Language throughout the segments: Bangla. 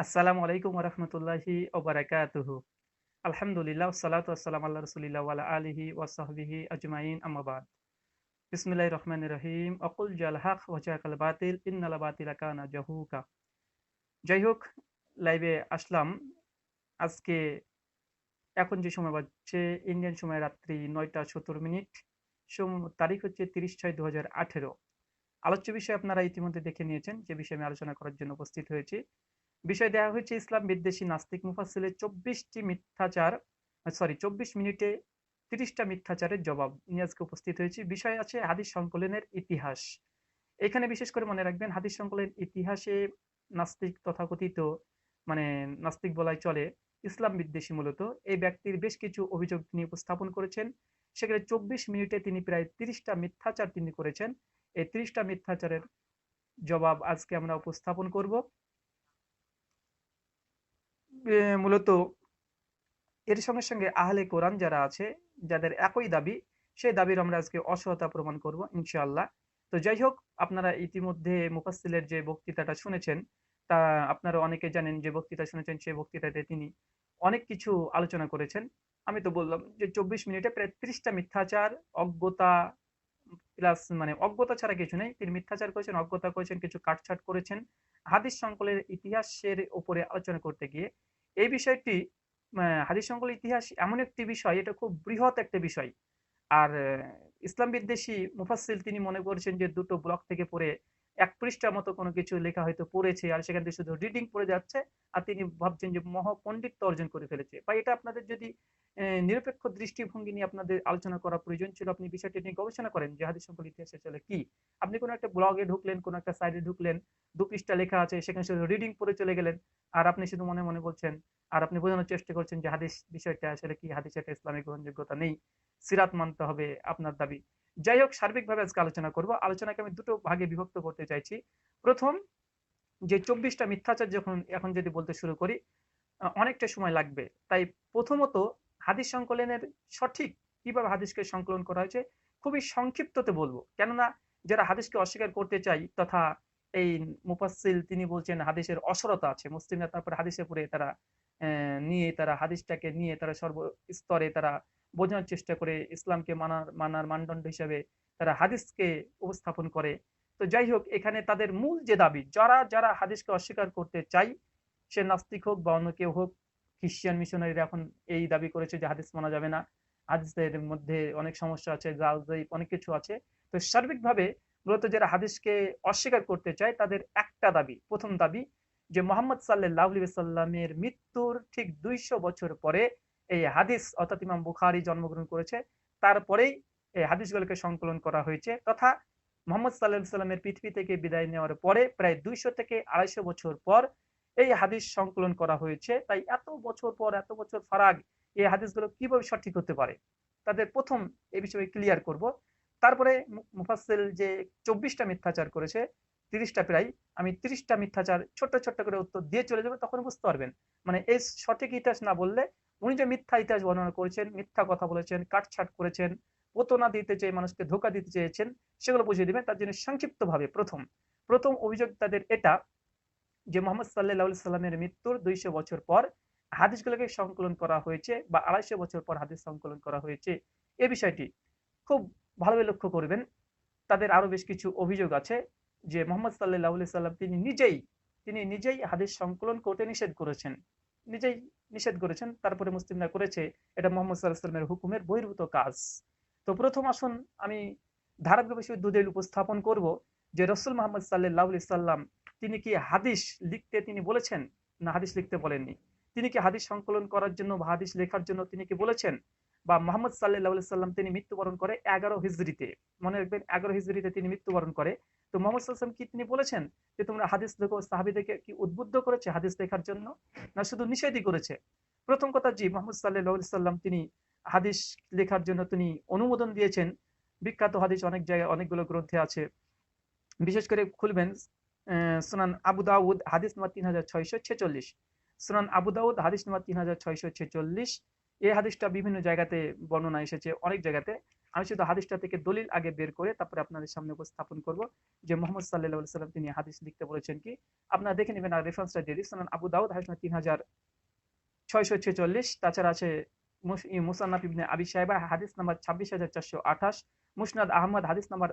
আসসালামু আলাইকুম ওয়া রাহমাতুল্লাহি ওয়া বারাকাতুহু। আলহামদুলিল্লাহ ওয়াসসালাতু ওয়াসসালামু আল্লা রাসূলিল্লাহ ওয়া আলা আলিহি ওয়া সাহবিহি আজমাইন আম্মা বাদ। বিসমিল্লাহির রহমানির রহিম। অকুল জাল হক ওয়া জাকাল বাতিল ইন্নাল বাতিলা কানা জাহুকা। যাই হোক, লাইভে আসলাম। আজকে এখন যে সময় বাজছে ইন্ডিয়ান সময় রাত্রি ৯টা ১৭ মিনিট। তারিখ হচ্ছে ৩০/৬/২০১৮। আলোচ্য বিষয় আপনারা ইতিমধ্যে দেখে নিয়েছেন, যে বিষয়ে আমি আলোচনা করার জন্য উপস্থিত হয়েছি। বিষয় দেওয়া হয়েছে ইসলাম বিদ্বেষী নাস্তিক মুফাসসিলের ২৪ মিনিটে ৩০টা মিথ্যাচারের জবাব নিয়ে আজকে উপস্থিত হয়েছি। বিষয় আছে হাদিস সংকলনের ইতিহাস। এখানে বিশেষ করে মনে রাখবেন, হাদিস সংকলনের ইতিহাসে নাস্তিক তথাকথিত মানে নাস্তিক বলাই চলে, ইসলাম বিদ্বেষী মূলত এই ব্যক্তির বেশ কিছু অভিযোগ তিনি উপস্থাপন করেছেন। সেখানে ২৪ মিনিটে তিনি প্রায় ৩০টা মিথ্যাচার তিনি করেছেন। এই ৩০টা মিথ্যাচারের জবাব আজকে আমরা উপস্থাপন করব। মূলত এর সঙ্গে সঙ্গে আহলে কোরআন যারা আছে, যাদের একই দাবি, সেই দাবির আমরা আজকে অসহতা প্রমাণ করব ইনশাআল্লাহ। তো যাই হোক, আপনারা ইতিমধ্যে মুফাসসিলের যে বক্তৃতাটা শুনেছেন, তা আপনারা অনেকে জানেন, যে বক্তৃতা শুনেছেন সেই বক্তৃতাতে তিনি অনেক কিছু আলোচনা করেছেন। আমি তো বললাম যে ২৪ মিনিটে প্রায় ৩০টা মিথ্যাচার, অজ্ঞতা প্লাস অজ্ঞতা ছাড়া কিছু নেই। তিনি মিথ্যাচার করেছেন, অজ্ঞতা করেছেন, কিছু কাটছাট করেছেন। হাদিস সংকলের ইতিহাসের উপরে আলোচনা করতে গিয়ে এই বিষয়টি, হাদিস সংকলের ইতিহাস এমন একটি বিষয়, এটা খুব বৃহৎ একটা বিষয়। আর ইসলাম বিদ্বেষী মুফাসসিল তিনি মনে করছেন যে দুটো ব্লক থেকে পড়ে ১ পৃষ্ঠার মতো কোনো কিছু লেখা হয়তো পড়েছে, আর সেখান থেকে শুধু রিডিং পড়ে যাচ্ছে, আর তিনি ভাবছেন যে মহাপণ্ডিত্য অর্জন করে ফেলেছে। বা এটা আপনাদের যদি নিরপেক্ষ দৃষ্টিভঙ্গি নিয়ে আপনাদের আলোচনা করা প্রয়োজন ছিল, আপনি বিষয়টি নিয়ে গবেষণা করেন যে হাদিস সংকলন ইতিহাস আসলে কি। আপনি কোনো একটা ব্লগে ঢুকলেন, কোনো একটা সাইটে ঢুকলেন, ২ পৃষ্ঠা লেখা আছে, সেখানে শুধু রিডিং পড়ে চলে গেলেন, আর আপনি শুধু মনে মনে বলছেন, আর আপনি বোঝানোর চেষ্টা করছেন যে হাদিস বিষয়টা আসলে কি, হাদিস একটা ইসলামিক গ্রহণযোগ্যতা নেই, সিরাত মানতে হবে আপনার দাবি। যাই হোক, সার্বিকভাবে আজকে আলোচনা করব। আলোচনাকে আমি দুটো ভাগে বিভক্ত করতে চাইছি। প্রথম, যে ২৪টা মিথ্যাচার যখন এখন যদি বলতে শুরু করি, অনেকটা সময় লাগবে। তাই প্রথমত হাদিস সংকলনের সঠিক কিভাবে হাদিসকে সংকলন করা হয়েছে খুবই সংক্ষিপ্ততে বলবো। কেননা যারা হাদিসকে অস্বীকার করতে চাই, তথা এই মুফাসসিল তিনি বলছেন হাদিসের অসরতা আছে, মুসলিমরা তারপরে হাদিসে পড়ে তারা তারা হাদিসটাকে নিয়ে তারা সর্বস্তরে তারা বোঝানোর চেষ্টা করে, ইসলামকে মানার মানার মানদণ্ড হিসাবে তারা হাদিসকে উপস্থাপন করে। তো যাই হোক, এখানে তাদের মূল যে দাবি, যারা যারা হাদিসকে অস্বীকার করতে চাই, সে নাস্তিক হোক বা অন্য কেউ হোক, খ্রিস্টান মিশনারিরা এখন এই দাবি করেছে যে হাদিস মানা যাবে না, হাদিসের মধ্যে অনেক সমস্যা আছে, জাল জয়ীফ অনেক কিছু আছে। তো সার্বিকভাবে মূলত যারা হাদিসকে অস্বীকার করতে চায়, তাদের একটা দাবি, প্রথম দাবি, যে মোহাম্মদ সাল্লাল্লাহু আলাইহি ওয়াসাল্লামের মৃত্যুর ঠিক ২০০ বছর পরে এই হাদিস, অর্থাৎ ইমাম বুখারী জন্মগ্রহণ করেছে, তারপরেই এই হাদিসগুলোকে সংকলন করা হয়েছে, তথা মোহাম্মদ সাল্লাল্লাহু আলাইহি ওয়াসাল্লামের পৃথিবী থেকে বিদায় নেওয়ার পরে প্রায় ২০০ থেকে ২৫০ বছর পর এই হাদিস সংকলন করা হয়েছে। তাই এত বছর পর, এত বছর ফারাক, এই হাদিসগুলো কিভাবে সঠিক হতে পারে, তাদের প্রথম এই বিষয়ে ক্লিয়ার করব। তারপরে মুফাসসিল যে ২৪টা মিথ্যাচার করেছে, ৩০টা প্রায়, আমি ৩০টা মিথ্যাচার ছোট্ট ছোট্ট করে উত্তর দিয়ে চলে যাবো, তখন বুঝতে পারবেন। এই সঠিক ইতিহাস না বললে, উনি যে মিথ্যা ইতিহাস বর্ণনা করেছেন, মিথ্যা কথা বলেছেন, কাটছাট করেছেন, প্রতারণা দিতে চেয়ে মানুষকে ধোকা দিতে চেয়েছেন, সেগুলো বুঝিয়ে দিবেন। তার জন্য সংক্ষিপ্ত ভাবে প্রথম প্রথম অভিযোগ তাদের এটা, যে মোহাম্মদ সাল্লাল্লাহু আলাইহি সাল্লামের মৃত্যুর ২০০ বছর পর হাদিসগুলোকে সংকলন করা হয়েছে, বা ২৫০ বছর পর হাদিস সংকলন করা হয়েছে। এই বিষয়টি খুব ভালোভাবে লক্ষ্য করবেন। তাদের আরো বেশ কিছু অভিযোগ আছে, যে মোহাম্মদ সাল্লাল্লাহু আলাইহি সাল্লাম তিনি নিজেই হাদিস সংকলন করতে নিষেধ করেছেন, নিজেই নিষেধ করেছেন, তারপরে মুসলিমরা করেছে। এটা মোহাম্মদ সাল্লাল্লাহু আলাইহি সাল্লামের হুকুমের বহির্ভূত কাজ। তো প্রথম আসুন, আমি ধারাবাহিক বিষয় দুধের উপস্থাপন করব, যে রসুল মোহাম্মদ সাল্লাল্লাহু আলাইহি সাল্লাম তিনি কি হাদিস লিখতে তিনি বলেছেন, না হাদিস লিখতে বলেননি? তিনি কি হাদিস সংকলন করার জন্য বা হাদিস লেখার জন্য তিনি কি বলেছেন? বা মোহাম্মদ সাল্লাল্লাহু আলাইহি সাল্লাম তিনি মৃত্যুবরণ করে ১১ হিজরিতে, মনে রাখবেন ১১ হিজরিতে তিনি মৃত্যুবরণ করে। তো মোহাম্মদ সাল্লাল্লাহু আলাইহি সাল্লাম কি তিনি বলেছেন যে তোমরা হাদিস লেখো? সাহাবীদেরকে কি উদ্বুদ্ধ করেছে হাদিস লেখার জন্য, না শুধু নিষেধই করেছে? প্রথম কথা, জি, মোহাম্মদ সাল্লাল্লাহু আলাইহি সাল্লাম তিনি হাদিস লেখার জন্য তিনি অনুমোদন দিয়েছেন। বিখ্যাত হাদিস অনেক জায়গায় অনেকগুলো গ্রন্থে আছে। বিশেষ করে খুলবেন সুনান আবু দাউদ হাদিস নম্বর ৩৬৪৬, সুনান আবু দাউদ হাদিস নম্বর ৩৬৪৬। এই হাদিসটা বিভিন্ন জায়গাতে বর্ণনা এসেছে, অনেক জায়গাতে। আমি শুধু হাদিসটা থেকে দলিল আগে বের করে তারপরে আপনাদের সামনে উপস্থাপন করব যে মোহাম্মদ সাল্লাল্লাহু আলাইহি সাল্লাম তিনি হাদিস লিখতে বলেছেন কি। আপনারা দেখে নেবেন, আর রেফারেন্সটা দিয়ে দিই। সুনান আবু দাউদ হাদিস নম্বর 3646, তাছাড়া আছে মুসান্নাফ ইবনে আবি শাইবা হাদিস নাম্বার 26428, মুসনাদ আহমদ হাদিস নাম্বার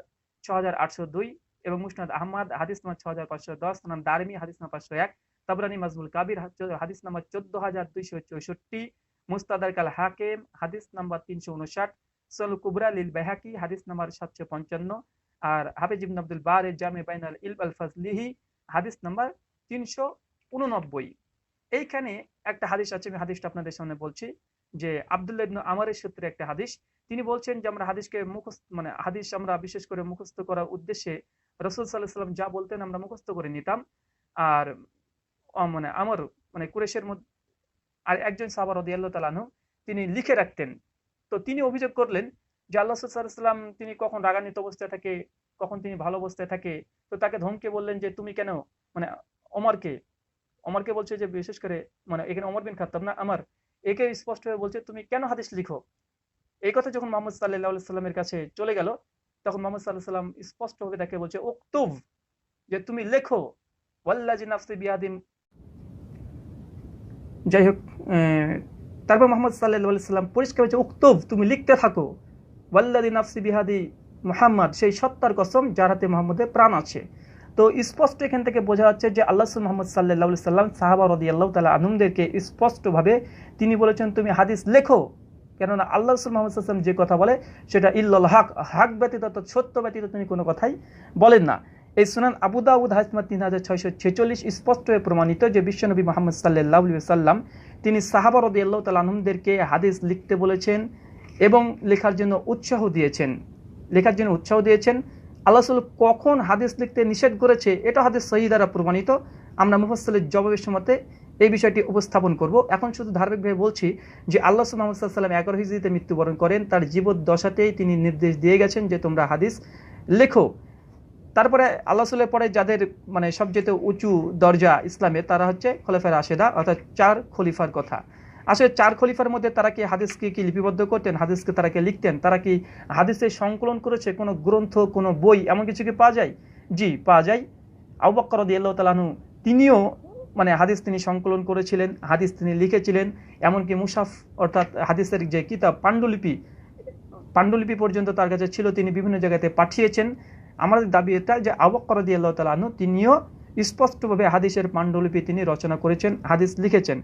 6802 এবং মুসনাদ আহমদ হাদিস নাম্বার 6510, সুনান দারমি হাদিস নাম্বার 501, তাবরানি মাজমুল কাবির হাদিস নাম্বার 14264, মুস্তাদরাক আল হাকিম হাদিস নাম্বার 359, সুনানুল কুবরা লিল বাইহাকি হাদিস নাম্বার 755, আর হাফেজ ইবনে আব্দুল বার জামি বাইনাল ইলম আল ফাজলিহি হাদিস নাম্বার 389। এইখানে একটা হাদিস আছে, আমি হাদিসটা আপনাদের সামনে বলছি, যে আব্দুল্লাহ ইবনে আমরের সূত্রে একটা হাদিস। তিনি বলছেন যে আমরা হাদিসকে মুখস্থ মানে হাদিস আমরা বিশেষ করে মুখস্থ করার উদ্দেশ্যে রাসূল সাল্লাল্লাহু আলাইহি ওয়াসাল্লাম যা বলতেন আমরা মুখস্থ করে নিতাম। আর মানে আমর মানে কুরাইশের মধ্যে আর একজন সাহাবা রাদিয়াল্লাহু তাআলা আনহু তিনি লিখে রাখতেন। তো তিনি অভিযোগ করলেন যে আল্লাহ সাল্লাল্লাহু আলাইহি ওয়াসাল্লাম তিনি কখন রাগান্বিত অবস্থায় থাকে, কখন তিনি ভালো অবস্থায় থাকে। তো তাকে ধমকে বললেন যে তুমি কেন মানে ওমরকে ওমরকে বলছে যে বিশেষ করে মানে এখানে ওমর বিন খাত্তাব না আমার, একে স্পষ্টভাবে বলছে তুমি কেন হাদিস লিখো। এই কথা যখন মুহাম্মদ সাল্লাল্লাহু আলাইহি সাল্লামের কাছে চলে গেল, তখন মুহাম্মদ সাল্লাল্লাহু আলাইহি সাল্লাম স্পষ্টভাবে তাকে বলছে উকতুব, যে তুমি লেখো। ওয়াল্লাজি নাফসি বিয়াদিম। যাই হোক, তারপর মুহাম্মদ সাল্লাল্লাহু আলাইহি সাল্লাম পরিষ্কার বলছে উকতুব, তুমি লিখতে থাকো। ওয়াল্লাজি নাফসি বিহাদি মুহাম্মদ, সেই সত্তার কসম যার হাতে মুহাম্মদের প্রাণ আছে। তো স্পষ্ট এখান থেকে বোঝা যাচ্ছে যে আল্লাহ মুহাম্মদ সাল্লাল্লাহু আলাইহি সাল্লাম সাহাবা রাদিয়াল্লাহু তাআলা আনহুমদেরকে স্পষ্টভাবে তিনি বলেছেন তুমি হাদিস লেখো। কেননা আল্লাহ রাসূল মুহাম্মদ সাল্লাল্লাহু আলাইহি ওয়াসাল্লাম যে কথা বলে সেটা ইল্লাল হক, হক ব্যতীত অর্থাৎ সত্য ব্যতীত তিনি কোনো কথাই বলেন না। এই সুনান আবু দাউদ হাদিস নম্বর 3646 স্পষ্টভাবে প্রমাণিত যে বিশ্বনবী মুহাম্মদ সাল্লাল্লাহু আলাইহি ওয়াসাল্লাম তিনি সাহাবা রাদিয়াল্লাহু তাআলা আনহুমদেরকে হাদিস লিখতে বলেছেন এবং লেখার জন্য উৎসাহ দিয়েছেন। আল্লাহ রাসূল কখন হাদিস লিখতে নিষেধ করেছে এটা হাদিস সহিহ দ্বারা প্রমাণিত। আমরা মুফাসসিলের জবাবের সময়তে এই বিষয়টি উপস্থাপন করব। এখন শুধু ধারাবাহিকভাবে বলছি যে আল্লাহ রাসূল মুহাম্মদ সাল্লাল্লাহু আলাইহি ওয়াসাল্লাম 11 হিজরিতে মৃত্যুবরণ করেন। তার জীবদ্দশাতেই তিনি নির্দেশ দিয়ে গেছেন যে তোমরা হাদিস লেখো। তারপরে আল্লাহ রাসূলের পরে যাদের মানে সবচেয়ে উঁচু দরজা ইসলামে তারা হচ্ছে খলিফায়ে রাশেদা, অর্থাৎ 4 খলিফার কথা। আসলে 4 খলিফার মধ্যে তারা কি হাদিসকে কি লিপিবদ্ধ করতেন, হাদিসকে তারা কি লিখতেন, তারা কি হাদিসের সংকলন করেছে, কোনো গ্রন্থ কোনো বই এমন কিছু কি পাওয়া যায়? জি পাওয়া যায়। আবু বকর রাদিয়াল্লাহু তাআলা আনহু তিনিও মানে হাদিস তিনি সংকলন করেছিলেন, হাদিস তিনি লিখেছিলেন। এমনকি মুশাফ অর্থাৎ হাদিসের যে কিতাব পাণ্ডুলিপি পর্যন্ত তার কাছে ছিল, তিনি বিভিন্ন জায়গাতে পাঠিয়েছেন। আমাদের দাবি এটা যে আবু বকর রাদিয়াল্লাহু তাআলা আনহু তিনিও স্পষ্টভাবে হাদিসের পাণ্ডুলিপি তিনি রচনা করেছেন, হাদিস লিখেছেন।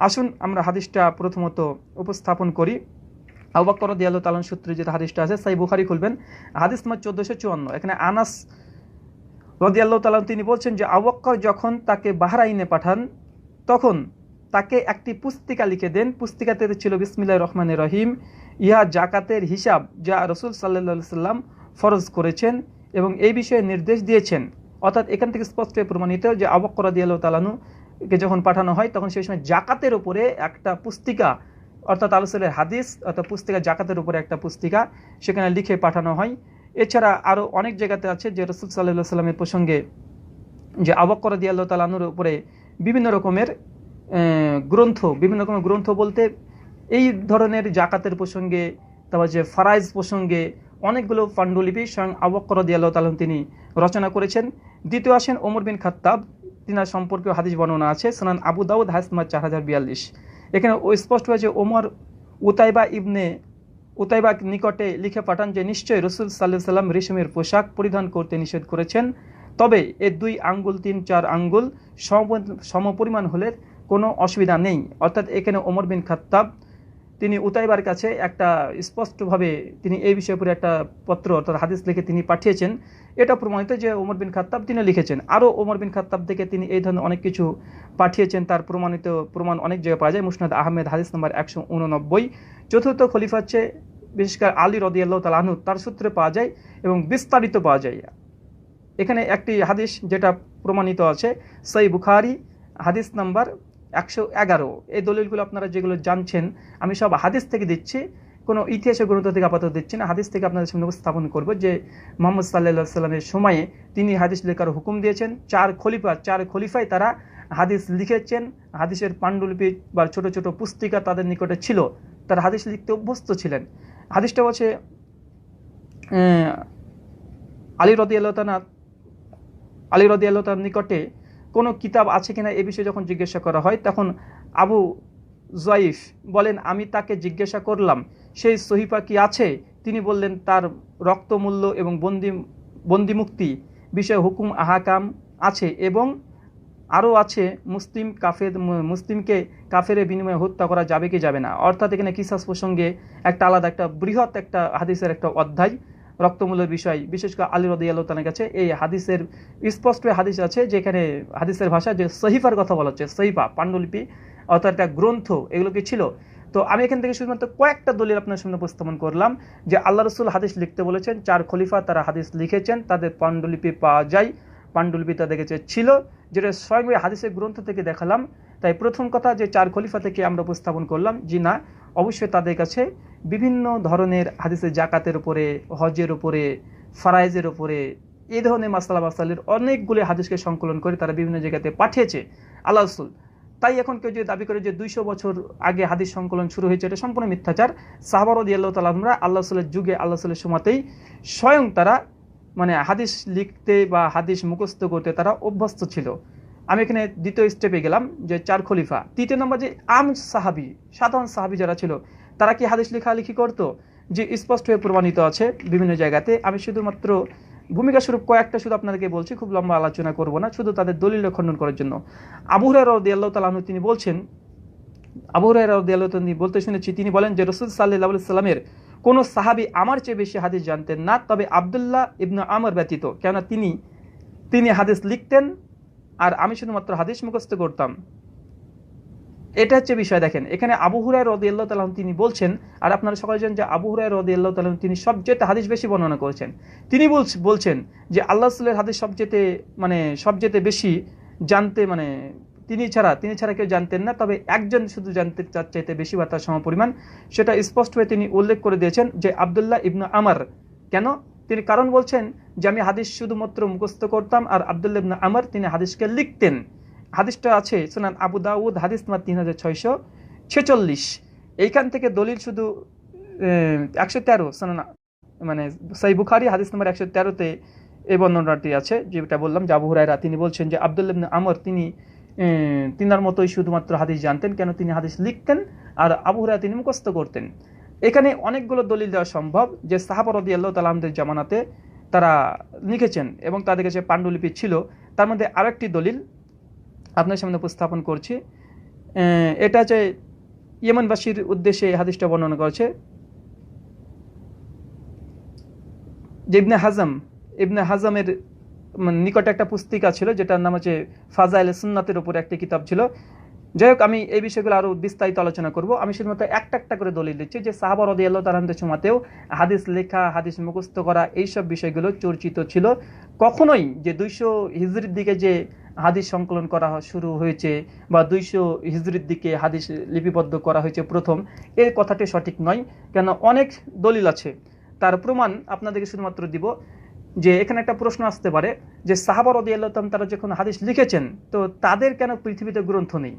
আসুন আমরা হাদিসটা প্রথমত উপস্থাপন করি। আবু বকর রাদিয়াল্লাহু তাআলা সূত্রে যে হাদিসটা আছে সহিহ বুখারী খুলবেন, হাদিস নম্বর 1454। এখানে আনাস রাদিয়াল্লাহু তাআলা তিনি বলছেন যে আবু বকর যখন তাকে বাহরাইনে পাঠান তখন তাকে একটি পুস্তিকা লিখে দেন। পুস্তিকাতে ছিল বিসমিল্লাহির রহমানির রহিম, ইহা জাকাতের হিসাব যা রাসূল সাল্লাল্লাহু আলাইহি সাল্লাম ফরজ করেছেন এবং এই বিষয়ে নির্দেশ দিয়েছেন। অর্থাৎ এখান থেকে স্পষ্ট প্রমাণিত যে আবু বকর রাদিয়াল্লাহু তাআলা কে যখন পাঠানো হয় তখন সেই সময় জাকাতের উপরে একটা পুস্তিকা, অর্থাৎ রাসূলের হাদিস অর্থাৎ পুস্তিকা, জাকাতের উপরে একটা পুস্তিকা সেখানে লিখে পাঠানো হয়। এছাড়া আরও অনেক জায়গাতে আছে যে রাসূল সাল্লাল্লাহু আলাইহি সাল্লামের প্রসঙ্গে যে আবু বকর রাদিয়াল্লাহু তাআলা আনহুর উপরে বিভিন্ন রকমের গ্রন্থ বলতে এই ধরনের জাকাতের প্রসঙ্গে, তারপর যে ফারাইজ প্রসঙ্গে অনেকগুলো পাণ্ডুলিপি স্বয়ং আবু বকর রাদিয়াল্লাহু তাআলা তিনি রচনা করেছেন। দ্বিতীয় আসেন ওমর বিন খাত্তাব, তিনার সম্পর্কে হাদিস বর্ণনা আছে সুনান আবু দাউদ হাদিস নম্বর 4042। এখানে স্পষ্ট হয়েছে ওমর উতাইবা নিকটে লিখে পাঠান যে নিশ্চয়ই রাসূল সাল্লাল্লাহু আলাইহি সাল্লাম রেশমের পোশাক পরিধান করতে নিষেধ করেছেন, তবে এর 2 আঙ্গুল 3-4 আঙ্গুল সমপরিমাণ হলে কোনো অসুবিধা নেই। অর্থাৎ এখানে ওমর বিন খাত্তাব তিনি উতাইবার কাছে একটা স্পষ্টভাবে তিনি এই বিষয়ের উপরে একটা পত্র অর্থাৎ হাদিস লিখে তিনি পাঠিয়েছেন। এটা প্রমাণিত যে ওমর বিন খাত্তাব তিনি লিখেছেন। আরও ওমর বিন খাত্তাব থেকে তিনি এই ধরনের অনেক কিছু পাঠিয়েছেন, তার প্রমাণ অনেক জায়গায় পাওয়া যায়। মুসনাদ আহমেদ হাদিস নম্বর 189। চতুর্থ খলিফা হচ্ছে বিশেষ করে আলী রাদিয়াল্লাহু তাআলা আনহু, তার সূত্রে পাওয়া যায় এবং বিস্তারিত পাওয়া যায়। এখানে একটি হাদিস যেটা প্রমাণিত আছে সহিহ বুখারী হাদিস নাম্বার 111। এই দলিলগুলো আপনারা যেগুলো জানছেন আমি সব হাদিস থেকে দিচ্ছি, কোনো ইতিহাসের গ্রন্থ থেকে আপাতত দিচ্ছি না। হাদিস থেকে আপনাদের সামনে উপস্থাপন করব যে মুহাম্মদ সাল্লাল্লাহু আলাইহি সাল্লামের সময়ে তিনি হাদিস লেখার হুকুম দিয়েছেন। 4 খলিফায় তারা হাদিস লিখেছেন। হাদিসের পাণ্ডুলিপি বা ছোট ছোট পুস্তিকা তাদের নিকটে ছিল, তারা হাদিস লিখতে অভ্যস্ত ছিলেন। হাদিসটা হচ্ছে আহ, আলী রাদিয়াল্লাহু তাআলা আলী রাদিয়াল্লাহু তাআলার নিকটে কোনো কিতাব আছে কিনা এ বিষয়ে যখন জিজ্ঞাসা করা হয়, তখন আবু জয়ীফ বলেন, আমি তাকে জিজ্ঞাসা করলাম সেই সহিফা কি আছে। তিনি বললেন তার রক্তমূল্য এবং বন্দিমুক্তি বিষয়ে হুকুম আহাকাম আছে, এবং আরও আছে মুসলিমকে কাফেরের বিনিময়ে হত্যা করা যাবে কি যাবে না। অর্থাৎ এখানে কিসাস প্রসঙ্গে একটা আলাদা একটা বৃহৎ একটা হাদিসের একটা অধ্যায় রক্তমূল্যের বিষয়, বিশেষ করে আলী রাদিয়াল্লাহু তাআলার কাছে এই হাদিসের স্পষ্ট হাদিস আছে, যেখানে হাদিসের ভাষা যে সহিফার কথা বলা হচ্ছে, সহিফা পাণ্ডুলিপি অর্থাৎ একটা গ্রন্থ, এগুলো কি ছিল। তো আমি এখান থেকে শুধুমাত্র কয়েকটা দলিল আপনার সামনে উপস্থাপন করলাম যে আল্লাহ রসুল হাদিস লিখতে বলেছেন, 4 খলিফা তারা হাদিস লিখেছেন, তাদের পাণ্ডুলিপি পাওয়া যায়, পাণ্ডুলিপি তাদের কাছে ছিল, যেটা স্বয়ং হাদিসের গ্রন্থ থেকে দেখালাম। তাই প্রথম কথা যে 4 খলিফা থেকে আমরা উপস্থাপন করলাম, জি না, অবশ্যই তাদের কাছে বিভিন্ন ধরনের হাদিসের জাকাতের উপরে, হজের উপরে, ফারাইজের উপরে, এই ধরনের মাসালের অনেকগুলি হাদিসকে সংকলন করে তারা বিভিন্ন জায়গাতে পাঠিয়েছে আল্লাহ রসুল। তাই এখন কেউ যদি দাবি করে যে 200 বছর আগে হাদিস সংকলন শুরু হয়েছে, এটা সম্পূর্ণ মিথ্যাচার। সাহাবা রাদিয়াল্লাহু তাআলা আনহুরা আল্লাহ রাসূলের যুগে, আল্লাহ রাসূলের সময়তেই স্বয়ং তারা হাদিস লিখতে বা হাদিস মুখস্থ করতে তারা অভ্যস্ত ছিল। আমি এখানে দ্বিতীয় স্টেপে গেলাম যে 4 খলিফা। তৃতীয় নম্বর যে সাহাবি, সাধারণ সাহাবি যারা ছিল, তারা কি হাদিস লেখালেখি করতো? যে স্পষ্ট হয়ে প্রমাণিত আছে বিভিন্ন জায়গাতে। আমি শুধুমাত্র ভূমিকা স্বরূপ কয়েকটা শুধু আপনাদেরকে বলছি, খুব লম্বা আলোচনা করব না, শুধু তাদের দলিল খণ্ডন করার জন্য। আবু হুরায়রা রাদিয়াল্লাহু তাআলা আনহু তিনি বলছেন, আবু হুরায়রা রাদিয়াল্লাহু তাআলা বলতে শুনেছি, তিনি বলেন যে রাসূল সাল্লাল্লাহু আলাইহি সাল্লামের কোন সাহাবী আমার চেয়ে বেশি হাদিস জানতেন না, তবে আব্দুল্লাহ ইবনে আমর ব্যতীত, কেননা তিনি হাদিস লিখতেন আর আমি শুধুমাত্র হাদিস মুখস্থ করতাম। এটা হচ্ছে বিষয়। দেখেন এখানে আবু হুরায়রা রাদিয়াল্লাহু তাআলা তিনি বলছেন, আর আপনারা সকলে জানেন যে আবু হুরায়রা রাদিয়াল্লাহু তাআলা তিনি সবচেয়ে হাদিস বেশি বর্ণনা করেছেন। তিনি বলছেন যে আল্লাহ রাসূলের হাদিস সবচেয়ে বেশি জানতে, তিনি ছাড়া কেউ জানতেন না, তবে একজন শুধু জানতে চাইতে বেশি বা তার সমপরিমাণ, সেটা স্পষ্ট হয়ে তিনি উল্লেখ করে দিয়েছেন যে আব্দুল্লাহ ইবনে আমর। কেন? তিনি কারণ বলছেন যে আমি হাদিস শুধুমাত্র মুখস্থ করতাম, আর আব্দুল্লাহ ইবনে আমর তিনি হাদিসকে লিখতেন। হাদিসটা আছে সুনান আবু দাউদ, হাদিস নাম্বার 3646। এইখান থেকে দলিল শুধু 113, সুনান সহিহ বুখারী হাদিস নাম্বার 113-তে এই বর্ণনাটি আছে, যেটা বললাম যে আবু হুরায়রা তিনি বলছেন যে আব্দুল্লাহ ইবনে আমর তিনার মতোই শুধুমাত্র হাদিস জানতেন, কেন তিনি হাদিস লিখতেন, আর আবু হুরায়রা তিনি মুখস্থ করতেন। এখানে অনেকগুলো দলিল দেওয়া সম্ভব যে সাহাবা রাদিয়াল্লাহু তাআলা আনহুদের জামানাতে তারা লিখেছেন এবং তাদের কাছে পাণ্ডুলিপি ছিল। তার মধ্যে আরেকটি দলিল আপনার সামনে উপস্থাপন করছি। এটা হচ্ছে ইয়েমেনবাসীর উদ্দেশ্যে হাদিসটা বর্ণনা করেছে যে ইবনে হাজমের নিকটে একটা পুস্তিকা ছিল, যেটার নাম হচ্ছে ফাজাইল সুন্নাতের উপর একটি কিতাব ছিল। যাই হোক, আমি এই বিষয়গুলো আরো বিস্তারিত আলোচনা করব। আমি শুধুমাত্র একটা করে দলিল দিচ্ছি যে সাহাবা রাদিয়াল্লাহু তাআলা আনহুদের সময়তেও হাদিস লেখা, হাদিস মুখস্থ করা, এইসব বিষয়গুলো চর্চিত ছিল। কখনোই যে 200 হিজরির দিকে যে হাদিস সংকলন করা শুরু হয়েছে বা 200 হিজরির দিকে হাদিস লিপিবদ্ধ করা হয়েছে প্রথম, এই কথাটি সঠিক নয়। কেন? অনেক দলিল আছে। তার প্রমাণ আপনাদেরকে শুধুমাত্র দিব যে এখানে একটা প্রশ্ন আসতে পারে যে সাহাবা রাদিয়াল্লাহু তাআলা তারা যখন হাদিস লিখেছেন, তো তাদের কেন পৃথিবীতে গ্রন্থ নেই?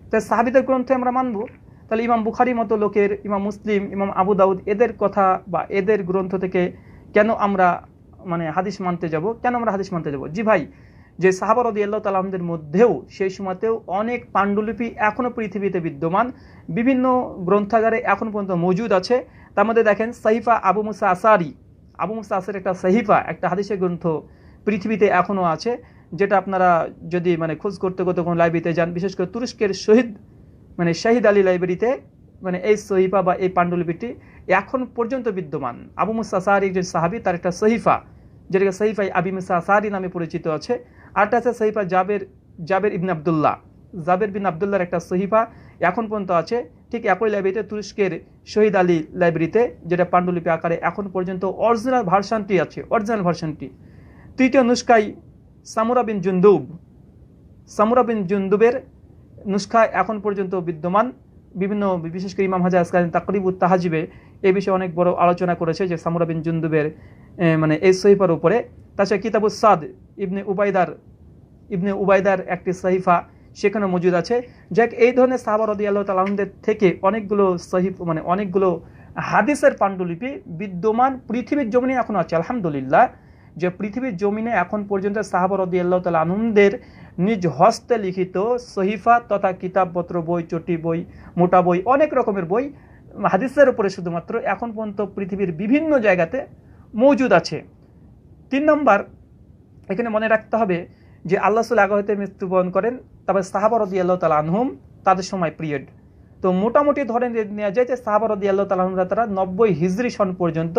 তাই সাহাবীদের গ্রন্থে আমরা মানব, তাহলে ইমাম বুখারী মতো লোকের, ইমাম মুসলিম, ইমাম আবু দাউদ, এদের কথা বা এদের গ্রন্থ থেকে কেন আমরা হাদিস মানতে যাব? কেন আমরা হাদিস মানতে যাব? জি ভাই, যে সাহাবা রাদিয়াল্লাহু তাআলা আনহুদের মধ্যেও সেই সময়তেও অনেক পাণ্ডুলিপি এখনো পৃথিবীতে বিদ্যমান, বিভিন্ন গ্রন্থাগারে এখন পর্যন্ত মজুদ আছে। তার মধ্যে দেখেন সহিফা আবু মুসা আসারি একটা সহিফা, একটা হাদিসের গ্রন্থ পৃথিবীতে এখনো আছে, যেটা আপনারা যদি খোঁজ করতে কোনো লাইব্রেরিতে যান, বিশেষ করে তুরস্কের শাহিদ আলী লাইব্রেরিতে এই সহিফা বা এই পাণ্ডুলিপিটি এখন পর্যন্ত বিদ্যমান। আবু মুসা আসারি একজন সাহাবী, তার একটা সহিফা, যেটাকে সহিফা আবি মুসা আসারি নামে পরিচিত আছে। আরটা আছে সহিফা জাবের বিন আব্দুল্লাহর একটা সহিফা এখন পর্যন্ত আছে, ঠিক একই লাইব্রেরিতে তুরস্কের শহীদ আলী লাইব্রেরিতে, যেটা পাণ্ডুলিপি আকারে এখন পর্যন্ত অরিজিনাল ভার্সনটি। তৃতীয় নুস্খায় সামুরা বিন জুন্দুবের নুস্খা এখন পর্যন্ত বিদ্যমান। বিভিন্ন, বিশেষ করে ইমাম হাজার আসকালানী তাকরিবুত তাহজিবে এই বিষয়ে অনেক বড় আলোচনা করেছে যে সামুরা বিন জুন্দুবের এই সহিফার উপরে। তাছাড়া কিতাবুস সাদ ইবনে উবাইদার একটি সহিফা সেখানে মজুদ আছে। যাক, এই ধরনের সাহাবা রাদিয়াল্লাহু তাআলা আনহুদের থেকে অনেকগুলো হাদিসের পাণ্ডুলিপি বিদ্যমান পৃথিবীর জমিনে এখন আছে আলহামদুলিল্লাহ। যে পৃথিবীর জমিনে এখন পর্যন্ত সাহাবা রাদিয়াল্লাহু তাআলা আনহুমদের নিজ হস্তে লিখিত সহিফা তথা কিতাবপত্র, বই, চটি বই, মোটা বই, অনেক রকমের বই হাদিসের উপরে শুধুমাত্র এখন পর্যন্ত পৃথিবীর বিভিন্ন জায়গাতে মজুদ আছে। 3 নম্বর, এখানে মনে রাখতে হবে যে আল্লাহ রাসূল আগে হতে মৃত্যুবরণ করেন, তবে সাহাবা রাদিয়াল্লাহু তাআলা আনহুম তাদের সময় পিরিয়ড তো মোটামুটি ধরে নেওয়া যায় যে সাহাবা রাদিয়াল্লাহু তাআলা আনহুরা তারা 90 হিজরি সন পর্যন্ত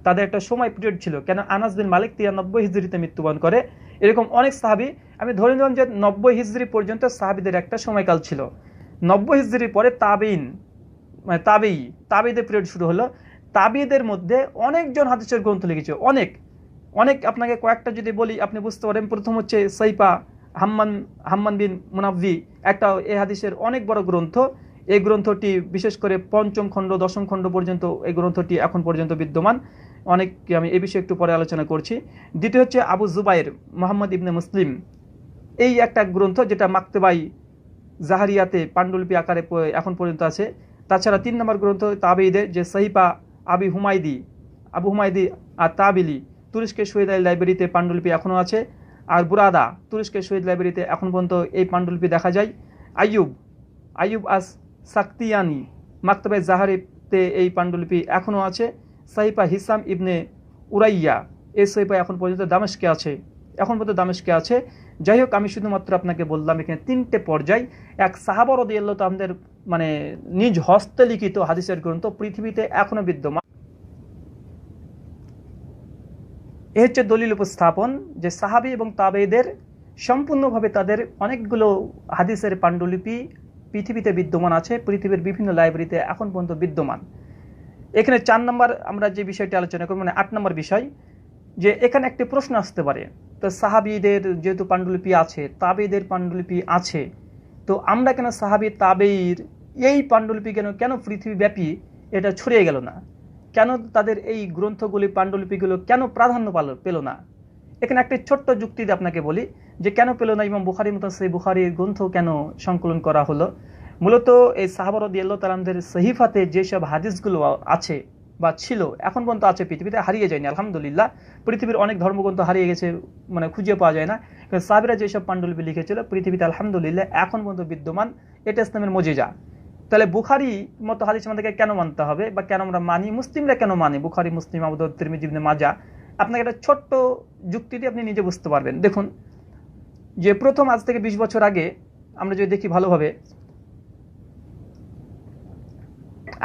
তাদের একটা সময় পিরিয়ড ছিল। কেন আনাস বিন মালিক 93 হিজরিতে মৃত্যুবরণ করে, এরকম অনেক সাহাবী, আমি ধরে নিলাম যে 90 হিজরি পর্যন্ত সাহাবীদের একটা সময়কাল ছিল। 90 হিজরির পরে তাবিঈন মানে তাবিঈদের পিরিয়ড শুরু হলো। তাবিঈদের মধ্যে অনেকজন হাদিসের গ্রন্থ লিখেছে, অনেক আপনাকে কয়েকটা যদি বলি আপনি বুঝতে পারেন। প্রথম হচ্ছে সাইফা হাম্মান বিন মুনাব্বি, একটা এই হাদিসের অনেক বড় গ্রন্থ। এই গ্রন্থটি বিশেষ করে 5ম খণ্ড 10ম খণ্ড পর্যন্ত এই গ্রন্থটি এখন পর্যন্ত বিদ্যমান। অনেক আমি এই বিষয়ে একটু পরে আলোচনা করছি। দ্বিতীয় হচ্ছে আবু জুবাইর মুহাম্মদ ইবনে মুসলিম, এই একটা গ্রন্থ যেটা মাকতেবাই জাহারিয়াতে পাণ্ডুলিপি আকারে এখন পর্যন্ত আছে। তাছাড়া 3 নম্বর গ্রন্থ তাবেঈদের যে সাহিফা আবু হুমায়দি আর তাবিলি, তুরস্কের শহীদ আলী লাইব্রেরিতে পাণ্ডুলিপি এখনও আছে। আর বুরাদা, তুরস্কের শহীদ লাইব্রেরিতে এখন পর্যন্ত এই পাণ্ডুলিপি দেখা যায়। আইয়ুব আস সাকতিয়ানি মাকতাবে জাহারিতে এই পাণ্ডুলিপি এখনও আছে। সাহিফা হিসাম ইবনে উরাইয়া, এই সাহিফা এখন পর্যন্ত দামেস্কে আছে। যাই হোক, আমি শুধুমাত্র আপনাকে বললাম এখানে 3টে পর্যায়। এক, সাহাবা রাদিয়াল্লাহু তাআলা আনহুদের মানে নিজ হস্তে লিখিত হাদিসের গ্রন্থ পৃথিবীতে এখনো বিদ্যমান। এ হচ্ছে দলিল উপস্থাপন যে সাহাবী এবং তাবেঈদের সম্পূর্ণভাবে তাদের অনেকগুলো হাদিসের পাণ্ডুলিপি পৃথিবীতে বিদ্যমান আছে, পৃথিবীর বিভিন্ন লাইব্রেরিতে এখন পর্যন্ত বিদ্যমান। এখানে 4 নম্বর আমরা যে বিষয়টি আলোচনা করব, মানে 8 নম্বর বিষয়, যে এখানে একটি প্রশ্ন আসতে পারে, তো সাহাবীদের যেহেতু পাণ্ডুলিপি আছে, তাবেঈদের পাণ্ডুলিপি আছে, তো আমরা কেন সাহাবী তাবেঈর এই পাণ্ডুলিপি কেন পৃথিবীব্যাপী এটা ছড়িয়ে গেল না? কেন তাদের এই গ্রন্থগুলি পাণ্ডুলিপিগুলো কেন প্রাধান্য পেল না? এখানে একটি ছোট্ট যুক্তি দিয়ে আপনাকে বলি যে কেন পেল না। ইমাম বুখারীর মতো সেই বুখারীর গ্রন্থ কেন সংকলন করা হলো? মূলত এই সাহাবা রাদিয়াল্লাহু তাআলা আনহুদের সহিফাতে যেসব হাদিসগুলো আছে বা ছিল, এখন পর্যন্ত আছে, পৃথিবীতে হারিয়ে যায়নি আলহামদুলিল্লাহ। পৃথিবীর অনেক ধর্মগ্রন্থ হারিয়ে গেছে, মানে খুঁজে পাওয়া যায় না, কিন্তু সাহাবীরা যেসব পাণ্ডুলিপি লিখেছিল পৃথিবীতে আলহামদুলিল্লাহ এখন পর্যন্ত বিদ্যমান। এটা ইসলামের মুজিজা। তাহলে বুখারী মতো হাদিস আমাদেরকে কেন মানতে হবে বা কেন আমরা মানি, মুসলিমরা কেন মানে, বুখারী, মুসলিম, আবু দাউদ, তিরমিজি, ইবনে মাজাহ? আপনাকে একটা ছোট্ট যুক্তি দিয়ে আপনি নিজে বুঝতে পারবেন। দেখুন, যে প্রথম আজ থেকে 20 বছর আগে আমরা যদি দেখি ভালোভাবে,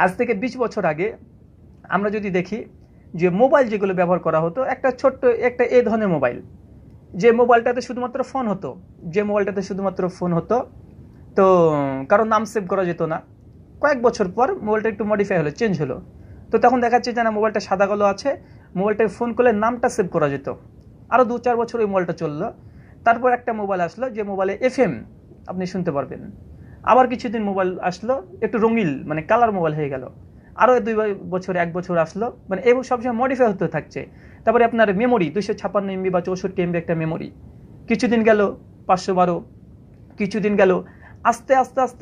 আজ থেকে 20 বছর আগে আমরা যদি দেখি যে মোবাইল যেগুলো ব্যবহার করা হতো, একটা ছোট্ট একটা এই ধরনের মোবাইল, যে মোবাইলটাতে শুধুমাত্র ফোন হতো, তো কারো নাম সেভ করা যেত না। কয়েক বছর পর মোবাইলটা একটু মডিফাই হলো, চেঞ্জ হলো, তো তখন দেখা যাচ্ছে যে না, মোবাইলটা সাদা কালো আছে, মোবাইলটায় ফোন করলে নামটা সেভ করা যেত। আরও 2-4 বছর ওই মোবাইলটা চললো। তারপর একটা মোবাইল আসলো যে মোবাইলে FM আপনি শুনতে পারবেন। আবার কিছুদিন মোবাইল আসলো একটু রঙিন, মানে কালার মোবাইল হয়ে গেল। আরও 2 বছর 1 বছর আসলো, মানে এই সবসময় মডিফাই হতে থাকছে। তারপরে আপনার মেমোরি 256 MB বা 64 MB একটা মেমোরি, কিছুদিন গেল 512, কিছুদিন গেল, আস্তে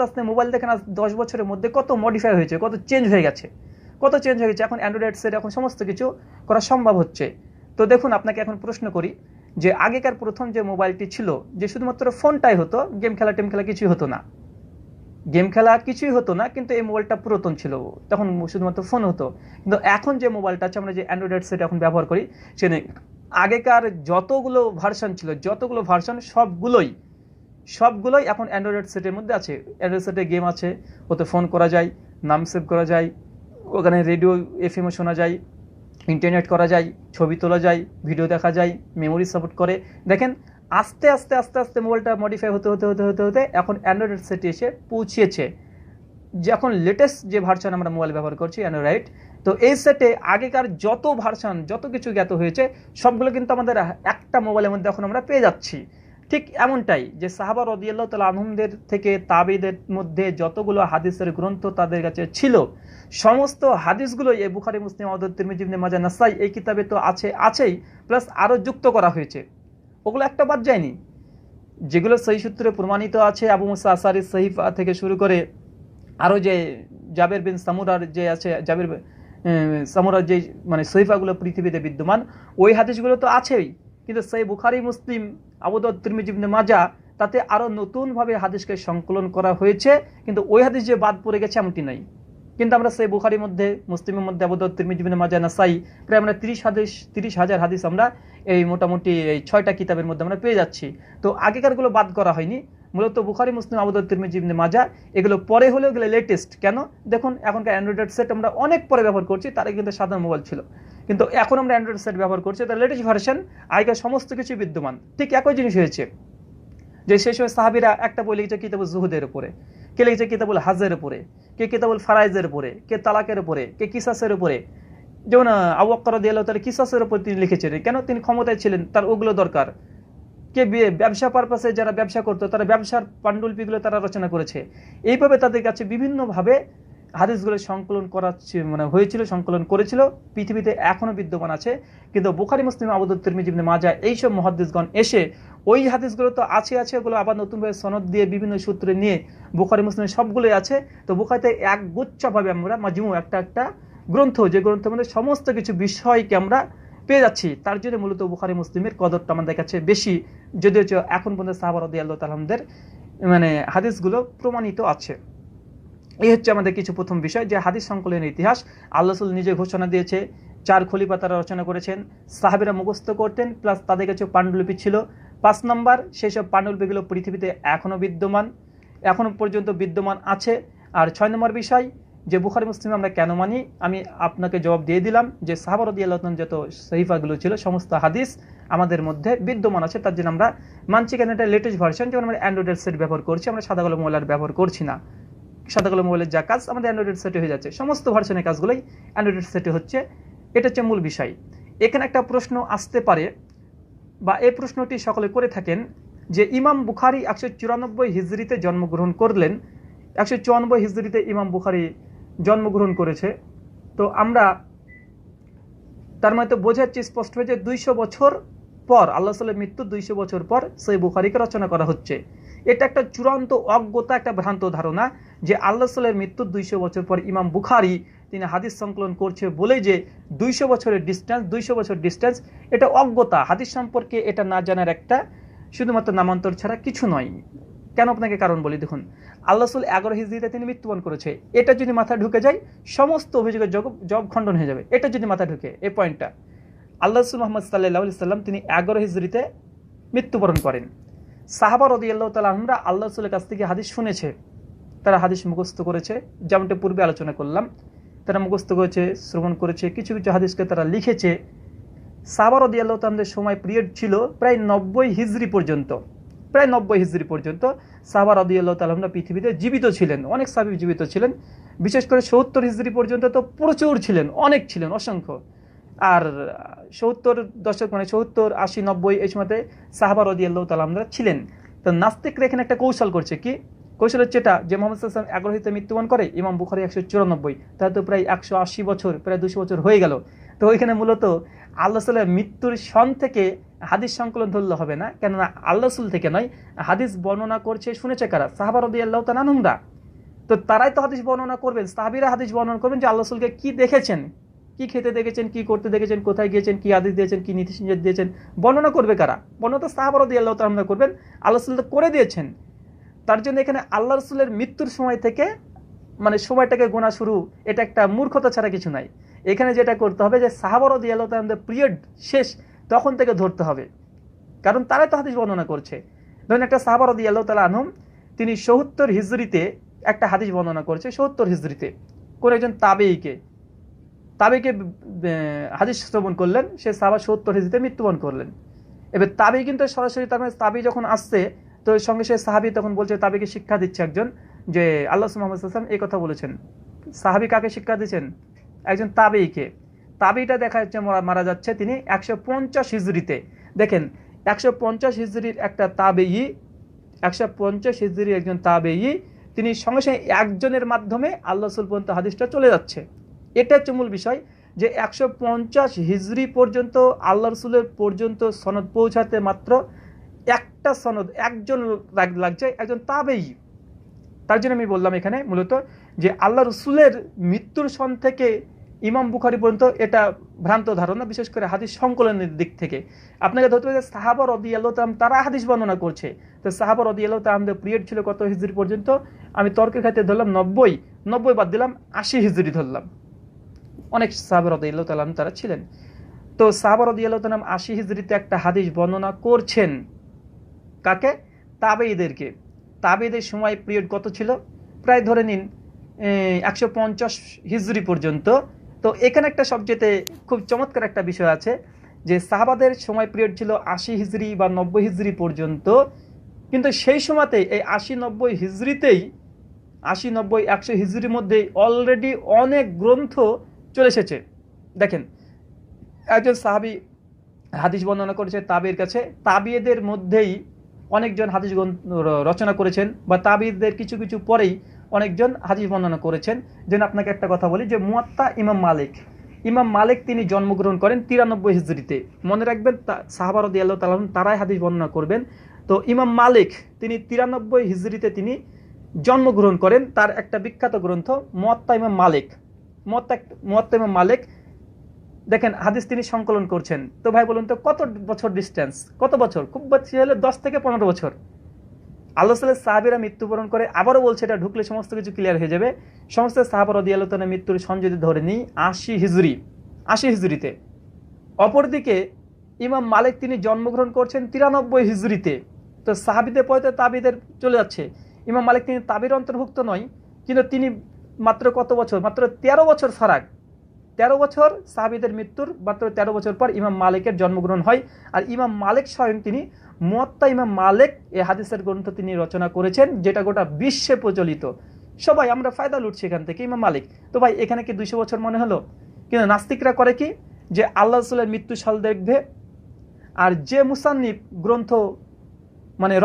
আস্তে মোবাইল দেখেন আজ 10 বছরের মধ্যে কত মডিফাই হয়েছে, কত চেঞ্জ হয়ে গেছে। এখন অ্যান্ড্রয়েড সেট এখন সমস্ত কিছু করা সম্ভব হচ্ছে। তো দেখুন, আপনাকে এখন প্রশ্ন করি যে আগেকার প্রথম যে মোবাইলটি ছিল, যে শুধুমাত্র ফোনটাই হতো, গেম খেলা কিছুই হতো না, কিন্তু এই মোবাইলটা পুরাতন ছিল, তখন শুধুমাত্র ফোন হতো। কিন্তু এখন যে মোবাইলটা আছে, আমরা যে অ্যান্ড্রয়েড সেট এখন ব্যবহার করি, সেখানে আগেকার যতগুলো ভার্সন সবগুলোই এখন অ্যান্ড্রয়েড সেটের মধ্যে আছে। অ্যান্ড্রয়েড সেটে গেম আছে, ওতে ফোন করা যায়, নাম সেভ করা যায়, ওখানে রেডিও FM শোনা যায়, ইন্টারনেট করা যায়, ছবি তোলা যায়, ভিডিও দেখা যায়, মেমোরি সাপোর্ট করে। দেখেন আস্তে আস্তে মোবাইলটা মডিফাই হতে এখন অ্যান্ড্রয়েড সেটে এসে পৌঁছেছে। যখন লেটেস্ট যে ভার্সন আমরা মোবাইল ব্যবহার করছি অ্যান্ড্রয়েড, তো এই সেটে আগেকার যত ভার্সন, যত কিছু জ্ঞাত হয়েছে, সবগুলো কিন্তু আমাদের একটা মোবাইলের মধ্যে এখন আমরা পেয়ে যাচ্ছি। ঠিক এমনটাই যে সাহাবা রাদিয়াল্লাহু তাআলা আনহুমদের থেকে তাবেঈদের মধ্যে যতগুলো হাদিসের গ্রন্থ তাদের কাছে ছিল, সমস্ত হাদিসগুলো এই বুখারী, মুসলিম, আবু দাউদ, তিরমিজি, ইবনে মাজাহ, নাসাই এই কিতাবে তো আছেই, প্লাস আরও যুক্ত করা হয়েছে। ওগুলো একটা বাদ যায়নি। যেগুলো সহিহ সূত্রে প্রমাণিত আছে, আবু মুসা আশআরীর সহিফা থেকে শুরু করে আরও যে জাবের বিন সামুরার যে আছে, সাম্রাজ্যে মানে সহিফাগুলো পৃথিবীতে বিদ্যমান, ওই হাদিসগুলো তো আছেই, কিন্তু সেই বুখারী, মুসলিম, আবু দাউদ, তিরমিজি, ইবনে মাজাহ, তাতে আরো নতুনভাবে হাদিসকে সংকলন করা হয়েছে, কিন্তু ওই হাদিস যে বাদ পড়ে গেছে এমনটি নয়। কিন্তু আমরা সেই বুখারীর মধ্যে, মুসলিমের মধ্যে, আবু দাউদ, তিরমিজি, ইবনে মাজাহ, নাসাই, প্রায় আমরা 30,000 হাদিস আমরা এই মোটামুটি এই 6টা কিতাবের মধ্যে আমরা পেয়ে যাচ্ছি। তো আগেকারগুলো বাদ করা হয়নি, মূলত বুখারী, মুসলিম, আবু দাউদ, তিরমিজি, ইবনে মাজাহ এগুলো পরে হলেও এগুলো লেটেস্ট। কেন? দেখুন এখনকার অ্যান্ড্রয়েড সেট আমরা অনেক পরে ব্যবহার করছি, তার আগে কিন্তু সাধারণ মোবাইল ছিল, কিন্তু এখন আমরা অ্যান্ড্রয়েড সেট ব্যবহার করছি, তার লেটেস্ট ভার্সন, আগেকার সমস্ত কিছু বিদ্যমান। ঠিক একই জিনিস হয়েছে যে সেই সময় সাহাবীরা একটা বই লিখেছে কিতাবুল জুহুদের উপরে, কে লিখেছে কিতাবুল হাজের উপরে, কে কিতাবুল ফারাইজের উপরে, কে তালাকের উপরে, কে কিসাসের উপরে। যেমন আবু বকর রাদিয়াল্লাহু তাআলা কিসাসের উপর তিনি লিখেছিলেন, কেন? তিনি ক্ষমতায় ছিলেন, তার ওগুলো দরকার। কে ব্যবসা পারপাসে যারা ব্যবসা করতো, তারা ব্যবসার পাণ্ডুলিপিগুলো তারা রচনা করেছে। এইভাবে তাদের কাছে বিভিন্নভাবে হাদিসগুলো সংকলন করা মানে হয়েছিল, সংকলন করেছিল, পৃথিবীতে এখনো বিদ্যমান আছে। কিন্তু বুখারী, মুসলিম, আবু দাউদ, তিরমিজি, ইবনে মাজাহ এইসব মুহাদ্দিসগণ এসে ওই হাদিসগুলো তো আছে, ওগুলো আবার নতুনভাবে সনদ দিয়ে বিভিন্ন সূত্রে নিয়ে বুখারী, মুসলিম সবগুলোই আছে। তো বুখারীতে একগুচ্ছভাবে আমরা মাজমু একটা গ্রন্থ, যে গ্রন্থের মধ্যে সমস্ত কিছু বিষয়কে আমরা পেয়ে যাচ্ছি। তার জন্য মূলত বুখারী, মুসলিমের কদরটা আমাদের কাছে বেশি, যদিও এখন পর্যন্ত সাহাবা রাদিয়াল্লাহু তাআলা আনহুদের মানে হাদিসগুলো প্রমাণিত আছে। এই হচ্ছে আমাদের কিছু প্রথম বিষয়, যে হাদিস সংকলনের ইতিহাস। আল্লাহ রাসূল নিজে ঘোষণা দিয়েছে, 4 খলিফা তারা রচনা করেছেন, সাহাবীরা মুখস্থ করতেন, প্লাস তাদের কাছে পাণ্ডুলিপি ছিল। 5 নম্বর, সেই সব পাণ্ডুলিপিগুলো পৃথিবীতে এখনো বিদ্যমান, এখনো পর্যন্ত বিদ্যমান আছে। আর 6 নম্বর বিষয়, যে বুখারী, মুসলিম আমরা কেন মানি, আমি আপনাকে জবাব দিয়ে দিলাম, যে সাহাবা রাদিয়াল্লাহু তাআলা যত সহিফাগুলো ছিল সমস্ত হাদিস আমাদের মধ্যে বিদ্যমান আছে, তার জন্য আমরা মানছি। কেন? এটা লেটেস্ট ভার্সন, যেমন আমরা অ্যান্ড্রয়েড সেট ব্যবহার করছি, আমরা সাদা কালো মোবাইল ব্যবহার করছি না। সাদা কালো মোবাইলের যা কাজ আমাদের অ্যান্ড্রয়েড সেটে হয়ে যাচ্ছে, সমস্ত ভার্সনের কাজগুলোই অ্যান্ড্রয়েড সেটে হচ্ছে। এটা হচ্ছে মূল বিষয়। এখানে একটা প্রশ্ন আসতে পারে, বা এই প্রশ্নটি সকলে করে থাকেন, যে ইমাম বুখারী 194 হিজরিতে জন্মগ্রহণ করলেন, 194 হিজরিতে ইমাম বুখারী জন্মগ্রহণ করেছে, তো আমরা তার মানে তো বোঝাচ্ছি স্পষ্ট হয়ে যে 200 বছর পর, আল্লাহ সাল্লামের মৃত্যু 200 বছর পর সেই বুখারীকে রচনা করা হচ্ছে। এটা একটা চূড়ান্ত অজ্ঞতা, একটা ভ্রান্ত ধারণা, যে আল্লাহ সাল্লামের মৃত্যু 200 বছর পর ইমাম বুখারী তিনি হাদিস সংকলন করছে বলেই যে 200 বছরের ডিস্টেন্স, 200 বছর ডিস্টেন্স, এটা অজ্ঞতা। হাদিস সম্পর্কে এটা না জানার একটা শুধুমাত্র নামান্তর ছাড়া কিছু নয়। কেন আপনাকে কারণ বলি, দেখুন আল্লাহ রাসূল 11 হিজরিতে তিনি মৃত্যুবরণ করেছে, এটা যদি মাথায় ঢুকে যায় সমস্ত অভিযোগের জব খণ্ডন হয়ে যাবে। এটা যদি মাথায় ঢুকে, এই পয়েন্টটা, আল্লাহ রাসূল মুহাম্মদ সাল্লাল্লাহু আলাইহি সাল্লাম তিনি 11 হিজরিতে মৃত্যুবরণ করেন। সাহাবা রাদিয়াল্লাহু তাআলা আনহুরা আল্লাহ রাসূলের কাছ থেকে হাদিস শুনেছে, তারা হাদিস মুখস্থ করেছে, যেমনটা পূর্বে আলোচনা করলাম, তারা মুখস্থ করেছে, শ্রবণ করেছে, কিছু কিছু হাদিসকে তারা লিখেছে। সাহাবা রাদিয়াল্লাহু তাআলাদের সময় পিরিয়ড ছিল প্রায় 90 হিজরি পর্যন্ত, প্রায় 90 হিজরি পর্যন্ত সাহাবা রাদিয়াল্লাহু তাআলা আনহুরা পৃথিবীতে জীবিত ছিলেন, অনেক সাহাবী জীবিত ছিলেন। বিশেষ করে 70 হিজরি পর্যন্ত তো প্রচুর ছিলেন, অনেক ছিলেন, অসংখ্য। আর 70 দশক মানে 70, 80, 90 এই সময়তে সাহাবা রাদিয়াল্লাহু তাআলা আনহুরা ছিলেন। তো নাস্তিকরা এখানে একটা কৌশল করছে, কি কৌশল হচ্ছে এটা, যে মুহাম্মদ সাল্লাল্লাহু আলাইহি ওয়াসাল্লাম 11 হিজরিতে মৃত্যুবরণ করে, ইমাম বুখারী 194, তাহলে তো প্রায় 180 বছর, প্রায় 200 বছর হয়ে গেল। তো ওইখানে মূলত আল্লাহ রাসূলের মৃত্যুর সন থেকে হাদিস সংকলন ধরলে হবে না, কেননা আল্লাহ রাসূল থেকে নয়, হাদিস বর্ণনা করছে, শুনেছে কারা? সাহাবা রাদিয়াল্লাহু তাআলা আনহুরা। তো তারাই তো হাদিস বর্ণনা করবেন, সাহাবীরা হাদিস বর্ণনা করবেন যে আল্লাহ রাসূলকে কি দেখেছেন, কি খেতে দেখেছেন, কি করতে দেখেছেন, কোথায় গিয়েছেন, কি আদেশ দিয়েছেন, কি নীতি নির্দেশ দিয়েছেন, বর্ণনা করবে কারা? বর্ণনা তো সাহাবা রাদিয়াল্লাহু তাআলা আনহুরা করবেন, আল্লাহ রাসূল তো করে দিয়েছেন। তার জন্য এখানে আল্লাহ রাসূলের মৃত্যুর সময় থেকে মানে সময়টাকে গোনা শুরু, এটা একটা মূর্খতা ছাড়া কিছু নাই। এখানে যেটা করতে হবে, যে সাহাবা রাদিয়াল্লাহু তাআলা আনহুদের পিরিয়ড শেষ তখন থেকে ধরতে হবে, কারণ তারাই তো হাদিস বর্ণনা করছে। ধরুন একটা সাহাবা রাদিয়াল্লাহু তাআলা আনহু তিনি 70 হিজরিতে একটা হাদিস বর্ণনা করেছে, 70 হিজরিতে কোন একজন তাবেঈকে হাদিস শ্রবণ করলেন, সে সাহাবা 70 হিজরিতে মৃত্যুবরণ করলেন। এবার তাবেঈ কিন্তু সরাসরি, তার মানে তাবেঈ যখন আসছে, তো সঙ্গে সে সাহাবী তখন বলছে, তাবেঈকে শিক্ষা দিচ্ছে একজন, যে আল্লাহ মুহাম্মদ সাল্লাল্লাহু আলাইহি ওয়াসাল্লাম এই কথা বলেছেন। সাহাবী কাকে শিক্ষা দিচ্ছেন? একজন তাবেঈকে। তাবেঈটা দেখা যাচ্ছে মারা যাচ্ছে তিনি 150 হিজরিতে। দেখেন 150 হিজরির একটা তাবেঈ, 150 হিজরির একজন তাবেঈ, তিনি সঙ্গে সঙ্গে একজনের মাধ্যমে আল্লাহ রাসূল পর্যন্ত হাদিসটা চলে যাচ্ছে। এটা হচ্ছে মূল বিষয়, যে 150 হিজরি পর্যন্ত আল্লাহ রাসূলের পর্যন্ত সনদ পৌঁছাতে মাত্র একটা সনদ, একজন লাগছে, একজন তাবেঈ। তার জন্য আমি বললাম এখানে মূলত যে আল্লাহ রাসূলের মৃত্যুর সন থেকে ইমাম বুখারী পর্যন্ত এটা ভ্রান্ত ধারণা, বিশেষ করে হাদিস সংকলনের দিক থেকে। আপনাকে ধরতে হবে যে সাহাবা রাদিয়াল্লাহু তাআলা তারা হাদিস বর্ণনা করছে। তো সাহাবা রাদিয়াল্লাহু তাআলাদের পিরিয়ড ছিল কত হিজরি পর্যন্ত? আমি তর্কের খাতে ধরলাম 90 বাদ দিলাম 80 হিজরি ধরলাম। অনেক সাহাবা রাদিয়াল্লাহু তাআলা তারা ছিলেন। তো সাহাবা রাদিয়াল্লাহু তাআলা 80 হিজরিতে একটা হাদিস বর্ণনা করছেন। কাকে? তাবেঈদেরকে। তাবেঈদের সময় পিরিয়ড কত ছিল? প্রায় ধরে নিন 150 হিজরি পর্যন্ত। তো এখানে একটা সবচেয়ে খুব চমৎকার একটা বিষয় আছে যে সাহাবাদের সময় পিরিয়ড ছিল 80 হিজরি বা 90 হিজরি পর্যন্ত, কিন্তু সেই সময়তে এই 80-90 হিজরিতেই 80-90-100 হিজরির মধ্যে অলরেডি অনেক গ্রন্থ চলে এসেছে। দেখেন, একজন সাহাবী হাদিস বর্ণনা করেছে তাবেঈর কাছে, তাবেঈদের মধ্যেই অনেকজন হাদিস রচনা করেছেন, বা তাবেঈদের কিছু কিছু পরেই অনেকজন হাদিস বর্ণনা করেছেন। যেন আপনাকে একটা কথা বলি যে মুয়াত্তা ইমাম মালিক তিনি জন্মগ্রহণ করেন 93 হিজরিতে। মনে রাখবেন, সাহাবা রাদিয়াল্লাহু তাআলা তারাই হাদিস বর্ণনা করবেন। তো ইমাম মালিক তিনি 93 হিজরিতে তিনি জন্মগ্রহণ করেন। তার একটা বিখ্যাত গ্রন্থ মুয়াত্তা ইমাম মালিক। দেখেন, হাদিস তিনি সংকলন করছেন। তো ভাই বলুন তো কত বছর ডিস্টেন্স, কত বছর? খুব বেশি হলে 10 থেকে 15 বছর। আল্লাহ সাল্লাল্লাহু সাহাবীরা মৃত্যুবরণ করে, আবারও বলছে এটা ঢুকলে সমস্ত কিছু ক্লিয়ার হয়ে যাবে। সমস্ত সাহাবা রাদিয়াল্লাহু তাআলা মৃত্যুর সন যদি ধরে নিই 80 হিজরিতে। অপরদিকে ইমাম মালিক তিনি জন্মগ্রহণ করছেন 93 হিজরিতে। তো সাহাবীদের পরে তাবেঈদের চলে যাচ্ছে। ইমাম মালিক তিনি তাবেঈর অন্তর্ভুক্ত নয়, কিন্তু তিনি মাত্র কত বছর? মাত্র 13 বছর ফারাক। 13 বছর সাহাবীদের মৃত্যুর মাত্র 13 বছর পর ইমাম মালিকের জন্মগ্রহণ হয়। আর ইমাম মালিক স্বয়ং তিনি মুয়াত্তা ইমাম মালিক এই হাদিসের গ্রন্থ তিনি রচনা করেছেন, যেটা গোটা বিশ্বে প্রচলিত। সবাই আমরা ফায়দা লুটছি এখান থেকে, ইমাম মালিক। তো ভাই এখানে কি 200 বছর মনে হলো? কিন্তু নাস্তিকরা করে কি, যে আল্লাহ রাসূলের মৃত্যু সাল দেখবে, আর যে মুসান্নিফ গ্রন্থ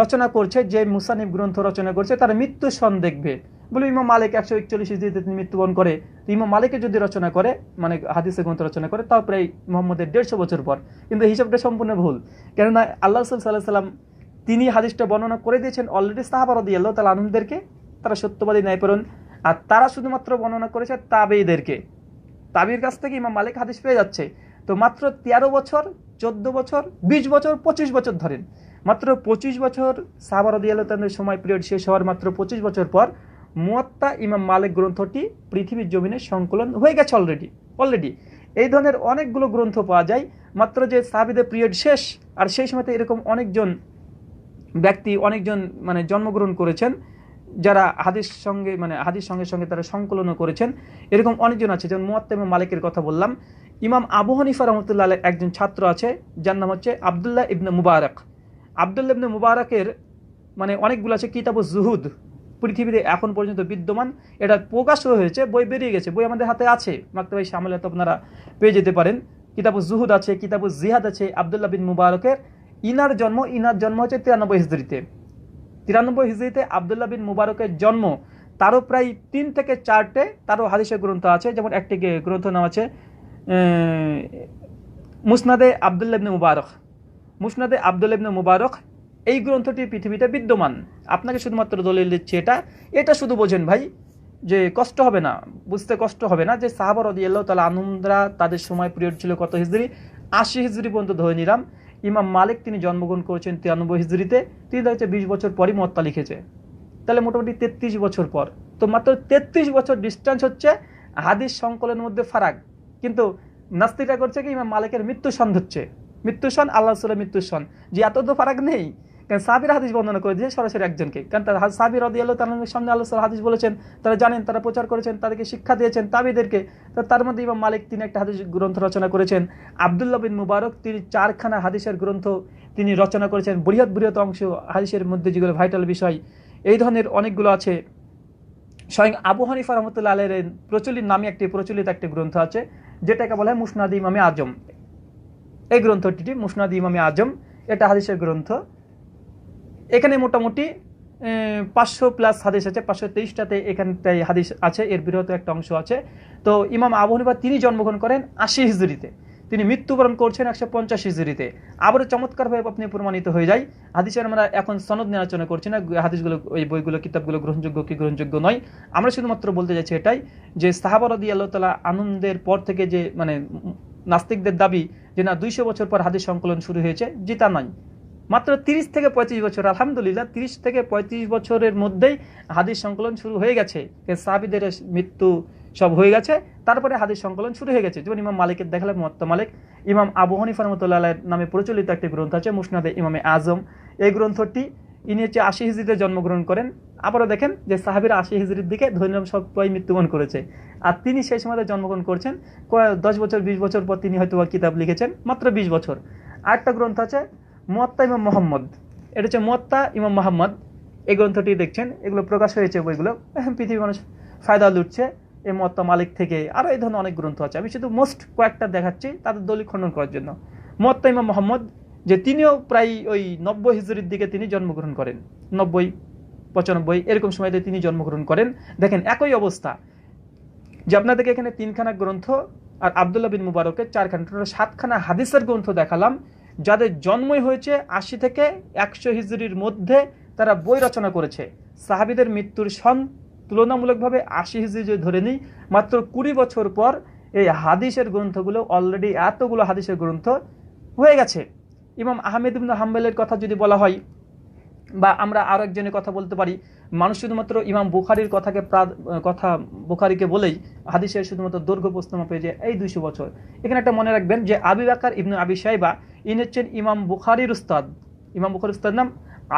রচনা করছে তার মৃত্যু সন দেখবে। বলে ইমাম মালিক 141 হিজরিতে তিনি মৃত্যুবরণ করে। তো ইমাম মালিকের যদি রচনা করে, হাদিসের গ্রন্থ রচনা করে, তাও প্রায় মুহাম্মদের 150 বছর পর। কিন্তু হিসাবটা সম্পূর্ণ ভুল, কেননা আল্লাহ রাসূল সাল্লাল্লাহু আলাইহি সাল্লাম তিনি হাদিসটা বর্ণনা করে দিয়েছেন অলরেডি সাহাবা রাদিয়াল্লাহু তাআলা আনহুদেরকে, তারা সত্যবাদী ন্যায়পরায়ণ। আর তারা শুধুমাত্র বর্ণনা করেছে তাবেঈদেরকে। তাবেঈর কাছ থেকে ইমাম মালিক হাদিস পেয়ে যাচ্ছে। তো মাত্র 13 বছর, 14 বছর, 20 বছর, 25 বছর ধরেন, মাত্র 25 বছর সাহাবা রাদিয়াল্লাহু তাআলার সময় পিরিয়ড শেষ হওয়ার মাত্র 25 বছর পর মুয়াত্তা ইমাম মালিক গ্রন্থটি পৃথিবীর জমিনে সংকলন হয়ে গেছে অলরেডি। এই ধরনের অনেকগুলো গ্রন্থ পাওয়া যায়, মাত্র যে সাহাবীদের পিরিয়ড শেষ, আর সেই সময়তে এরকম অনেকজন ব্যক্তি জন্মগ্রহণ করেছেন, যারা হাদিস সঙ্গে তারা সংকলনও করেছেন। এরকম অনেকজন আছে, যেমন মুয়াত্তা ইমাম মালিকের কথা বললাম। ইমাম আবু হানিফা রাহমাতুল্লাহ আলাইহি একজন ছাত্র আছে, যার নাম হচ্ছে আব্দুল্লাহ ইবনে মুবারাকের অনেকগুলো আছে কিতাবুজ জুহুদ, পৃথিবীতে এখন পর্যন্ত বিদ্যমান। এটা প্রকাশ হয়েছে, বই বেরিয়ে গেছে, বই আমাদের হাতে আছে, মাকতাবায়ে শামিলাতে আপনারা পেয়ে যেতে পারেন। কিতাবুজ জুহুদ আছে, কিতাবুজ জিহাদ আছে আব্দুল্লাহ বিন মুবারকের। ইনার জন্ম হচ্ছে 93 হিজরিতে। 93 হিজরিতে আব্দুল্লাহ বিন মুবারকের জন্ম। তারও প্রায় 3 থেকে 4টে তারও হাদিসের গ্রন্থ আছে। যেমন একটি গ্রন্থ নাম আছে মুসনাদে আব্দুল্লাহ ইবনে মুবারক। এই গ্রন্থটি পৃথিবীতে বিদ্যমান। আপনাকে শুধুমাত্র দলিল দিচ্ছি, এটা শুধু বোঝেন ভাই, যে কষ্ট হবে না, বুঝতে কষ্ট হবে না, যে সাহাবা রাদিয়াল্লাহু তাআলা আনহুমরা তাদের সময় পিরিয়ড ছিল কত হিজরি? 80 হিজরি পর্যন্ত ধরে নিলাম। ইমাম মালিক তিনি জন্মগ্রহণ করেছেন 93 হিজরিতে। তিনি হচ্ছে 20 বছর পরই মুয়াত্তা লিখেছে, তাহলে মোটামুটি 33 বছর পর। তো মাত্র 33 বছর ডিস্টেন্স হচ্ছে হাদিস সংকলনের মধ্যে ফারাক। কিন্তু নাস্তিকরা করছে কি, ইমাম মালিকের মৃত্যু সন ধরছে, মৃত্যু সন আল্লাহ রাসূলের মৃত্যু সন, যে এত তো ফারাক নেই। কারণ সাহাবীরা হাদিস বর্ণনা করে দিয়েছে সরাসরি একজনকে, কারণ তার সাহাবী রাদিয়াল্লাহু তাআলার সামনে আল্লাহ রাসূল হাদিস বলেছেন, তারা জানেন, তারা প্রচার করেছেন, তাদেরকে শিক্ষা দিয়েছেন তাবেঈদেরকে। তার মধ্যে ইমাম মালিক তিনি একটা হাদিস গ্রন্থ রচনা করেছেন। আব্দুল্লাহ বিন মুবারক তিনি 4খানা হাদিসের গ্রন্থ তিনি রচনা করেছেন। বৃহৎ অংশ হাদিসের মধ্যে যেগুলো ভাইটাল বিষয়, এই ধরনের অনেকগুলো আছে। স্বয়ং আবু হানিফা রাহমাতুল্লাহ আলাইহির প্রচলিত একটি গ্রন্থ আছে, যেটাকে বলা হয় মুসনাদ ইমামে আজম। এই গ্রন্থটি মুসনাদ ইমামে আজম, এটা হাদিসের গ্রন্থ। এখানে মোটামুটি 500+ হাদিস আছে, 523টাতে এখানটাই হাদিস আছে, এর বৃহৎ একটা অংশ আছে। তো ইমাম আবু হানিফা তিনি জন্মগ্রহণ করেন 80 হিজরিতে। তিনি মৃত্যুবরণ করছেন 150 হিজরিতে। আবারও চমৎকারভাবে আপনি প্রমাণিত হয়ে যায়। হাদিসের আমরা এখন সনদ নিয়ে আলোচনা করছি না, হাদিসগুলো ওই বইগুলো কিতাবগুলো গ্রহণযোগ্য কি গ্রহণযোগ্য নয়। আমরা শুধুমাত্র বলতে চাইছি এটাই যে সাহাবা রাদিয়াল্লাহু তাআলা আনন্দের পর থেকে যে মানে নাস্তিকদের দাবি যে না 200 বছর পর হাদিস সংকলন শুরু হয়েছে, যে তা নয়। মাত্র 30 থেকে 35 বছর, আলহামদুলিল্লাহ 30 থেকে 35 বছরের মধ্যেই হাদিস সংকলন শুরু হয়ে গেছে। সাহাবীদের মৃত্যু সব হয়ে গেছে, তারপরে হাদিস সংকলন শুরু হয়ে গেছে। যেমন ইমাম মালিকের দেখালাম মুয়াত্তা মালিক, ইমাম আবু হানিফা রাহমাতুল্লাহ আলাইহির নামে প্রচলিত একটি গ্রন্থ আছে মুসনাদে ইমামে আজম। এই গ্রন্থটি ইনি হচ্ছে 80 হিজরিতে জন্মগ্রহণ করেন। আবারও দেখেন যে সাহাবীরা 80 হিজরির দিকে ধৈর্য সবাই মৃত্যুবরণ করেছে, আর তিনি সেই সময় জন্মগ্রহণ করছেন 10 বছর 20 বছর পর তিনি হয়তো কিতাব লিখেছেন, মাত্র 20 বছর। আরেকটা গ্রন্থ আছে মুয়াত্তা ইমাম মুহাম্মদ, এটা হচ্ছে মুয়াত্তা ইমাম মুহাম্মদ। এই গ্রন্থটি দেখছেন, এগুলো প্রকাশ হয়েছে বইগুলো, পৃথিবীর মানুষ ফায়দা লুটছে এই মুয়াত্তা মালিক থেকে। আরও এই ধরনের অনেক গ্রন্থ আছে, আমি শুধু মোস্ট কয়েকটা দেখাচ্ছি তাদের দলিল খণ্ডন করার জন্য। মুয়াত্তা ইমাম মুহাম্মদ, যে তিনিও প্রায় ওই 90 হিজরির দিকে তিনি জন্মগ্রহণ করেন, 90-95 এরকম সময়তে তিনি জন্মগ্রহণ করেন। দেখেন একই অবস্থা, যে আপনাদেরকে এখানে 3খানা গ্রন্থ আর আব্দুল্লাহ বিন মুবারকের 4খানা, টোটাল 7খানা হাদিসের গ্রন্থ দেখালাম, যাদের জন্মই হয়েছে 80 থেকে 100 হিজরির মধ্যে, তারা বই রচনা করেছে। সাহাবীদের মৃত্যুর সন তুলনামূলকভাবে 80 হিজরি যদি ধরে নিই, মাত্র 20 বছর পর এই হাদিসের গ্রন্থগুলো অলরেডি এতগুলো হাদিসের গ্রন্থ হয়ে গেছে। ইমাম আহমেদ ইবনে হাম্বলের কথা যদি বলা হয়, বা আমরা আরো একজনের কথা বলতে পারি, মানুষ শুধুমাত্র ইমাম বুখারীর কথা বুখারীকে বলেই হাদিসের শুধুমাত্র দৈর্ঘ্য প্রশ্ন পেয়ে যায় এই 200 বছর। এখানে একটা মনে রাখবেন যে আবু বকর ইবনে আবি শাইবা ইনি হচ্ছেন ইমাম বুখারীর উস্তাদ। ইমাম বুখারীর উস্তাদ নাম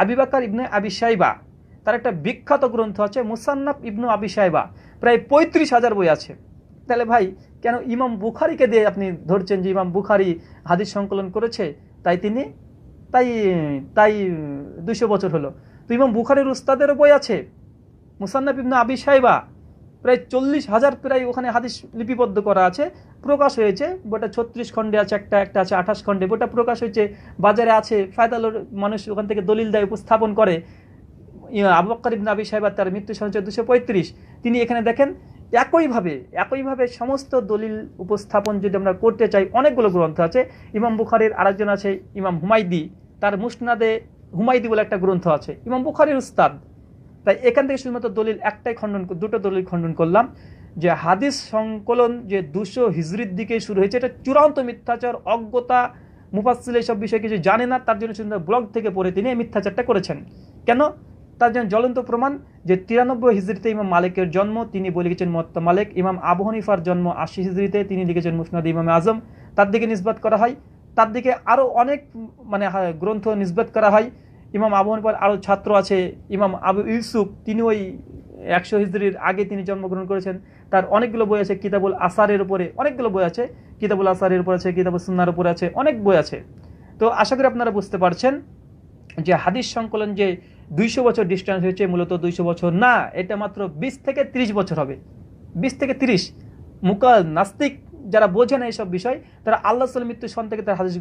আবু বকর ইবনে আবি শাইবা। তার একটা বিখ্যাত গ্রন্থ আছে মুসান্নাফ ইবনে আবি শাইবা, প্রায় 35,000 বই আছে। তাহলে ভাই কেন ইমাম বুখারীকে দিয়ে আপনি ধরছেন যে ইমাম বুখারী হাদিস সংকলন করেছে, তাই তিনি তাই তাই 200 বছর হলো? তো ইমাম বুখারীর উস্তাদেরও বই আছে মুসান্নাফ ইবনে আবি শাইবা, প্রায় 40,000 প্রায় ওখানে হাদিস লিপিবদ্ধ করা আছে, প্রকাশ হয়েছে। বইটা 36 খণ্ডে আছে, একটা আছে 28 খণ্ডে। বইটা প্রকাশ হয়েছে, বাজারে আছে, ফায়দাল মানুষ ওখান থেকে দলিল দেয়, উপস্থাপন করে। আবু বকর ইবনে আবি শাইবা তার মৃত্যু সন 235। তিনি এখানে দেখেন একইভাবে সমস্ত দলিল উপস্থাপন যদি আমরা করতে চাই, অনেকগুলো গ্রন্থ আছে। ইমাম বুখারীর আরেকজন আছে ইমাম হুমায়দি, তার মুসনাদে হুমায়দি বলে একটা গ্রন্থ আছে, ইমাম বুখারীর উস্তাদ। তাই এখান থেকে শুধুমাত্র দলিল দুটো দলিল খণ্ডন করলাম, যে হাদিস সংকলন যে 200 হিজরির দিকে শুরু হয়েছে, এটা চূড়ান্ত মিথ্যাচার, অজ্ঞতা। মুফাসসিল এইসব বিষয়ে কিছু জানে না, তার জন্য শুধু ব্লগ থেকে পড়ে তিনি এই মিথ্যাচারটা করেছেন। কেন? তার জন্য জ্বলন্ত প্রমাণ যে 93 হিজরিতে ইমাম মালিকের জন্ম, তিনি বলে লিখেছেন মুয়াত্তা মালিক। ইমাম আবু হানিফার জন্ম 80 হিজরিতে, তিনি লিখেছেন মুসনাদ ইমামে আজম। তার দিকে নিসবত করা হয়, তার দিকে আরও অনেক গ্রন্থ নিসবত করা হয়। ইমাম আবু হানিফার আরও ছাত্র আছে ইমাম আবু ইউসুফ, তিনি ওই 100 হিজরির আগে তিনি জন্মগ্রহণ করেছেন। তার অনেকগুলো বই আছে, কিতাবুল আসারের উপরে অনেকগুলো বই আছে, কিতাবুল আসারের উপর আছে, কিতাবুল সুন্নাহর উপরে আছে, অনেক বই আছে। তো আশা করি আপনারা বুঝতে পারছেন যে হাদিস সংকলন যে 200 বছর ডিস্টেন্স হয়েছে, মূলত 200 বছর না, এটা মাত্র 20 থেকে 30 বছর হবে। 20 থেকে 30। নাস্তিক যারা বোঝে না এইসব বিষয়, তারা আল্লাহ রাসূলের মৃত্যু সন থেকে তার হাদিস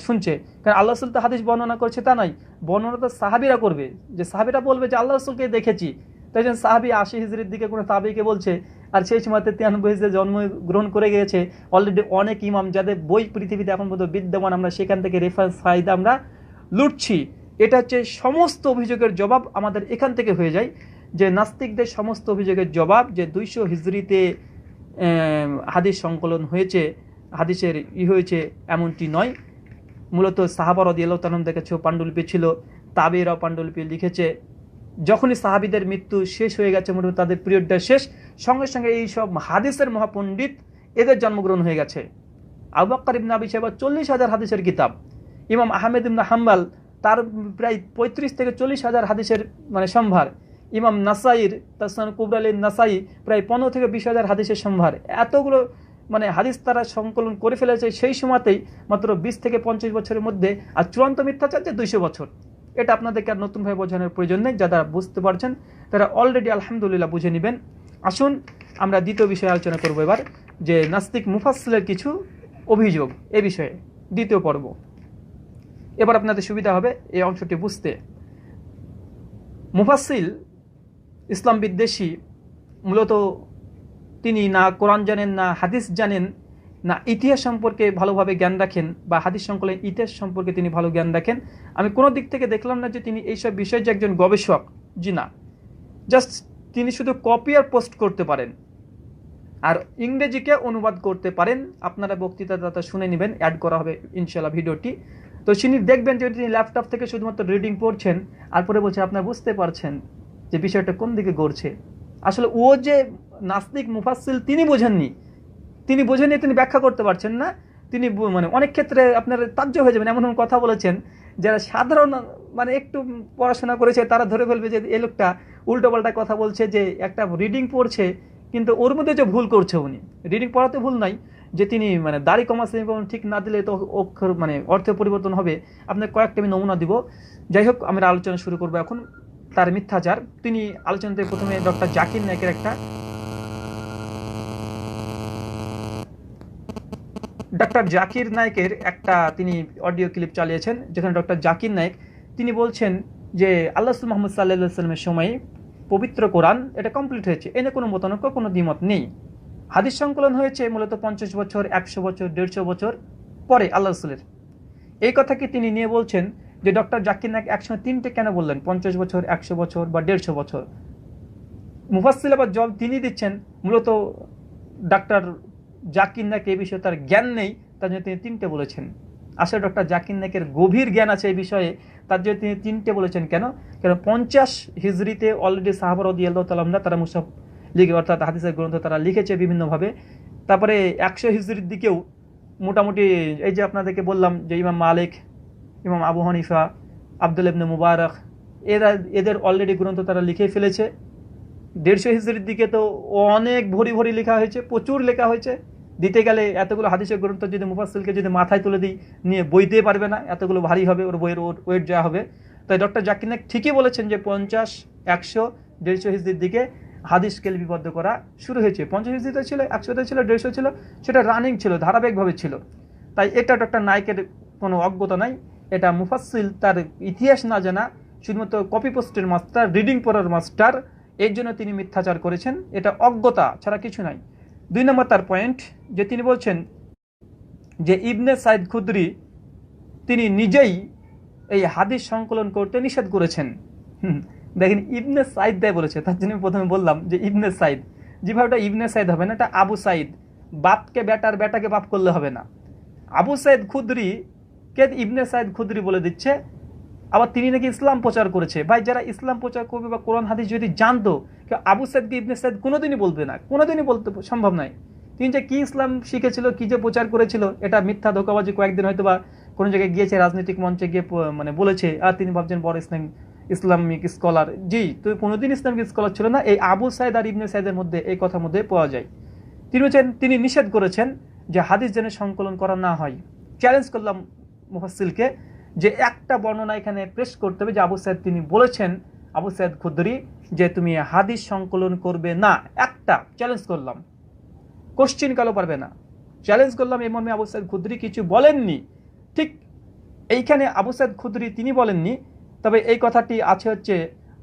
শুনছে। কারণ আল্লাহ রাসূল তো হাদিস বর্ণনা করছে তা নয়, বর্ণনা তো সাহাবীরা করবে, যে সাহাবীরা বলবে যে আল্লাহ রাসূলকে দেখেছি। তাই জন্য সাহাবী 80 হিজরির দিকে কোনো তাবেঈকে বলছে, আর সেই সময়তে 93 হিজরিতে জন্মগ্রহণ করে গিয়েছে অলরেডি অনেক ইমাম, যাদের বই পৃথিবীতে এখন পর্যন্ত বিদ্যমান, আমরা সেখান থেকে রেফারেন্স ফায়দা আমরা লুটছি। এটা হচ্ছে সমস্ত অভিযোগের জবাব আমাদের এখান থেকে হয়ে যায়, যে নাস্তিকদের সমস্ত অভিযোগের জবাব যে 200 হিজরিতে হাদিস সংকলন হয়েছে, হাদিসের হয়েছে, এমনটি নয়। মূলত সাহাবা রাদিয়াল্লাহু তাআলা দেখেছে পাণ্ডুলিপি ছিল, তাবেঈরাও পাণ্ডুলিপি লিখেছে। যখনই সাহাবীদের মৃত্যু শেষ হয়ে গেছে, মূলত তাদের পিরিয়ডটা শেষ, সঙ্গে সঙ্গে এই সব হাদিসের মহাপণ্ডিত এদের জন্মগ্রহণ হয়ে গেছে। আবু বকর ইবনে আবি শাইবা 40,000 হাদিসের কিতাব। ইমাম আহমেদ ইবনে হাম্বল তার প্রায় 35 থেকে 40,000 হাদিসের সম্ভার। ইমাম নাসাইর তাসনান কুবরালিন নাসাই প্রায় 15 থেকে 20,000 হাদিসের সম্ভার। এতগুলো হাদিস তারা সংকলন করে ফেলেছে সেই সময়তেই, মাত্র 20 থেকে 50 বছরের মধ্যে। আর চূড়ান্ত মিথ্যাচার যে 200 বছর, এটা আপনাদেরকে আর নতুনভাবে বোঝানোর প্রয়োজন নেই। যারা বুঝতে পারছেন তারা অলরেডি আলহামদুলিল্লাহ বুঝে নেবেন। আসুন আমরা দ্বিতীয় বিষয়ে আলোচনা করব এবার, যে নাস্তিক মুফাসসিলের কিছু অভিযোগ এ বিষয়ে, দ্বিতীয় পর্ব। এবার আপনাদের সুবিধা হবে এই অংশটি বুঝতে। মুফাসসিল ইসলাম বিদ্বেষী, মূলত তিনি না কোরআন জানেন না হাদিস জানেন, না ইতিহাস সম্পর্কে ভালোভাবে জ্ঞান রাখেন বা হাদিস সংকলনের ইতিহাস সম্পর্কে তিনি ভালো জ্ঞান রাখেন। আমি কোনো দিক থেকে দেখলাম না যে তিনি এইসব বিষয়ে যে একজন গবেষক, জি না, জাস্ট তিনি শুধু কপি আর পোস্ট করতে পারেন আর ইংরেজিকে অনুবাদ করতে পারেন। আপনারা বক্তৃতা শুনে নেবেন, অ্যাড করা হবে ইনশাল্লাহ ভিডিওটি। তো তিনি দেখবেন যে তিনি ল্যাপটপ থেকে শুধুমাত্র রিডিং পড়ছেন আর পরে বলছেন আপনারা বুঝতে পারছেন যে বিষয়টা কোন দিকে গড়ছে। আসলে ও যে নাস্তিক মুফাসসিল তিনি বোঝেননি, তিনি ব্যাখ্যা করতে পারছেন না। তিনি মানে অনেক ক্ষেত্রে আপনার তাজ্জব হয়ে যাবেন, এমন কথা বলেছেন যারা সাধারণ মানে একটু পড়াশোনা করেছে তারা ধরে ফেলবে যে এই লোকটা উল্টোপাল্টা কথা বলছে, যে একটা রিডিং পড়ছে কিন্তু ওর মধ্যে যে ভুল করছে, উনি রিডিং পড়াতে ভুল নাই, যে তিনি মানে দাড়ি কমা ঠিক না দিলে তো অক্ষর মানে অর্থের পরিবর্তন হবে। আপনার কয়েকটা আমি নমুনা দিব। যাই হোক, আমরা আলোচনা শুরু করবো এখন তার মিথ্যাচার। তিনি আলোচনাতে প্রথমে ডক্টর জাকির নায়েকের একটা তিনি অডিও ক্লিপ চালিয়েছেন, যেখানে ডক্টর জাকির নায়েক তিনি বলছেন যে আল্লাহ রাসূল মুহাম্মদ সাল্লাল্লাহু আলাইহি ওয়াসাল্লামের সময় পবিত্র কোরআন এটা কমপ্লিট হয়েছে, এনে কোনো মতানৈক্য কোনো দ্বিমত নেই। হাদিস সংকলন হয়েছে মূলত 50 বছর, 100 বছর, 150 বছর পরে আল্লাহ রাসূলের। এই কথাকে তিনি নিয়ে বলছেন যে ডক্টর জাকির নায়েক একসঙ্গে তিনটে কেন বললেন, 50 বছর, 100 বছর বা 150 বছর। মুফাসসিল আবার জবাব তিনি দিচ্ছেন মূলত ডক্টর জাকির নায়েক এই বিষয়ে তার জ্ঞান নেই, তার জন্য তিনি তিনটে বলেছেন। আসলে ডক্টর জাকির নায়েকের গভীর জ্ঞান আছে এই বিষয়ে, তার জন্য তিনি তিনটে বলেছেন। কেন? 50 হিজরিতে অলরেডি সাহাবা রাদিয়াল্লাহু তাআলা আনহু তারা মুসাফ লিখে অর্থাৎ হাদিসের গ্রন্থ তারা লিখেছে বিভিন্নভাবে। তারপরে 100 হিজরির দিকেও মোটামুটি এই যে আপনাদেরকে বললাম যে ইমাম মালিক, ইমাম আবু হানিফা, আব্দুল্লাহ ইবনে মুবারক, এদের অলরেডি গ্রন্থ তারা লিখে ফেলেছে। 150 হিজরির দিকে তো অনেক ভরি ভরি লেখা হয়েছে, প্রচুর লেখা হয়েছে। দিতে গেলে এতগুলো হাদিসের গ্রন্থ যদি মুফাসসিলকে যদি মাথায় তুলে দিই নিয়ে বই দিয়ে পারবে না, এতগুলো ভারী হবে, ওর বইয়ের ওয়েট যা হবে। তাই ডক্টর জাকির নায়েক ঠিকই বলেছেন যে 50, 100, 150 হিজরির দিকে হাদিসকে লিপিবদ্ধ করা শুরু হয়েছে। 50 হিজরিতে ছিল, 100তে ছিল, 150 ছিল, সেটা রানিং ছিল, ধারাবাহিকভাবে ছিল। তাই এটা ডক্টর নায়েকের কোনো অজ্ঞতা নাই, এটা মুফাসসিল তার ইতিহাস না জানা, শুধুমাত্র কপি পোস্টের মাস্টার, রিডিং পড়ার মাস্টার, এর জন্য তিনি মিথ্যাচার করেছেন। এটা অজ্ঞতা ছাড়া কিছু নাই। 2 নম্বর তার পয়েন্ট, যে তিনি বলছেন যে ইবনে সাইদ খুদরি তিনি নিজেই এই হাদিস সংকলন করতে নিষেধ করেছেন। দেখেন ইবনে সাইদ দেয় বলেছে, তার জন্য প্রথমে বললাম যে ইবনে সাইদ, যেভাবে ওটা ইবনে সাইদ হবে না, এটা আবু সাইদ। বাপকে বেটার, বেটাকে বাপ করলে হবে না। আবু সাইদ খুদরি কে ইবনে সাইদ খুদরি বলে দিচ্ছে, আবার তিনি নাকি ইসলাম প্রচার করেছে। ভাই, যারা ইসলাম প্রচার করবে বা কোরআন হাদিস যদি জানতো, কেউ আবু সাইদকে ইবনে সাইদ কোনোদিনই বলবে না, কোনোদিনই বলতে সম্ভব নয়। তিনি যে কি ইসলাম শিখেছিল, কি যে প্রচার করেছিল, এটা মিথ্যা ধোঁকাবাজি। কয়েকদিন হয়তো বা কোনো জায়গায় গিয়েছে, রাজনৈতিক মঞ্চে গিয়ে মানে বলেছে, আর তিনি ভাবছেন বড় ইসলামিক স্কলার। জি, তো কোনোদিন ইসলামিক স্কলার ছিল না। এই আবু সাইদ আর ইবনে সাইদের মধ্যে এই কথার মধ্যে পাওয়া যায়। তিনি বলছেন তিনি নিষেধ করেছেন যে হাদিস যেন সংকলন করা না হয়। চ্যালেঞ্জ করলাম মুফাসসিলকে যে একটা বর্ণনা এখানে পেশ করতে হবে যে আবু সাইদ তিনি বলেছেন, আবু সাইদ খুদরি, যে তুমি হাদিস সংকলন করবে না। একটা চ্যালেঞ্জ করলাম, কোশ্চিন কালো পারবে না, চ্যালেঞ্জ করলাম। এই মর্মে আবু সাইদ খুদরি কিছু বলেননি। ঠিক এইখানে আবু সাইদ খুদরি তিনি বলেননি, তবে এই কথাটি আছে হচ্ছে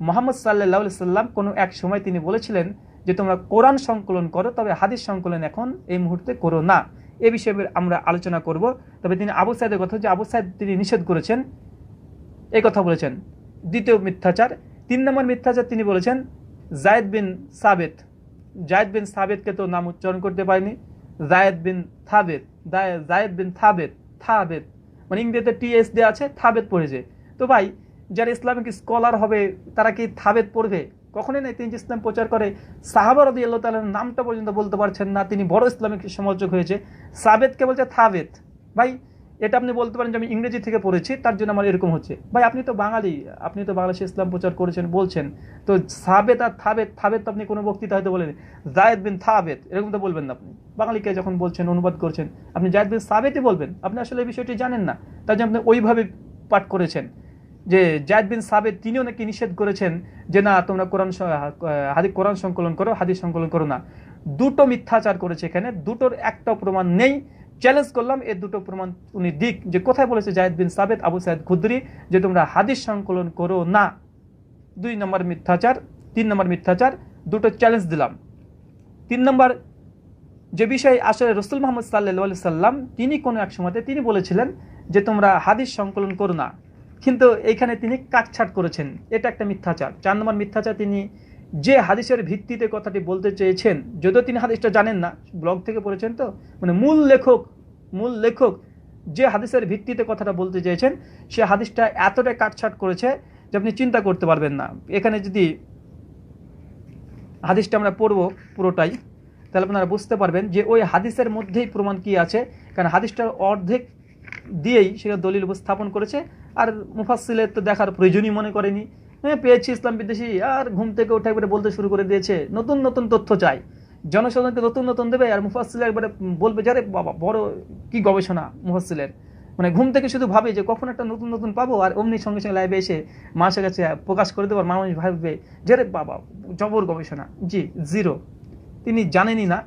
মুহাম্মদ সাল্লাল্লাহু আলাইহি সাল্লাম কোনো এক সময় তিনি বলেছিলেন যে তোমরা কোরআন সংকলন করো, তবে হাদিস সংকলন এখন এই মুহূর্তে করো না। এ বিষয়ে আমরা আলোচনা করব। তবে তিনি আবু সাইদের কথা, যে আবু সাইদ তিনি নিষেধ করেছেন, এই কথা বলেছেন। দ্বিতীয় মিথ্যাচার, 3 নম্বর মিথ্যাচার, তিনি বলেছেন জায়েদ বিন সাবেত। জায়েদ বিন সাবেতকে তো নাম উচ্চারণ করতে পারেনি, জায়েদ বিন থাবেত, জায়েদ বিন থাবেত, থাবেত মানে ইংরেজিতে টিএস দেওয়া আছে, থাবেত পড়েছে। তো ভাই, যারা ইসলামিক স্কলার হবে তারা কি থাবেত পড়বে? কখনোই নাই। তিনি যে ইসলাম প্রচার করে, সাহাবা রাদিয়াল্লাহু তাআলার নামটা পর্যন্ত বলতে পারছেন না, তিনি বড় ইসলামিক সমালোচক হয়েছে, সাবেতকে বলছে থাবেত। ভাই, এটা আপনি বলতে পারেন যে আমি ইংরেজি থেকে পড়েছি তার জন্য আমার এরকম হচ্ছে। ভাই, আপনি তো বাঙালি, আপনি তো বাংলাদেশে ইসলাম প্রচার করেছেন বলছেন, তো সাবেত আর থাবেত, থাবেত তো আপনি কোনো বক্তৃতা হয়তো বলেন জায়েদ বিন থাবেত, এরকম তো বলবেন না। আপনি বাঙালিকে যখন বলছেন, অনুবাদ করছেন, আপনি জায়েদ বিন সাবেতই বলবেন। আপনি আসলে এই বিষয়টি জানেন না, তার জন্য আপনি ওইভাবে পাঠ করেছেন যে জায়েদ বিন সাবেত তিনিও নাকি নিষেধ করেছেন যে না তোমরা কোরআন সংকলন করো, হাদিস সংকলন করো না। দুটো মিথ্যাচার করেছে এখানে, দুটোর একটা প্রমাণ নেই। চ্যালেঞ্জ করলাম এই দুটো প্রমাণ উনি দিক, যে কোথায় বলেছে জায়েদ বিন সাবেত, আবু সাইদ খুদরি, যে তোমরা হাদিস সংকলন করো না। 2 নম্বর মিথ্যাচার। 3 নম্বর মিথ্যাচার, দুটো চ্যালেঞ্জ দিলাম। 3 নম্বর যে বিষয়ে আসলে রাসূল মুহাম্মদ সাল্লাল্লাহু আলাইহি সাল্লাম তিনি কোনো এক সময়তে তিনি বলেছিলেন যে তোমরা হাদিস সংকলন করো না, কিন্তু এইখানে তিনি কাটছাট করেছেন, এটা একটা মিথ্যাচার। 4 নম্বর মিথ্যাচার, তিনি যে হাদিসের ভিত্তিতে কথাটি বলতে চেয়েছেন, যদিও তিনি হাদিসটা জানেন না, ব্লগ থেকে পড়েছেন, তো মানে মূল লেখক যে হাদিসের ভিত্তিতে কথাটা বলতে চেয়েছেন সে হাদিসটা এতটাই কাটছাট করেছে যে আপনি চিন্তা করতে পারবেন না। এখানে যদি হাদিসটা আমরা পড়বো পুরোটাই, তাহলে আপনারা বুঝতে পারবেন যে ওই হাদিসের মধ্যেই প্রমাণ কি আছে, কারণ হাদিসটার অর্ধেক দিয়েই সেটা দলিল উপস্থাপন করেছে। আর মুফাসসিলের তো দেখার প্রয়োজনই মনে করেনি, পেয়েছি ইসলাম বিদ্বেষী, আর ঘুম থেকে উঠে একবারে বলতে শুরু করে দিয়েছে, নতুন নতুন তথ্য চাই, জনসাধারণকে নতুন নতুন দেবে, আর মুফাসসিল একবারে বলবে যে আরে বাবা বড় কি গবেষণা মুফাসসিলের, মানে ঘুম থেকে শুধু ভাবে যে কখন একটা নতুন নতুন পাবো, আর অমনি সঙ্গে সঙ্গে লাইভে এসে মানুষের কাছে প্রকাশ করে দেবো, আর মানুষ ভাববে যে আরে বাবা জবর গবেষণা। জি, জিরো, তিনি জানেনই না।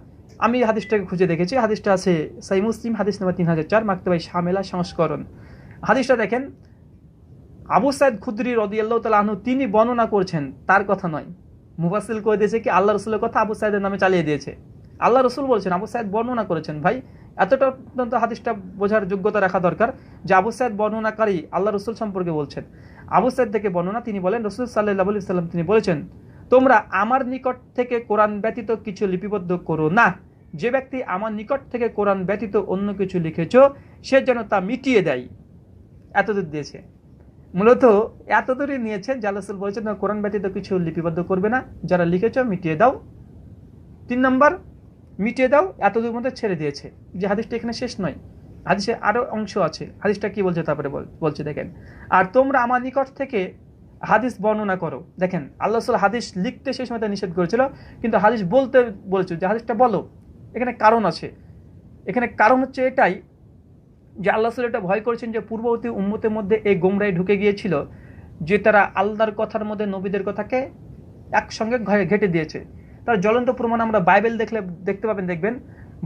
আমি হাদিসটাকে খুঁজে দেখেছি, হাদিসটা আছে সহিহ মুসলিম হাদিস নাম্বার 3004 মাকতাবায়ে শামেলা সংস্করণ। হাদিসটা দেখেন, আবু সাইদ খুদরি রাদিয়াল্লাহু তাআলা আনহু তিনি বর্ণনা করছেন, তার কথা নয়। মুফাসসিল কয়ে দিয়েছে কি আল্লাহ রাসূলের কথা আবু সাইদের নামে চালিয়ে দিয়েছে। আল্লাহ রাসূল বলছেন, আবু সাইদ বর্ণনা করেছেন। ভাই এতটা পর্যন্ত হাদিসটা বোঝার যোগ্যতা রাখা দরকার যে আবু সাইদ বর্ণনাকারী আল্লাহ রাসূল সম্পর্কে বলছেন। আবু সাইদ থেকে বর্ণনা, তিনি বলেন রাসূল সাল্লাল্লাহু আলাইহি ওয়াসাল্লাম তিনি বলেছেন, তোমরা আমার নিকট থেকে কোরআন ব্যতীত কিছু লিপিবদ্ধ করো না, যে ব্যক্তি আমার নিকট থেকে কোরআন ব্যতীত অন্য কিছু লিখেছো সে যেন তা মিটিয়ে দেয়। এতদূর দিয়েছে, মূলত এতদূরই নিয়েছেন যে আল্লাহ রাসূল বলেছেন কোরআন ব্যতীত কিছু লিপিবদ্ধ করবে না, যারা লিখেছো মিটিয়ে দাও। 3 নম্বর, মিটিয়ে দাও, এতদূর মধ্যে ছেড়ে দিয়েছে। যে হাদিসটা এখানে শেষ নয়, হাদিসে আরো অংশ আছে। হাদিসটা কি বলছে তারপরে বলছে দেখেন, আর তোমরা আমার নিকট থেকে হাদিস বর্ণনা করো। দেখেন আল্লাহ রাসূল হাদিস লিখতে সেই সময় নিষেধ করেছিল, কিন্তু হাদিস বলতে বলেছিল যে হাদিসটা বলো। এখানে কারণ আছে, এখানে কারণ হচ্ছে এটাই যে আল্লাহ রাসূল এটা ভয় করেছেন যে পূর্ববর্তী উম্মতের মধ্যে এই গোমরাই ঢুকে গিয়েছিল যে তারা আল্লাহর কথার মধ্যে নবীদের কথাকে একসঙ্গে ঘেটে দিয়েছে। তার জ্বলন্ত প্রমাণ আমরা বাইবেল দেখতে পাবেন। দেখবেন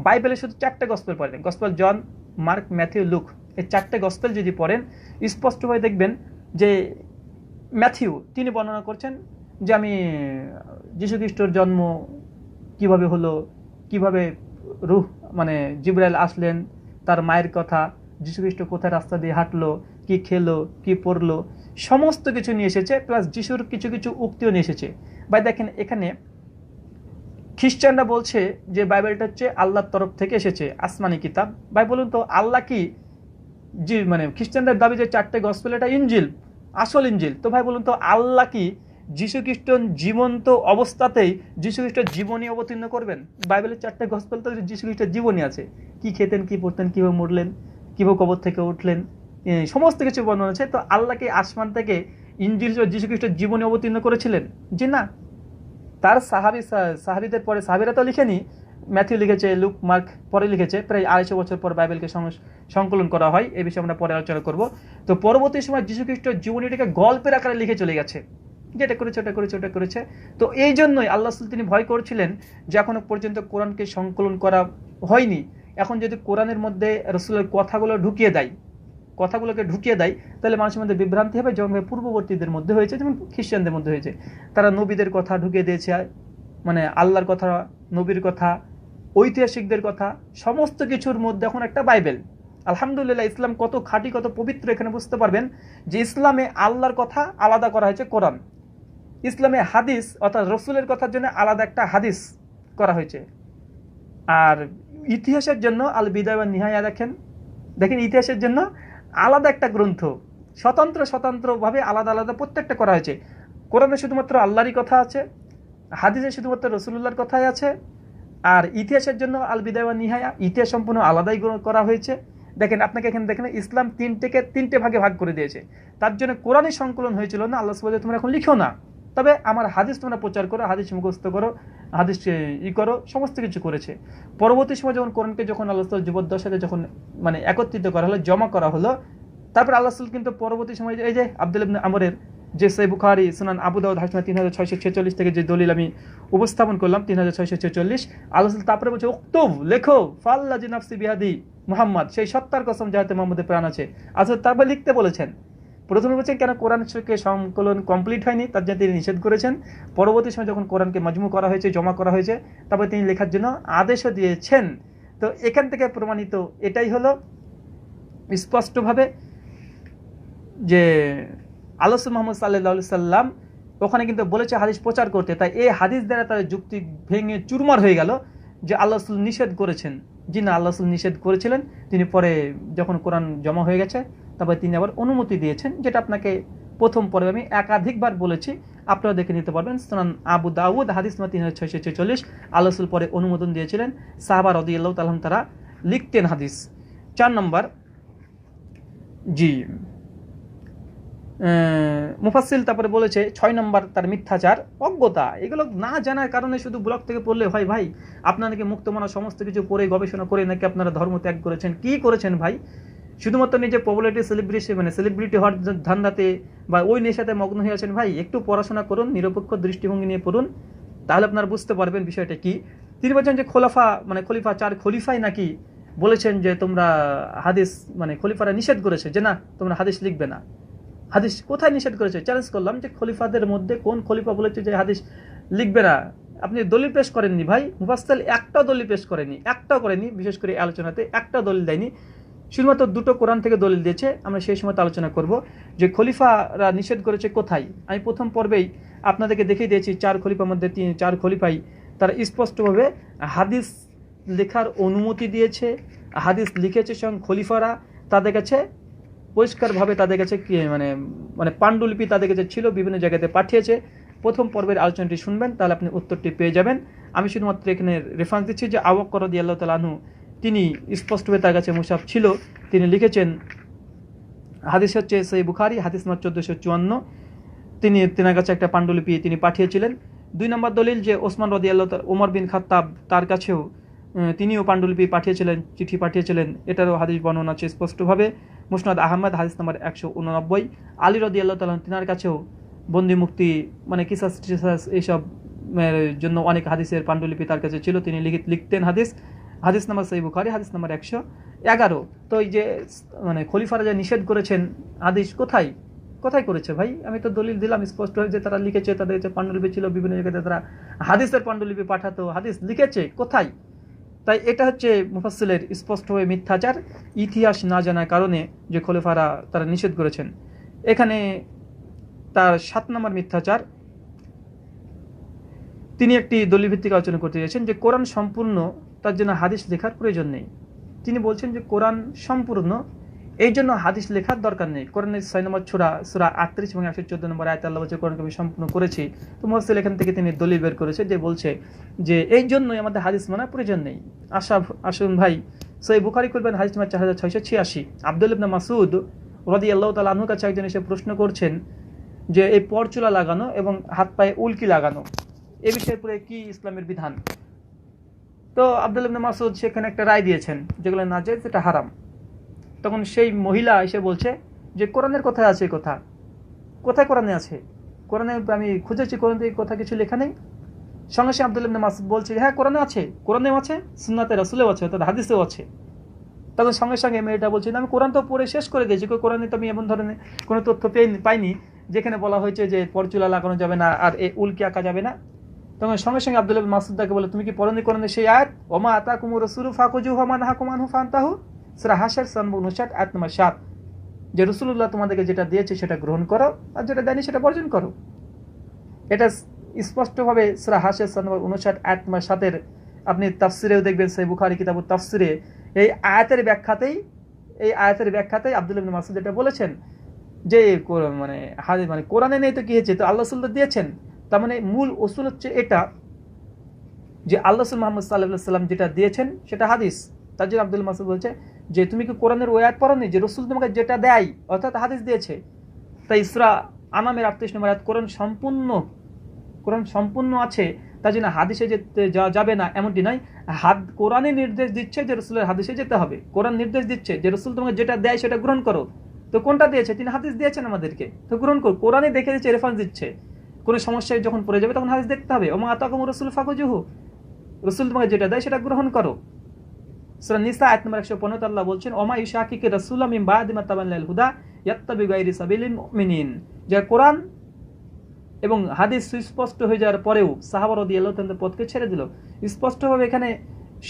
বাইবেলে শুধু 4টে গসপেল পড়েন, গসপেল জন, মার্ক, ম্যাথিউ, লুক। এই 4টে গসপেল যদি পড়েন স্পষ্টভাবে দেখবেন যে ম্যাথিউ তিনি বর্ণনা করছেন যে আমি যীশু খ্রিস্টর জন্ম কিভাবে হলো, কিভাবে রূহ মানে জিবরাইল আসলেন, তার মায়ের কথা, যীশু খ্রিস্ট কোথায় রাস্তা দিয়ে হাঁটলো, কি খেলো, কি পড়লো, সমস্ত কিছু নিয়ে এসেছে, প্লাস যিশুর কিছু কিছু উক্তিও নিয়ে এসেছে। ভাই দেখেন এখানে খ্রিস্টানরা বলছে যে বাইবেলটা হচ্ছে আল্লাহর তরফ থেকে এসেছে, আসমানি কিতাব। ভাই বলুন তো আল্লাহ কি, যে মানে খ্রিস্টানদের দাবি যে 4টে গসপেল এটা ইনজিল, আসল ইনজিল। তো ভাই বলুন তো আল্লাহ কি যীশু খ্রিস্ট জীবন্ত অবস্থাতেই যীশু খ্রিস্টের জীবনী অবতীর্ণ করবেন? বাইবেলের 4টে গসপেল তো যীশু খ্রিস্টের জীবনী আছে, কি খেতেন, কি পড়তেন, কিভাবে মরলেন, কিভাবে কবর থেকে উঠলেন, সমস্ত কিছু বর্ণনা আছে। তো আল্লাহ কি আসমান থেকে ইনজিল যীশু খ্রিস্টের জীবনী অবতীর্ণ করেছিলেন? জি না। তার সাহাবিদের পরে সাহাবিরা তো লিখেনি, ম্যাথিউ লিখেছে, লুক, মার্ক পরে লিখেছে, প্রায় 250 বছর পর বাইবেলকে সংকলন করা হয়। এই বিষয়ে আমরা পরে আলোচনা করব। তো পরবর্তী সময় যীশু খ্রিস্টের জীবনীটাকে গল্পের আকারে লিখে চলে গেছে, যেটা করেছে ওটা করেছে ওটা করেছে। তো এই জন্যই আল্লাহ রাসূল তিনি ভয় করছিলেন যে এখনো পর্যন্ত কোরআনকে সংকলন করা হয়নি, এখন যদি কোরআনের মধ্যে রাসূলের কথাগুলোকে ঢুকিয়ে দেয় তাহলে মানুষের মধ্যে বিভ্রান্তি হবে, যেমন পূর্ববর্তীদের মধ্যে হয়েছে, যেমন খ্রিস্টানদের মধ্যে হয়েছে। তারা নবীদের কথা ঢুকিয়ে দিয়েছে, মানে আল্লাহর কথা, নবীর কথা, ঐতিহাসিকদের কথা, সমস্ত কিছুর মধ্যে এখন একটা বাইবেল। আলহামদুলিল্লাহ, ইসলাম কত খাঁটি, কত পবিত্র এখানে বুঝতে পারবেন যে ইসলামে আল্লাহর কথা আলাদা করা হয়েছে কোরআন, ইসলামে হাদিস অর্থাৎ রসুলের কথার জন্য আলাদা একটা হাদিস করা হয়েছে। আর ইতিহাসের জন্য আল বিদায়া ওয়ান নিহায়া দেখেন ইতিহাসের জন্য আলাদা একটা গ্রন্থ, স্বতন্ত্রভাবে আলাদা আলাদা প্রত্যেকটা করা হয়েছে। কোরআনে শুধুমাত্র আল্লাহরই কথা আছে, হাদিসে শুধুমাত্র রাসূলুল্লাহর কথাই আছে, আর ইতিহাসের জন্য আল বিদায়া ওয়ান নিহায়া ইতিহাস সম্পূর্ণ আলাদাই করা হয়েছে। দেখেন আপনাকে এখানে দেখেন ইসলাম 3টে ভাগে ভাগ করে দিয়েছে। তার জন্য কোরআনই সংকলন হয়েছিল না। আল্লাহ বলে তোমরা এখন লিখো না, তবে আমার হাদিস তোমরা প্রচার করো, হাদিস মুখস্থ করো, হাদিস করো, সমস্ত কিছু করেছে। পরবর্তী সময় যখন কোরআনকে যখন আল্লাহ জীবদ্দশাতে যখন মানে একত্রিত করা হলো, জমা করা হলো, তারপর আল্লাহ কিন্তু পরবর্তী সময় এই যে আব্দুল্লাহ ইবনে আমরের যে সহিহ বুখারী, সুনান আবু দাউদ হাদিস 3646 থেকে যে দলিল আমি উপস্থাপন করলাম 3646, আল্লাহ তারপরে বলছে উক্তুব, লেখো, ফাল্লাজি নাফসি বিহাদি মুহাম্মদ, সেই সত্তার কসম যাহাতে মুহাম্মদের প্রাণ আছে। আচ্ছা তারপর লিখতে বলেছেন। প্রথমে বলছেন কেন কোরআন সংকলন কমপ্লিট হয়নি, তার জন্য তিনি নিষেধ করেছেন। পরবর্তী সময় যখন কোরআনকে মাজমু করা হয়েছে, জমা করা হয়েছে, তারপরে তিনি লেখার জন্য আদেশও দিয়েছেন। তো এখান থেকে প্রমাণিত এটাই হলো স্পষ্টভাবে যে আল্লাহ মুহাম্মদ সাল্লাল্লাহু আলাইহি সাল্লাম ওখানে কিন্তু বলেছে হাদিস প্রচার করতে। তাই এই হাদিস দ্বারা তাদের যুক্তি ভেঙে চুরমার হয়ে গেল যে আল্লাহ রাসূল নিষেধ করেছেন। জি না, আল্লাহ রাসূল নিষেধ করেছিলেন, তিনি পরে যখন কোরআন জমা হয়ে গেছে তারপরে তিনি আবার অনুমতি দিয়েছেন, যেটা আপনাকে প্রথম পর্বে আমি একাধিকবার বলেছি, আপনারা দেখে নিতে পারবেন। সুনান আবু দাউদ হাদিস নম্বর 3646, আল্লাহ রাসূল পরে অনুমোদন দিয়েছিলেন, সাহাবা রাদিয়াল্লাহু তাআলা তারা লিখতেন হাদিস। 4 নম্বর, জি মুফাসসিল তারপরে বলেছে 6 নম্বর তার মিথ্যাচার, অজ্ঞতা। এগুলো না জানার কারণে শুধু ব্লগ থেকে পড়লে হয় ভাই? আপনাদেরকে মুক্তমানা সমস্ত কিছু পড়ে গবেষণা করে নাকি আপনারা ধর্ম ত্যাগ করেছেন? কি করেছেন ভাই? শুধুমাত্র নিজে পপুলারিটি সেলিব্রিটি হওয়ার ধান্দাতে বা ওই নেশাতে মগ্ন হয়ে আছেন ভাই? একটু পড়াশোনা করুন, নিরপেক্ষ দৃষ্টিভঙ্গি নিয়ে পড়ুন, তাহলে আপনারা বুঝতে পারবেন বিষয়টা কি। তিনি বলছেন যে খলিফা 4 খলিফাই নাকি বলেছেন যে তোমরা হাদিস খলিফারা নিষেধ করেছে যে না তোমরা হাদিস লিখবে না। হাদিস কোথায় নিষেধ করেছে? চ্যালেঞ্জ করলাম যে খলিফাদের মধ্যে কোন খলিফা বলেছে যে হাদিস লিখবে না? আপনি দলিল পেশ করেননি ভাই। মুফাসসিল একটা দলিল পেশ করেনি, একটাও করেনি। বিশেষ করে আলোচনাতে একটা দলিল দেয়নি, শুধুমাত্র 2টো কোরআন থেকে দলিল দিয়েছে। আমরা সেই সময় আলোচনা করব যে খলিফারা নিষেধ করেছে কোথায়। আমি প্রথম পর্বেই আপনাদেরকে দেখিয়ে দিয়েছি 4 খলিফার মধ্যে 4 খলিফাই তারা স্পষ্টভাবে হাদিস লেখার অনুমতি দিয়েছে, হাদিস লিখেছে। স্বয়ং খলিফারা তাদের কাছে পরিষ্কারভাবে তাদের কাছে পাণ্ডুলিপি তাদের কাছে ছিল, বিভিন্ন জায়গাতে পাঠিয়েছে। প্রথম পর্বের আলোচনাটি শুনবেন, তাহলে আপনি উত্তরটি পেয়ে যাবেন। আমি শুধুমাত্র এখানে রেফারেন্স দিচ্ছি যে আবু বকর রাদিয়াল্লাহু তাআলা আনহু তিনি স্পষ্টভাবে তার কাছে মুশাফ ছিল, তিনি লিখেছেন। হাদিস হচ্ছে সহিহ বুখারী হাদিস নম্বর 1454, তিনি তেনার কাছে একটা পাণ্ডুলিপি তিনি পাঠিয়েছিলেন। 2 নম্বর দলিল যে ওসমান রাদিয়াল্লাহু তাআলা ওমর বিন খাত্তাব তার কাছেও তিনিও পাণ্ডুলিপি পাঠিয়েছিলেন, চিঠি পাঠিয়েছিলেন। এটারও হাদিস বর্ণনা আছে স্পষ্টভাবে। মুসনাদ আহমদ হাদিস নম্বর 189। আলী রাদিয়াল্লাহু তাআলা তিনার কাছেও বন্দি মুক্তি কিসাস এইসব জন্য অনেক হাদিসের পাণ্ডুলিপি তার কাছে ছিল, তিনি লিখতেন হাদিস নাম্বার সহিহ বুখারী হাদিস নাম্বার 111। তো এই যে খলিফারা যে নিষেধ করেছেন হাদিস কোথায় করেছে ভাই? আমি তো দলিল দিলাম স্পষ্ট হয়ে যে তারা লিখেছে, তাদের কাছে পাণ্ডুলিপি ছিল, বিভিন্ন জায়গাতে তারা হাদিসের পাণ্ডুলিপি পাঠাতো, হাদিস লিখেছে কোথায়? তাই এটা হচ্ছে মুফাসসিলের স্পষ্টভাবে মিথ্যাচার, ইতিহাস না জানার কারণে যে খলিফারা তারা নিষেধ করেছেন। এখানে তার 7 নম্বর মিথ্যাচার, তিনি একটি দলিল ভিত্তিক আলোচনা করতে চাইছেন যে কোরআন সম্পূর্ণ, তার জন্য হাদিস লেখার প্রয়োজন নেই। তিনি বলছেন যে কোরআন সম্পূর্ণ, এই জন্য হাদিস লেখার দরকার নেই। কোরআনের 6 নম্বর সূরা 38 এবং 114 নম্বর আয়াতে আল্লাহ বলছে কোরআনকে আমি সম্পূর্ণ করেছি। তো মুফাসসিল এখান থেকে তিনি দলিল বের করেছে যে বলছে যে এই জন্যই আমাদের হাদিস মানার প্রয়োজন নেই। আসুন ভাই, সহিহ বুখারী খুলবেন হাদিস নম্বর 4686। আব্দুল্লাহ ইবনে মাসউদ রাদিয়াল্লাহু তাআলা আনহুর কাছে একজন এসে প্রশ্ন করছেন যে এই পরচুলা লাগানো এবং হাত পায়ে উল্কি লাগানো এই বিষয়ের উপরে কি ইসলামের বিধান? তো আব্দুল্লাহ ইবনে মাসউদ সেখানে একটা রায় দিয়েছেন যেগুলো নাজায়েজ, এটা হারাম। তখন সেই মহিলা এসে বলছে যে কোরআনের কোথায় আছে? কোথায় কোরআনে আছে? কোরআনে আমি খুঁজেছি, কোরআনে কথা কিছু লেখা নেই। সঙ্গে সঙ্গে আব্দুল্লাহ ইবনে মাসউদ বলছে হ্যাঁ কোরআনে আছে, কোরআনেও আছে, সুন্নাতে রাসূলেও আছে, অর্থাৎ হাদিসেও আছে। তখন সঙ্গে সঙ্গে মেয়েটা বলছে আমি কোরআন তো পড়ে শেষ করে দিয়েছি, কোরআনে তো আমি এমন ধরনের কোনো তথ্য পাইনি যেখানে বলা হয়েছে যে পরচুলা লাগানো যাবে না আর এই উল্কি আঁকা যাবে না। তখন সঙ্গে সঙ্গে আব্দুল্লাহ ইবনে মাসউদ তাকে বলে তুমি কি পড়নি কোরআনে সেই আয়াত ওমা আতাকুমুর রাসূলু ফাকুজুহু ওয়া মা নাহাকুম আনহু ফান্তাহু, সূরা হাশর 59 আয়াত নম্বর 7, যে রাসূলুল্লাহ তোমাদেরকে যেটা দিয়েছে সেটা গ্রহণ করো আর যেটা দেয়নি সেটা বর্জন করো। এটা স্পষ্টভাবে সূরা হাশর 59 আয়াত নম্বর 7 আপনি তাফসিরেও দেখবেন, সহিহ বুখারী কিতাবুত তাফসিরে এই আয়াতের ব্যাখ্যাতেই আব্দুল্লাহ ইবনে মাসউদ এটা বলেছেন যে কোরআনে নেই তো কি হয়েছে, তো আল্লাহ রাসূল দিয়েছেন। তার মূল উসুল হচ্ছে এটা যে আল্লাহ রাসূল মুহাম্মদ সাল্লাল্লাহু আলাইহি ওয়াসাল্লাম যেটা দিয়েছেন সেটা হাদিস। তার জন্য আব্দুল মাসউদ বলছে যে তুমি কি কোরআনের ওই আয়াত পড়োনি যে রাসূল তোমাকে যেটা দেয় অর্থাৎ হাদিস দিয়েছে। তাই সূরা আনামের 38 নম্বর আয়াত কোরআন সম্পূর্ণ আছে, তার জন্য হাদিসে যেতে যাবে না এমনটি নয়। কোরআনে নির্দেশ দিচ্ছে যে রাসূলের হাদিসে যেতে হবে, কোরআন নির্দেশ দিচ্ছে যে রাসূল তোমাকে যেটা দেয় সেটা গ্রহণ করো। তো কোনটা দিয়েছে? তিনি হাদিস দিয়েছেন আমাদেরকে, তো গ্রহণ করো। কোরআনে দেখে দিচ্ছে, রেফারেন্স দিচ্ছে। কোনো সমস্যায় যখন পড়ে যাবে তখন হাদিস দেখতে হবে। ওমা আতাকুমুর রাসূলু ফাকুজুহু, রাসূল তোমাকে যেটা দেয় সেটা গ্রহণ করো। সূরা নিসা আয়াত নম্বর 115 আল্লাহ বলছেন ওমা ইউশাকিকি রাসূলা মিন বাদি মা তাবান্নাল হুদা ইয়াত্তাবি গায়রি সাবিলিল মুমিনিন, যারা কোরআন এবং হাদিস সুস্পষ্ট হয়ে যাওয়ার পরেও সাহাবা রাদিয়াল্লাহু তাআলার পথকে ছেড়ে দিল। স্পষ্টভাবে এখানে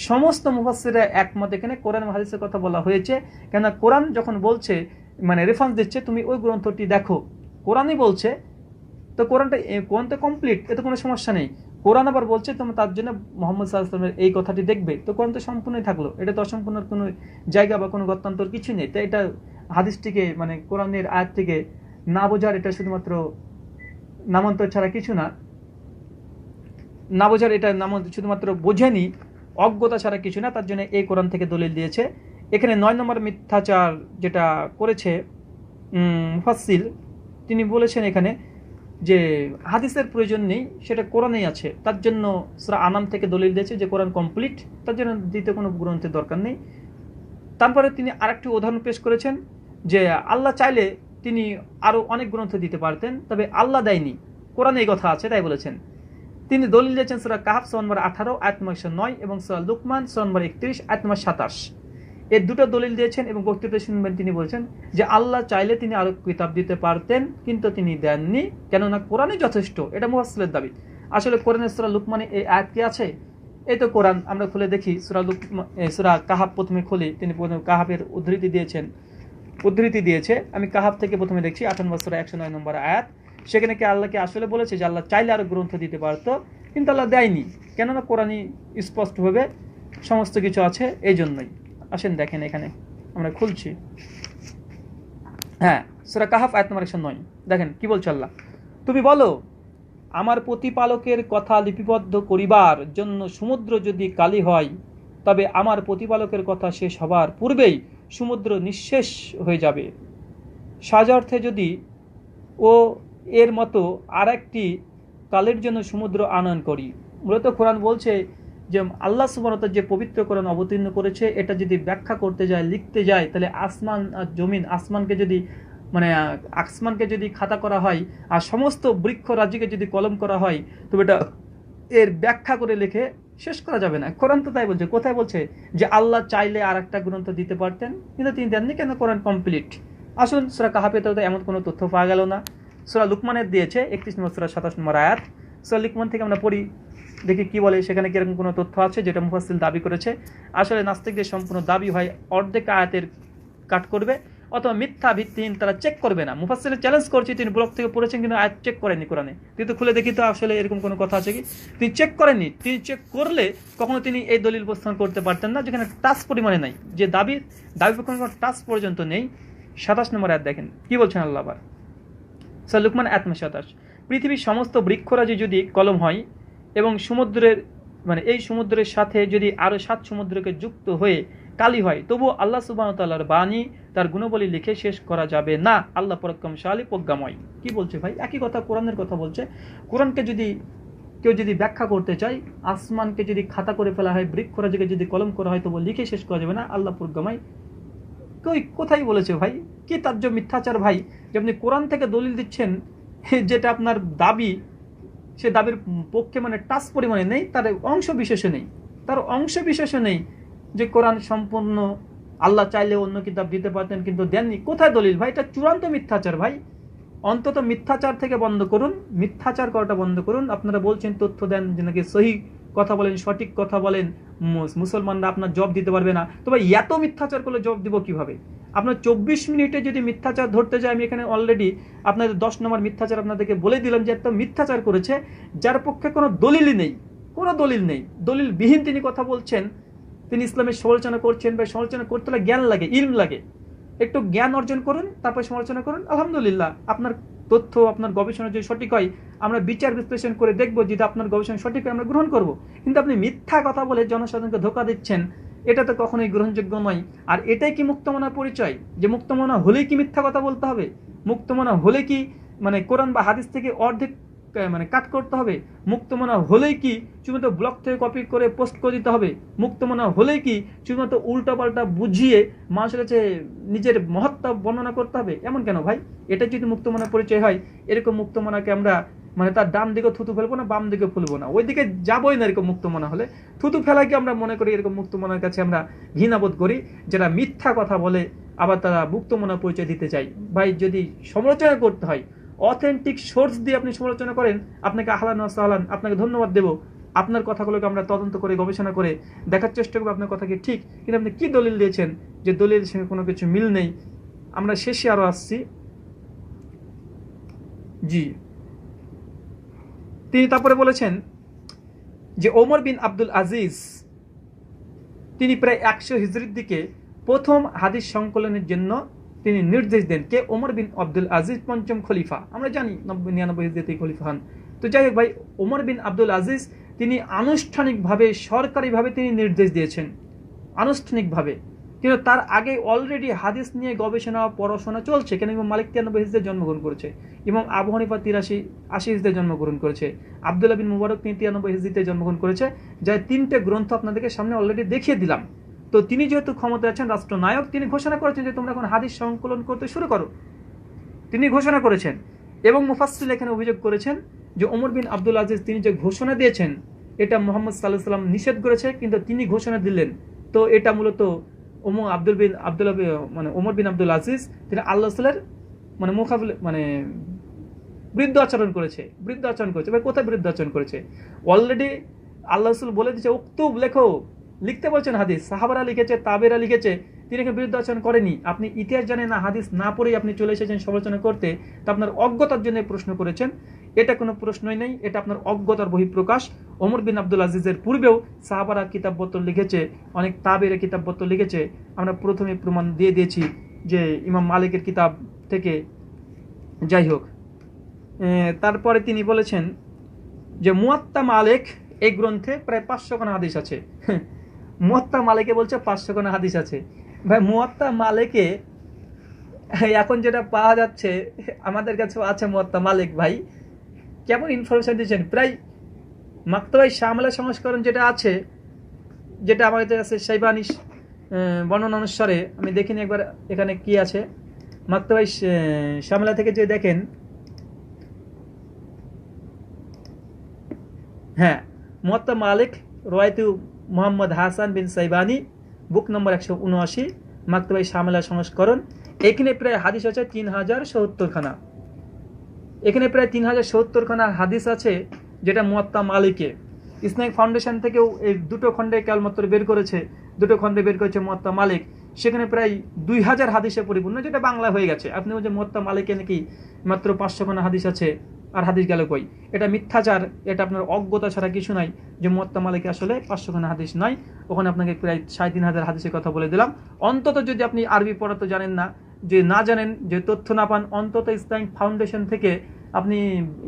সমস্ত মুফাসসিররা একমত, এখানে কোরআন এবং হাদিসের কথা বলা হয়েছে। কেন কোরআন যখন বলছে, মানে রেফারেন্স দিচ্ছে, তুমি ওই গ্রন্থটি দেখো, কোরআনই বলছে, তো কোরআন তো কমপ্লিট, এতে কোনো সমস্যা নেই। কোরআন আবার বলছে তুমি তার জন্য মুহাম্মদ সাল্লাল্লাহু আলাইহি ওয়াসাল্লামের এই কথাটি দেখবে, তো কোরআন তো সম্পূর্ণই থাকলো, এটা তো অসম্পূর্ণের কোনো জায়গা বা কোনো গত্যান্তর কিছুই নেই। তাই এটা হাদিসটিকে, মানে কোরআনের আয়াত থেকে না বোঝার, এটা শুধুমাত্র নামান্তর ছাড়া কিছু না, না বোঝার, এটা শুধুমাত্র বোঝেনি, অজ্ঞতা ছাড়া কিছু না। তার জন্য এই কোরআন থেকে দলিল দিয়েছে। এখানে 9 নম্বর মিথ্যাচার যেটা করেছে মুফাসসির, তিনি বলেছেন এখানে যে হাদিসের প্রয়োজন নেই, সেটা কোরআনেই আছে। তার জন্য সূরা আনাম থেকে দলিল দিয়েছে যে কোরআন কমপ্লিট, তার জন্য দ্বিতীয় কোনো গ্রন্থের দরকার নেই। তারপরে তিনি আরেকটি উদাহরণ পেশ করেছেন যে আল্লাহ চাইলে তিনি আরো অনেক গ্রন্থ দিতে পারতেন, তবে আল্লাহ দেয়নি, কোরআনে এই কথা আছে তাই বলেছেন। তিনি দলিল দিয়েছেন সূরা কাহফ সূরা নম্বর 18 আয়াত নম্বর 109 এবং সূরা লুকমান সূরা নম্বর 31 আয়াত নম্বর 27, এই দুটো দলিল দিয়েছেন। এবং বক্তব্যে শুনবেন তিনি বলেছেন যে আল্লাহ চাইলে তিনি আরো কিতাব দিতে পারতেন, কিন্তু তিনি দেননি, কেননা কোরআনই যথেষ্ট। এটা মুফাসসিরের দাবি। আসলে কোরআনের সূরা লুকমানে এই আয়াত কি আছে? এই তো কোরআন, আমরা খুলে দেখি সূরা কাহফ প্রথমে খুলি, তিনি প্রথমে কাহফের উদ্ধৃতি দিয়েছে। আমি কাহফ থেকে প্রথমে দেখছি 58 নম্বর সূরা 109 নম্বর আয়াত। সেখানে কি আল্লাহকে আসলে বলেছে যে আল্লাহ চাইলে আরো গ্রন্থ দিতে পারতো, কিন্তু আল্লাহ দেয়নি, কেননা কোরআনই স্পষ্টভাবে সমস্ত কিছু আছে, এই জন্যই। আসেন দেখেন, এখানে আমরা খুলছি, হ্যাঁ, সূরা কাহফ আয়াত নম্বর 109, দেখেন কি বলছে আল্লাহ। তুমি বলো, আমার প্রতিপালকের কথা লিপিবদ্ধ করিবার জন্য সমুদ্র যদি কালি হয়, তবে আমার প্রতিপালকের কথা শেষ হবার পূর্বেই সমুদ্র নিঃশেষ হয়ে যাবে। সাজার্থে যদি ও এর মতো আর একটি কালের জন্য সমুদ্র আনয়ন করি। মূলত কোরআন বলছে যে আল্লাহ সুবহানাহু ওয়া তাআলা যে পবিত্র কোরআন অবতীর্ণ করেছে, এটা যদি ব্যাখ্যা করতে যায়, লিখতে যায়, তাহলে আসমান আর জমিন, আসমানকে যদি খাতা করা হয় আর সমস্ত বৃক্ষ রাজিকে যদি কলম করা হয়, তবে এটা এর ব্যাখ্যা করে লিখে শেষ করা যাবে না। কোরআন তো তাই বলছে। কোথায় বলছে যে আল্লাহ চাইলে আর একটা গ্রন্থ দিতে পারতেন, কিন্তু তিনি দেননি, কেন কোরআন কমপ্লিট। আসুন সূরা কাহফে তো এমন কোনো তথ্য পাওয়া গেল না। সূরা লুকমানের দিয়েছে 31 নম্বর সূরা 27 নম্বর আয়াত। সূরা লুকমান থেকে আমরা পড়ি, দেখি কি বলে, সেখানে কিরকম কোনো তথ্য আছে যেটা মুফাসসির দাবি করেছে। আসলে নাস্তিকদের সম্পূর্ণ দাবি হয় অর্ধেক আয়াতের কাট করবে, অথবা মিথ্যা ভিত্তিহীন, তারা চেক করবে না। মুফাসসির চ্যালেঞ্জ করছি, তিনি ব্লগ থেকে পড়েছেন কিন্তু আয়াত চেক করেননি কোরআনে। কিন্তু খুলে দেখি তো আসলে এরকম কোনো কথা আছে কি, তিনি চেক করেননি। তিনি চেক করলে কখনো তিনি এই দলিল উপস্থাপন করতে পারতেন না, যেখানে টাচ পরিমাণে নাই, যে দাবি কোনো টাচ পর্যন্ত নেই। 27 নম্বর আয়াত দেখেন কি বলছেন আল্লাহ আবার, সূরা লুকমান আয়াত 27, পৃথিবীর সমস্ত বৃক্ষরাজি যদি কলম হয় এবং এই সমুদ্রের সাথে যদি আরো 7 সমুদ্রকে যুক্ত হয়ে কালি হয়, তবু আল্লাহ সুবহানাহু ওয়া তাআলার বাণী, তার গুণাবলী লিখে শেষ করা যাবে না। আল্লাহ পরাক্রমশালী প্রজ্ঞাময়। কি বলছে ভাই? একই কথা, কোরআনের কথা বলছে। কোরআনকে কেউ যদি ব্যাখ্যা করতে চায়, আসমানকে যদি খাতা করে ফেলা হয়, বৃক্ষরাজিকে যদি কলম করা হয়, তবু লিখে শেষ করা যাবে না। আল্লাহ প্রজ্ঞাময়। কোথায় বলেছে ভাই? কি তাজ্য মিথ্যাচার ভাই, যে আপনি কোরআন থেকে দলিল দিচ্ছেন যেটা আপনার দাবি, সে দাবির পক্ষে টাচ পরিমাণে নেই, তার অংশ বিশেষে নেই, যে কোরআন সম্পূর্ণ আল্লাহ চাইলে অন্য কিতাব দিতে পারতেন, কিন্তু দেননি। কোথায় দলিল ভাই? এটা চূড়ান্ত মিথ্যাচার ভাই। অন্তত মিথ্যাচার থেকে বন্ধ করুন, মিথ্যাচার করাটা বন্ধ করুন। আপনারা বলছেন তথ্য দেন, যে নাকি সহি কথা বলেন, সঠিক কথা বলেন, মুসলমানরা আপনার জবাব দিতে পারবে না। তবে এত মিথ্যাচার করলে জবাব দিব কিভাবে? আপনার 24 মিনিটে যদি মিথ্যাচার ধরতে যায়, আমি এখানে অলরেডি আপনাদের 10 নম্বর মিথ্যাচার আপনাদেরকে বলে দিলাম, যে এত মিথ্যাচার করেছে যার পক্ষে কোনো দলিলই নেই, দলিলবিহীন তিনি কথা বলছেন। তিনি ইসলামের সমালোচনা করছেন, বা সমালোচনা করতে হলে জ্ঞান লাগে, ইলম লাগে। একটু জ্ঞান অর্জন করুন, তারপর সমালোচনা করুন। আলহামদুলিল্লাহ, আপনার তথ্য, আপনার গবেষণা যদি সঠিক হয়, আমরা বিচার বিশ্লেষণ করে দেখবো, যদি আপনার গবেষণা সঠিক হয় আমরা গ্রহণ করব। কিন্তু আপনি মিথ্যা কথা বলে জনসাধারণকে ধোঁকা দিচ্ছেন, এটা তো কখনোই গ্রহণযোগ্য নয়। আর এটাই কি মুক্তমনা পরিচয়? যে মুক্তমনা হলেই কি মিথ্যা কথা বলতে হবে? মুক্তমনা হলে কি কোরআন বা হাদিস থেকে অর্ধেক কাট করতে হবে? মুক্তমনা হলেই কি শুধুমাত্র ব্লগ থেকে কপি করে পোস্ট করে দিতে হবে? মুক্তমনা হলেই কি শুধুমাত্র উল্টাপাল্টা বুঝিয়ে মানুষের কাছে নিজের মহত্তা বর্ণনা করতে হবে? এমন কেন ভাই? এটা যদি মুক্তমনা পরিচয় হয়, এরকম মুক্তমনাকে আমরা তার ডান দিকে থুতু ফেলবো না, বাম দিকে ফুলবো না, ওই দিকে যাবোই না। এরকম মুক্তমনা হলে থুতু ফেলাকে আমরা মনে করি, এরকম মুক্তমনার কাছে আমরা ঘৃণাবোধ করি, যারা মিথ্যা কথা বলে আবার তারা মুক্তমনা পরিচয় দিতে চায়। ভাই যদি সমালোচনা করতে হয় অথেন্টিক সোর্স দিয়ে আপনি সমালোচনা করেন, আপনাকে আহলান ওয়া সাহলান, আপনাকে ধন্যবাদ দেব। আপনার কথাগুলোকে আমরা তদন্ত করে গবেষণা করে দেখার চেষ্টা করবো আপনার কথা কি ঠিক, কিন্তু আপনি কি দলিল দিয়েছেন যে দলিলের সঙ্গে কোনো কিছু মিল নেই। আমরা শেষে আরো আসছি। জি, তিনি তারপরে বলেছেন যে ওমর বিন আব্দুল আজিজ তিনি প্রায় 100 হিজরির দিকে প্রথম হাদিস সংকলনের জন্য তিনি নির্দেশ দেন। কে? ওমর বিন আব্দুল আজিজ, পঞ্চম খলিফা। আমরা জানি 99 হিজরিতে খলিফা হন। তো যাই হোক ভাই, ওমর বিন আব্দুল আজিজ তিনি আনুষ্ঠানিকভাবে, সরকারিভাবে তিনি নির্দেশ দিয়েছেন, আনুষ্ঠানিকভাবে। কিন্তু তার আগে অলরেডি হাদিস নিয়ে গবেষণা পড়াশোনা চলছে। কেন? ইমাম মালিক 93 হিজরিতে জন্মগ্রহণ করেছে, ইমাম আবু হানিফা 83-80 হিজরিতে জন্মগ্রহণ করেছে, আব্দুল্লাহ বিন মুবারক 93 হিজরিতে জন্মগ্রহণ করেছে। যার 3টে গ্রন্থ আপনাদেরকে সামনে অলরেডি দেখিয়ে দিলাম। তো তিনি যেহেতু ক্ষমতায় আছেন, রাষ্ট্রনায়ক, তিনি ঘোষণা করেছেন যে তোমরা এখন হাদিস সংকলন করতে শুরু করো। তিনি ঘোষণা করেছেন। এবং মুফাসসির এখানে অভিযোগ করেছেন যে ওমর বিন আব্দুল আজিজ তিনি যে ঘোষণা দিয়েছেন এটা মুহাম্মদ সাল্লাল্লাহু আলাইহি ওয়াসাল্লাম নিষেধ করেছে, কিন্তু তিনি ঘোষণা দিলেন। তো এটা মূলত ওমর বিন আব্দুল আজিজ তিনি আল্লাহ রাসূলের বৃদ্ধ আচরণ করেছে। ভাই কোথায় বৃদ্ধ আচরণ করেছে? অলরেডি আল্লাহ রাসূল বলে দিয়েছে উক্তুব, লেখো, লিখতে বলছেন হাদিস, সাহাবারা লিখেছে, তাবেরা লিখেছে, তিনি এখানে বিরুদ্ধ আচরণ করেনি। আপনি ইতিহাস জানেন না, হাদিস না পড়েই আপনি চলে এসেছেন সমালোচনা করতে, তা আপনার অজ্ঞতার জন্য প্রশ্ন করেছেন। এটা কোনো প্রশ্নই নেই, এটা আপনার অজ্ঞতার বহিঃপ্রকাশ। ওমর বিন আব্দুল আজিজের পূর্বেও সাহাবারা কিতাবপত্র লিখেছে, অনেক তাবেরা কিতাবপত্র লিখেছে। আমরা প্রথমে প্রমাণ দিয়ে দিয়েছি যে ইমাম মালিকের কিতাব থেকে। যাই হোক, তারপরে তিনি বলেছেন যে মুয়াত্তা মালিক এই গ্রন্থে প্রায় 500 খানা হাদিস আছে। মুয়াত্তা মালিকে বলছে 500 খানা হাদিস আছে। ভাই মুয়াত্তা মালিকে এখন যেটা পাওয়া যাচ্ছে, আমাদের কাছে আছে মুয়াত্তা মালিক। ভাই কেমন ইনফরমেশন দিচ্ছেন! প্রায় মাকতাবায়ে শামিলা সংস্করণ যেটা আছে, যেটা আমার কাছে আছে শাইবানি বর্ণনা অনুসারে, আমি দেখিনি একবার এখানে কি আছে। মাকতাবায়ে শামিলা থেকে যে দেখেন, হ্যাঁ, মুয়াত্তা মালিক রওয়ায়াতু মুহাম্মদ হাসান বিন সাইবানি, বুক নম্বর 179, মাকতাবায়ে শামিলা সংস্করণ। এখানে প্রায় হাদিস আছে 3070 খানা। এখানে প্রায় 3070 খানা হাদিস আছে, যেটা মুয়াত্তা মালিকে। ইসলামিক ফাউন্ডেশন থেকেও এই দুটো খণ্ডে কেবলমাত্র বের করেছে, মুয়াত্তা মালিক। সেখানে প্রায় 2000 হাদিসে পরিপূর্ণ, যেটা বাংলা হয়ে গেছে। আপনি বলছেন মুয়াত্তা মালিকে নাকি মাত্র 500 খানা হাদিস আছে, আর হাদিস গেল কই? এটা মিথ্যাচার, এটা আপনার অজ্ঞতা ছাড়া কিছু নাই। যে মুয়াত্তা মালিকে আসলে 500 খানা হাদিস নয়, ওখানে আপনাকে প্রায় 3500 হাদিসের কথা বলে দিলাম। অন্তত যদি আপনি আরবি পড়া তো জানেন না, যে না জানেন, যে তথ্য না পান, অন্তত ইসলামিক ফাউন্ডেশন থেকে আপনি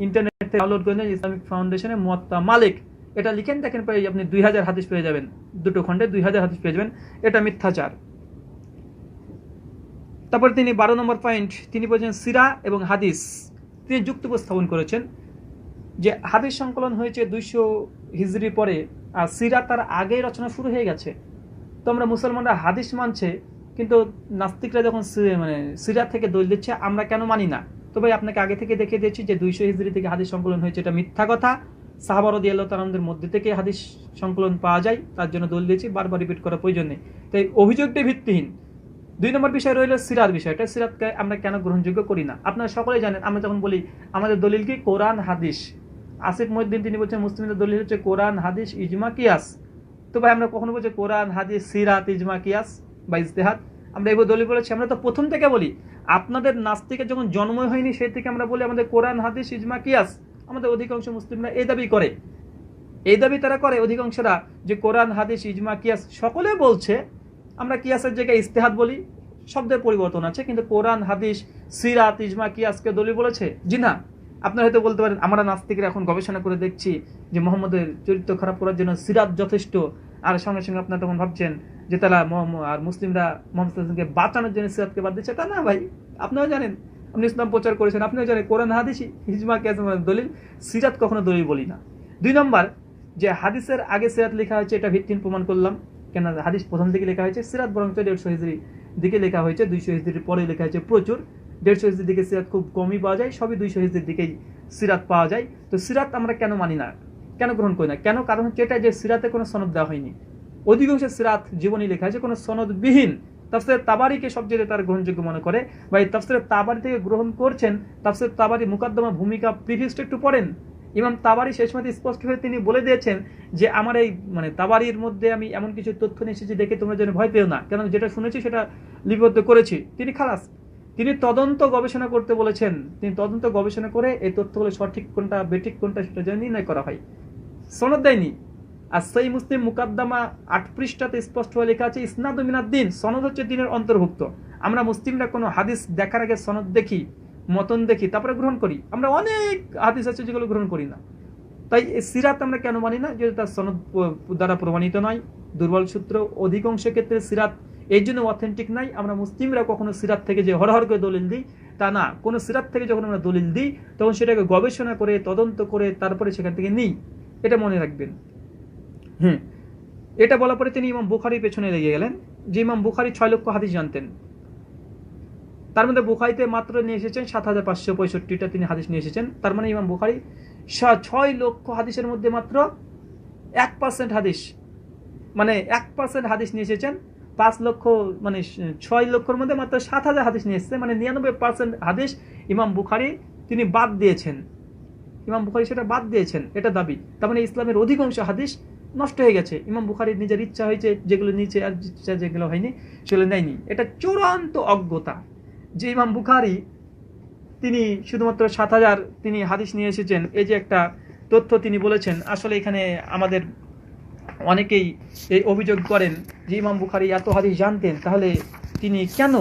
ইন্টারনেটে ডাউনলোড করে নেন, ইসলামিক ফাউন্ডেশনে মুয়াত্তা মালিক এটা লিখেন, দেখেন প্রায় আপনি 2000 হাদিস পেয়ে যাবেন, দুটো খণ্ডে 2000 হাদিস পেয়ে যাবেন। এটা মিথ্যাচার। তারপর তিনি 12 নম্বর পয়েন্ট তিনি বলেছেন সিরা এবং হাদিস। তিনি যুক্তি উপস্থাপন করেছেন যে হাদিস সংকলন হয়েছে 200 হিজরি পরে, আর সিরা তার আগে রচনা শুরু হয়ে গেছে। তো আমরা মুসলমানরা হাদিস মানছে, কিন্তু নাস্তিকরা যখন সিরা থেকে দলিল দিচ্ছে, আমরা কেন মানি না? তো ভাই আপনাকে আগে থেকে দেখিয়ে দিয়েছি যে 200 হিজরি থেকে হাদিস সংকলন হয়েছে, এটা মিথ্যা কথা। সাহাবা রাদিয়াল্লাহু তাআলাদের মধ্যে থেকে হাদিস সংকলন পাওয়া যায়, তার জন্য দলিল দিয়েছি, বারবার রিপিট করার প্রয়োজন নেই। তাই অভিযোগটি ভিত্তিহীন। 2 নম্বর বিষয় রইল সিরার বিষয়টা। সিরাতকে আমরা কেন গ্রহণযোগ্য করি না? আপনারা সকলেই জানেন, আমরা যখন বলি আমাদের দলিল কি কোরআন হাদিস, আসিফ মহিউদ্দিন তিনি বলছেন মুসলিমদের দলিল হচ্ছে কোরআন হাদিস ইজমা কিয়াস। তো ভাই আমরা কখনো বলছি কোরআন হাদিস সিরাত ইজমা কিয়াস বা ইজতিহাদ? আমরা এগুলো দলিল বলেছি? আমরা তো প্রথম থেকে বলি, আপনাদের নাস্তিকের যখন জন্মই হয়নি সেই থেকে আমরা বলি আমাদের কোরআন হাদিস ইজমা কিয়াস। আমাদের অধিকাংশ মুসলিমরা এই দাবি করে, তারা করে অধিকাংশরা, যে কোরআন হাদিস ইজমা কিয়াস সকলে বলছে। আমরা কিয়াসের জায়গায় ইজতিহাদ বলি, শব্দের পরিবর্তন আছে, কিন্তু কোরআন হাদিস সিরাত ইজমা কিয়াসকে দলিল বলেছে? জি না। আপনারা হয়তো বলতে পারেন আমরা নাস্তিকরা এখন গবেষণা করে দেখছি যে মোহাম্মদের চরিত্র খারাপ করার জন্য সিরাত যথেষ্ট, আর সঙ্গে সঙ্গে আপনারা তখন ভাবছেন যে তারা আর মুসলিমরা মোহাম্মদকে বাঁচানোর জন্য সিরাতকে বাদ দিচ্ছে। তা না ভাই, আপনারাও জানেন, আপনি ইসলাম প্রচার করেছেন, আপনিও জানেন কোরআন হাদিস ইজমা কিয়াস দলিল, সিরাত কখনো দলিল বলি না। 2 নম্বর, যে হাদিসের আগে সিরাত লেখা হয়েছে, এটা ভিত্তিহীন প্রমাণ করলাম। কেন? হাদিস প্রথম দিকে লেখা হয়েছে, সিরাত বরং 150 হিজরি দিকে লেখা হয়েছে, 200 হিজরির পরে লেখা হয়েছে প্রচুর। 150 হিজরির দিকে সিরাত খুব কমই পাওয়া যায়, সবই 200 হিজরির দিকেই সিরাত পাওয়া যায়। তো সিরাত আমরা কেন মানি না, কেন গ্রহণ করি না? কেন? কারণ হচ্ছে এটা যে সিরাতে কোনো সনদ দেওয়া হয়নি। অধিকাংশ সিরাত জীবনী লেখা হয়েছে কোনো সনদবিহীন, তাফসির তাবারিকে সবচেয়ে তার গ্রহণযোগ্য মনে করে, বা এই তাফসির তাবারি থেকে গ্রহণ করছেন। তাফসির তাবারি মুকাদ্দমা ভূমিকা প্রিফিক্সটা একটু পড়েন। ইমাম তাবারি শেষ মধ্যে স্পষ্টভাবে তিনি বলে দিয়েছেন যে আমার এই তাবারির মধ্যে আমি এমন কিছু তথ্য নিয়ে এসেছি দেখে তোমরা যেন ভয় পেও না, কেন যেটা শুনেছি সেটা লিপিবদ্ধ করেছি। তিনি খালাস, তিনি তদন্ত গবেষণা করতে বলেছেন। তিনি তদন্ত গবেষণা করে এই তথ্যগুলো সঠিক কোনটা বেঠিক কোনটা সেটা যেন নির্ণয় করা হয়। সনদ দেয়নি। আর সহিহ মুসলিম মুকাদ্দমা 8 পৃষ্ঠাতে স্পষ্ট হয়ে লেখা আছে ইসনাদু মিনাদ-দ্বীন, সনদ হচ্ছে দ্বীনের অন্তর্ভুক্ত। আমরা মুসলিমরা কোনো হাদিস দেখার আগে সনদ দেখি, মতন দেখি, তারপরে গ্রহণ করি। আমরা অনেক হাদিস আছে যেগুলো গ্রহণ করি না। তাই সিরাত আমরা কেন মানি না? যেহেতু তার সনদ দ্বারা প্রমাণিত নয়, দুর্বল সূত্র, অধিকাংশ ক্ষেত্রে সিরাত এই জন্য অথেন্টিক নাই। আমরা মুসলিমরা কখনো সিরাত থেকে যে হরহর করে দলিল দিই তা না। কোনো সিরাত থেকে যখন আমরা দলিল দিই তখন সেটাকে গবেষণা করে তদন্ত করে তারপরে সেখান থেকে নিই, এটা মনে রাখবেন। এটা বলার পরে তিনি ইমাম বুখারীর পেছনে লেগে গেলেন যে ইমাম বুখারী 6 লক্ষ হাদিস জানতেন। তার মধ্যে বুখারীতে মাত্র নিয়ে এসেছেন 7565টা তিনি হাদিস নিয়ে এসেছেন। তার মানে ইমাম বুখারী 6 লক্ষ হাদিসের মধ্যে মাত্র 1% হাদিস, মানে 1% হাদিস নিয়ে এসেছেন। 5 লক্ষ মানে 6 লক্ষের মধ্যে মাত্র 7000 হাদিস নিয়ে এসেছে, মানে 99% হাদিস ইমাম বুখারী তিনি বাদ দিয়েছেন। ইমাম বুখারী সেটা বাদ দিয়েছেন, এটা দাবি। তার মানে ইসলামের অধিকাংশ হাদিস নষ্ট হয়ে গেছে। ইমাম বুখারীর নিজের ইচ্ছা হয়েছে যেগুলো নিচে, আর ইচ্ছা যেগুলো হয়নি সেগুলো নেয়নি। এটা চূড়ান্ত অজ্ঞতা যে ইমাম বুখারী তিনি শুধুমাত্র 7000 তিনি হাদিস নিয়ে এসেছেন, এই যে একটা তথ্য তিনি বলেছেন। আসলে এখানে আমাদের অনেকেই এই অভিযোগ করেন যে ইমাম বুখারী এত হাদিস জানতেন, তাহলে তিনি কেন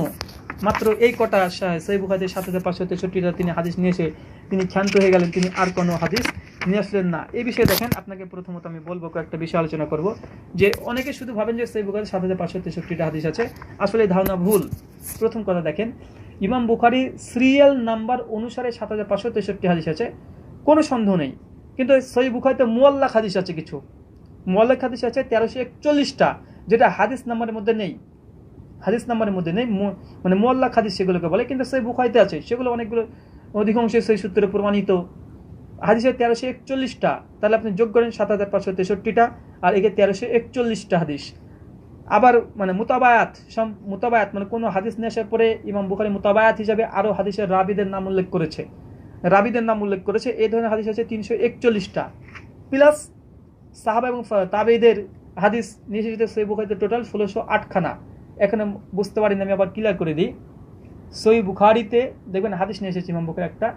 মাত্র এই কটা সহিহ বুখারীতে 7563টা তিনি হাদিস নিয়ে এসে তিনি ক্ষান্ত হয়ে গেলেন, তিনি আর কোনো হাদিস নিয়ে আসলেন না। এই বিষয়ে দেখেন, আপনাকে প্রথমত আমি বলবো কয়েকটা বিষয় আলোচনা করব। যে অনেকে শুধু ভাবেন যে সহিহ বুখারীতে 7563টা হাদিস আছে, আসলে ধারণা ভুল। প্রথম কথা দেখেন, ইমাম বুখারী সিরিয়াল নাম্বার অনুসারে 7563 হাদিস আছে, কোনো সন্দেহ নেই। কিন্তু সহিহ বুখারীতে মুআল্লাক হাদিস আছে, কিছু মুআল্লাক হাদিস আছে 1341টা, যেটা হাদিস নাম্বারের মধ্যে নেই। হাদিস নাম্বারের মধ্যে নেই, মানে মুআল্লাক হাদিস সেগুলোকে বলে, কিন্তু সহিহ বুখারীতে আছে। সেগুলো অনেকগুলো, অধিকাংশ সহিহ সূত্রে প্রমাণিত হাদিসের 1341টা। তাহলে আপনি যোগ করেন 7563টা, আর একে 1341টা হাদিস। আবার মানে মুতাবায়াত মানে কোনো হাদিস নিয়ে আসার পরে ইমাম বুখারী মুতাবায়াত হিসাবে আরো হাদিসের রাবীদের নাম উল্লেখ করেছে, এই ধরনের হাদিস আছে 341টা, প্লাস সাহাবা এবং তাবেঈদের হাদিস নিয়ে এসেছে সহিহ বুখারীতে টোটাল 1608 খানা। এখানে বুঝতে পারি না, আমি আবার ক্লিয়ার করে দিই। সহিহ বুখারীতে দেখবেন হাদিস নিয়ে এসেছে ইমাম বুখারী একটা,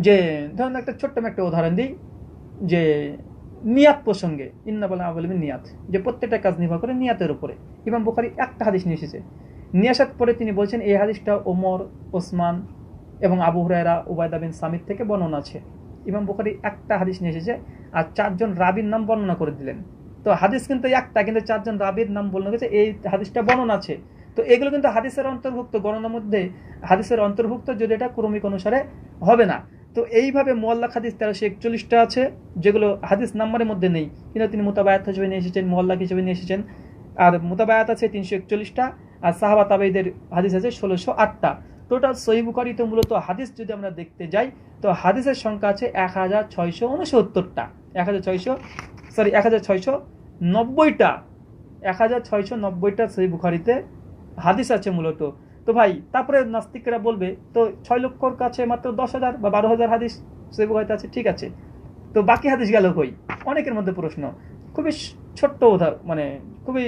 যে ধরুন একটা ছোট্ট একটা উদাহরণ দিই, যে নিয়াত প্রসঙ্গে ইন্নামাল আমালু বিন্নিয়াত, যে প্রত্যেকটা কাজ নির্ভর করে নিয়াতের উপরে। ইমাম বুখারী একটা হাদিস নিয়ে এসেছে, নিয়ে আসার পরে তিনি বলছেন এই হাদিসটা ওমর, ওসমান এবং আবু হুরায়রা, উবায়দা বিন সামিত থেকে বর্ণনা আছে। ইমাম বুখারী একটা হাদিস নিয়ে এসেছে আর 4 জন রাবীর নাম বর্ণনা করে দিলেন। তো হাদিস কিন্তু একটা, কিন্তু 4 জন রাবীর নাম বর্ণনা করেছে, এই হাদিসটা বর্ণনা আছে। তো এগুলো কিন্তু হাদিসের অন্তর্ভুক্ত, গণনার মধ্যে হাদিসের অন্তর্ভুক্ত, যদি এটা ক্রমিক অনুসারে হবে না। তো এইভাবে মুআল্লাক হাদিস 1341টা আছে, যেগুলো হাদিস নাম্বারের মধ্যে নেই, কিন্তু তিনি মুতাবায়াত হিসেবে নিয়ে এসেছেন, মুআল্লাক হিসেবে নিয়ে এসেছেন। আর মুতাবায়াত আছে 341টা, আর সাহাবা তাবেঈদের হাদিস আছে 1608টা। টোটাল সহিহ বুখারীতে মূলত হাদিস যদি আমরা দেখতে যাই, তো হাদিসের সংখ্যা আছে 1669টা, 1690টা, 1690টা সহিহ বুখারীতে হাদিস আছে মূলত। তো ভাই, তারপরে নাস্তিকরা বলবে তো 6 লক্ষর কাছে মাত্র 10,000 বা 12,000 হাদিস সহিহ বুখারীতে আছে, ঠিক আছে, তো বাকি হাদিস গেল কই? অনেকের মধ্যে প্রশ্ন। খুবই ছোট্ট উদাহরণ, মানে খুবই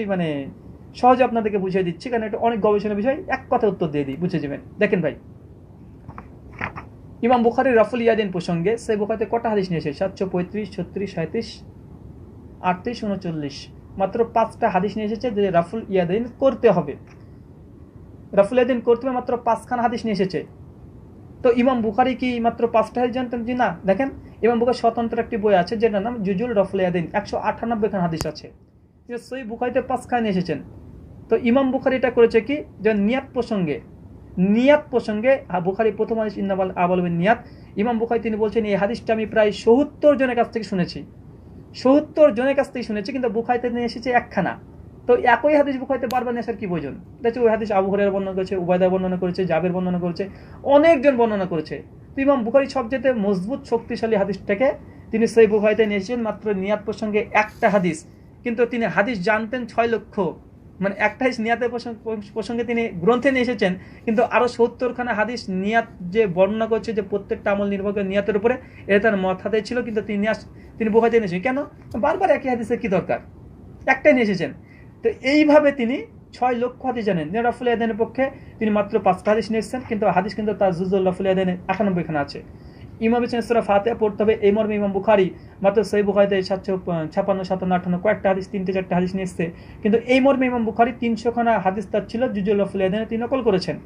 সহজে আপনাদেরকে বুঝিয়ে দিচ্ছি, কারণ এটা অনেক গবেষণার বিষয়, এক কথা উত্তর দিয়ে দিই, বুঝে যাবেন। দেখেন ভাই, ইমাম বুখারী রাফুল ইয়াদাইন প্রসঙ্গে সহিহ বুখারীতে কটা হাদিস নিয়েছে? 735, 36, 37, 38, 39, মাত্র 5টা হাদিস নিয়ে এসেছে যে রাফুল ইয়াদাইন করতে হবে। রাফুল ইয়াদাইন করতে হবে, মাত্র 5খানা হাদিস নিয়ে এসেছে। তো ইমাম বুখারী কি মাত্র 5টা হাদিস জানতেন? জি না। দেখেন, ইমাম বুখারী স্বতন্ত্র একটি বই আছে যেটার নাম জুজুল রাফুল ইয়াদাইন, 198 খানা হাদিস আছে, সহিহ বুখারীতে 5খানা নিয়ে এসেছেন। তো ইমাম বুখারী এটা করেছে কি, যে নিয়াত প্রসঙ্গে বুখারী প্রথম হাদিস ইন্নামাল আমালু বিন্নিয়াত, ইমাম বুখারী তিনি বলছেন এই হাদিসটা আমি প্রায় 70 জনের কাছ থেকে শুনেছি, 70 জনের কাছ থেকে শুনেছি, কিন্তু বুখারীতে নিয়ে এসেছে একখানা। তো একই হাদিস বুখারীতে বারবার নিয়ে আসার কি প্রয়োজন? দেখছি ওই হাদিস আবু হুরায়রা বর্ণনা করেছে, উবায়দা বর্ণনা করেছে, জাবের বর্ণনা করেছে, অনেকজন বর্ণনা করেছে। তো ইমাম বুখারী সবচেয়ে মজবুত শক্তিশালী হাদিসটাকে তিনি সহিহ বুখারীতে নিয়ে এসেছেন মাত্র নিয়াত প্রসঙ্গে একটা হাদিস, কিন্তু তিনি হাদিস জানতেন 6 লক্ষ। মানে একটা হাদিস নিয়াতের প্রসঙ্গে তিনি গ্রন্থে নিয়ে এসেছেন, কিন্তু আরো 70খানা হাদিস নিয়াত যে বর্ণনা করছে যে প্রত্যেকটা আমল নির্ভর করে নিয়াতের উপরে, এটা তার মাথাতে ছিল, কিন্তু তিনি বুখারীতে এনেছেন কেন? বারবার একই হাদিসের কি দরকার, একটাই নিয়ে এসেছেন। তো এইভাবে তিনি 6 লক্ষ হাদিস জানেন। রাফুল ইয়াদাইনের পক্ষে তিনি মাত্র 5টা হাদিস নিয়ে এসেছেন, কিন্তু হাদিস কিন্তু তার জুজুল রাফুল ইয়াদাইনে 98খানা আছে। ইমাম বলছেন সূরা ফাতিহা পড়তে হবে, এই মর্মে ইমাম বুখারী মাত্র সহিহ বুখারীতে 756, 57, 58 কয়েকটা হাদিস, 3-4টা হাদিস নিয়ে এসেছে, কিন্তু এই মর্মে ইমাম বুখারী 300খানা হাদিস তার ছিল জুজুল রাফুল ইয়াদাইনে, তিনি নকল করেছেন।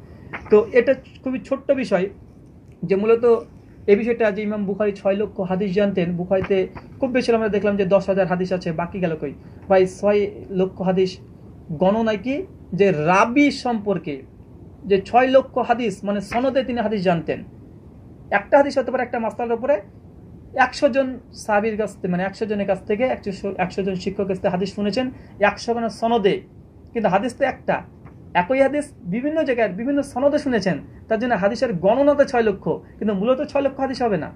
তো এটা খুবই ছোট্ট বিষয়, যে মূলত এই বিষয়টা যে ইমাম বুখারী 6 লক্ষ হাদিস জানতেন। বুখারীতে খুব বেশি আমরা দেখলাম যে 10,000 হাদিস আছে, বাকি গেল কই ভাই? 6 লক্ষ হাদিস গণনায় কি যে রাবি সম্পর্কে, যে 6 লক্ষ হাদিস মানে সনদে তিনি হাদিস জানতেন। একটা হাদিস হতে পারে একটা মাসআলার উপরে 100 জন সাহাবীর কাছ থেকে, মানে 100 জনের কাছ থেকে 100 জন শিক্ষকের কাছ থেকে হাদিস শুনেছেন 100 খানা সনদে, কিন্তু হাদিস তো একটা, একই হাদিস বিভিন্ন জায়গায় বিভিন্ন সনদে শুনেছেন, তার জন্য হাদিসের গণনাতে 6 লক্ষ, কিন্তু মূলত 6 লক্ষ হাদিস হবে না।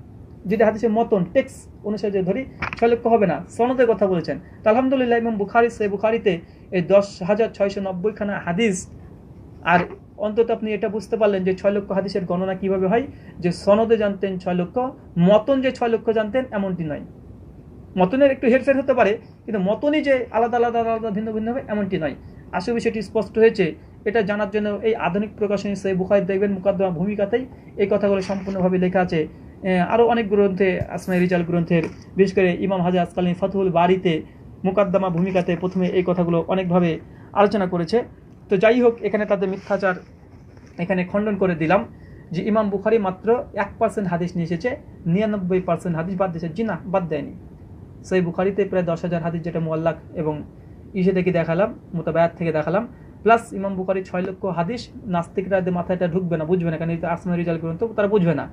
যদি হাদিসের মতন টেক্সট অনুসারে ধরি 6 লক্ষ হবে না, সনদের কথা বলেছেন। তো আলহামদুলিল্লাহ ইমাম বুখারী সহিহ বুখারীতে এই 10,690 খানা হাদিস। আর অন্তত আপনি এটা বুঝতে পারলেন যে 6 লক্ষ হাদিসের গণনা কিভাবে হয়, যে সনদে জানতেন 6 লক্ষ, মতন যে 6 লক্ষ জানতেন এমনটি নয়। মতনের একটু হেরফের হতে পারে, কিন্তু মতনই যে আলাদা আলাদা আলাদা ভিন্ন ভিন্ন হবে এমনটি নয়। আসলে বিষয়টি স্পষ্ট হয়েছে। এটা জানার জন্য এই আধুনিক প্রকাশনী সহিহ বুখারী দেখবেন মুকাদ্দমা ভূমিকাতেই এই কথাগুলো সম্পূর্ণভাবে লেখা আছে। আরও অনেক গ্রন্থে, আসমায়ে রিজাল গ্রন্থের, বিশেষ করে ইমাম হাজার আসকালানী ফাতহুল বারীতে মুকাদ্দমা ভূমিকাতে প্রথমে এই কথাগুলো অনেকভাবে আলোচনা করেছে। তো যাই হোক, এখানে তাদের মিথ্যাচার এখানে খণ্ডন করে দিলাম যে ইমাম বুখারী মাত্র 1% হাদিস নিয়ে এসেছে, 99% হাদিস বাদ দিয়েছে। জি না, বাদ দেয়নি। সহিহ বুখারীতে প্রায় 10,000 হাদিস, যেটা মুআল্লাক এবং ইসে থেকে দেখালাম, মুতাবায়াত থেকে দেখালাম, প্লাস ইমাম বুখারী 6 লক্ষ হাদিস। নাস্তিকরা মাথায় এটা ঢুকবে না, বুঝবে না, কারণ এটা আসমায়ে রিজাল গ্রন্থ, তারা বুঝবে না।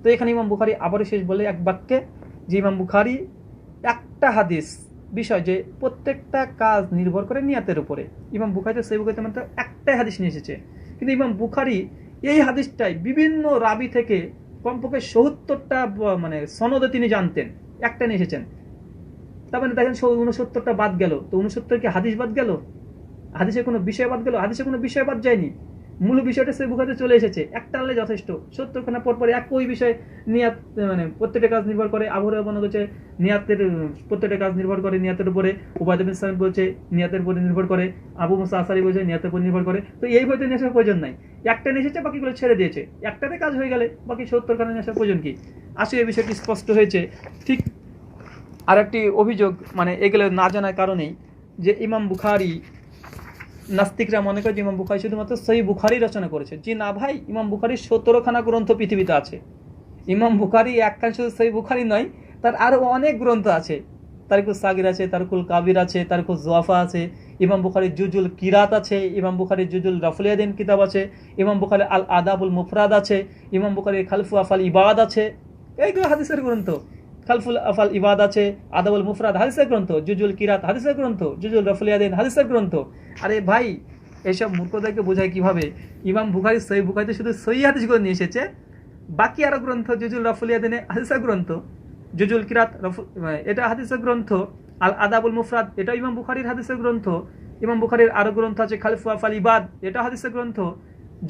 তো এখানে ইমাম বুখারী আবারও শেষ বলে এক বাক্যে যে ইমাম বুখারী একটা হাদিস বিষয়, যে প্রত্যেকটা কাজ নির্ভর করে নিয়াতের উপরে। ইমাম বুখারী সহিহ বুখারীতে মাত্র একটাই হাদিস নিয়ে এসেছে, কিন্তু ইমাম বুখারী এই হাদিসটাই বিভিন্ন রাবি থেকে কমপক্ষে 70টা মানে সনদে তিনি জানতেন, একটা নিয়ে এসেছেন। তার মানে দেখেন 69টা বাদ গেল, তো 69 কি হাদিস বাদ গেল? হাদিসের কোনো বিষয় বাদ গেল? হাদিসের কোনো বিষয় বাদ যায়নি, মূল বিষয়টা সহিহ বুখারীতে চলে এসেছে। একটা আনলে যথেষ্ট। 70খানা পরপর একই বিষয়, নিয়াত, মানে প্রত্যেকটা কাজ নির্ভর করে। আবু হুরায়রা বর্ণনা করেছে নিয়াতের, প্রত্যেকটা কাজ নির্ভর করে নিয়াতের উপরে। উবাদা বিন সামিত বলছে নিয়াতের উপরে নির্ভর করে। আবু মুসা আশআরী বলছে নিয়াতের উপর নির্ভর করে। তো এই বইতে নিয়ে আসার প্রয়োজন নাই, একটা নিয়ে এসেছে, বাকিগুলো ছেড়ে দিয়েছে। একটাতে কাজ হয়ে গেলে বাকি 70খানা নিয়ে আসার প্রয়োজন কি? আসলে এই বিষয়টি স্পষ্ট হয়েছে। ঠিক আর একটি অভিযোগ, মানে এগুলো না জানার কারণেই, যে ইমাম বুখারী, নাস্তিকরা মনে করে যে ইমাম বুখারী শুধুমাত্র সহিহ বুখারী রচনা করেছে। জি না ভাই, ইমাম বুখারীর 17খানা গ্রন্থ পৃথিবীতে আছে। ইমাম বুখারী একখান শুধু সহিহ বুখারী নয়, তার আরো অনেক গ্রন্থ আছে। তারিকুস সাগির আছে, তারিকুল কাবির আছে, তারিকুল জুয়াফা আছে, ইমাম বুখারীর জুজুল কিরাত আছে, ইমাম বুখারীর জুজুল রাফুল ইয়াদাইন কিতাব আছে, ইমাম বুখারীর আল আদাবুল মুফরাদ আছে, ইমাম বুখারীর খালফু আফাল ইবাদ আছে। এইগুলো হাদিসের গ্রন্থ। খালফুল আফাল ইবাদ আছে, আদাবুল মুফরাদ হাদিসের গ্রন্থ, জুজুল কিরাত হাদিসের গ্রন্থ, জুজুল রাফুল ইয়াদাইন হাদিসের গ্রন্থ। আরে ভাই, এইসব মূর্খদেরকে বোঝায় কিভাবে? ইমাম বুখারী সহিহ বুখারীতে শুধু সহিহ হাদিসগুলো নিয়ে এসেছে, বাকি আরো গ্রন্থ, জুজুল রাফুল ইয়াদাইনে হাদিসের গ্রন্থ, জুজুল কিরাত এটা হাদিসের গ্রন্থ, আল আদাবুল মুফরাদ এটা ইমাম বুখারীর হাদিসের গ্রন্থ, ইমাম বুখারীর আরো গ্রন্থ আছে খালফু আফাল ইবাদ, এটা হাদিসের গ্রন্থ,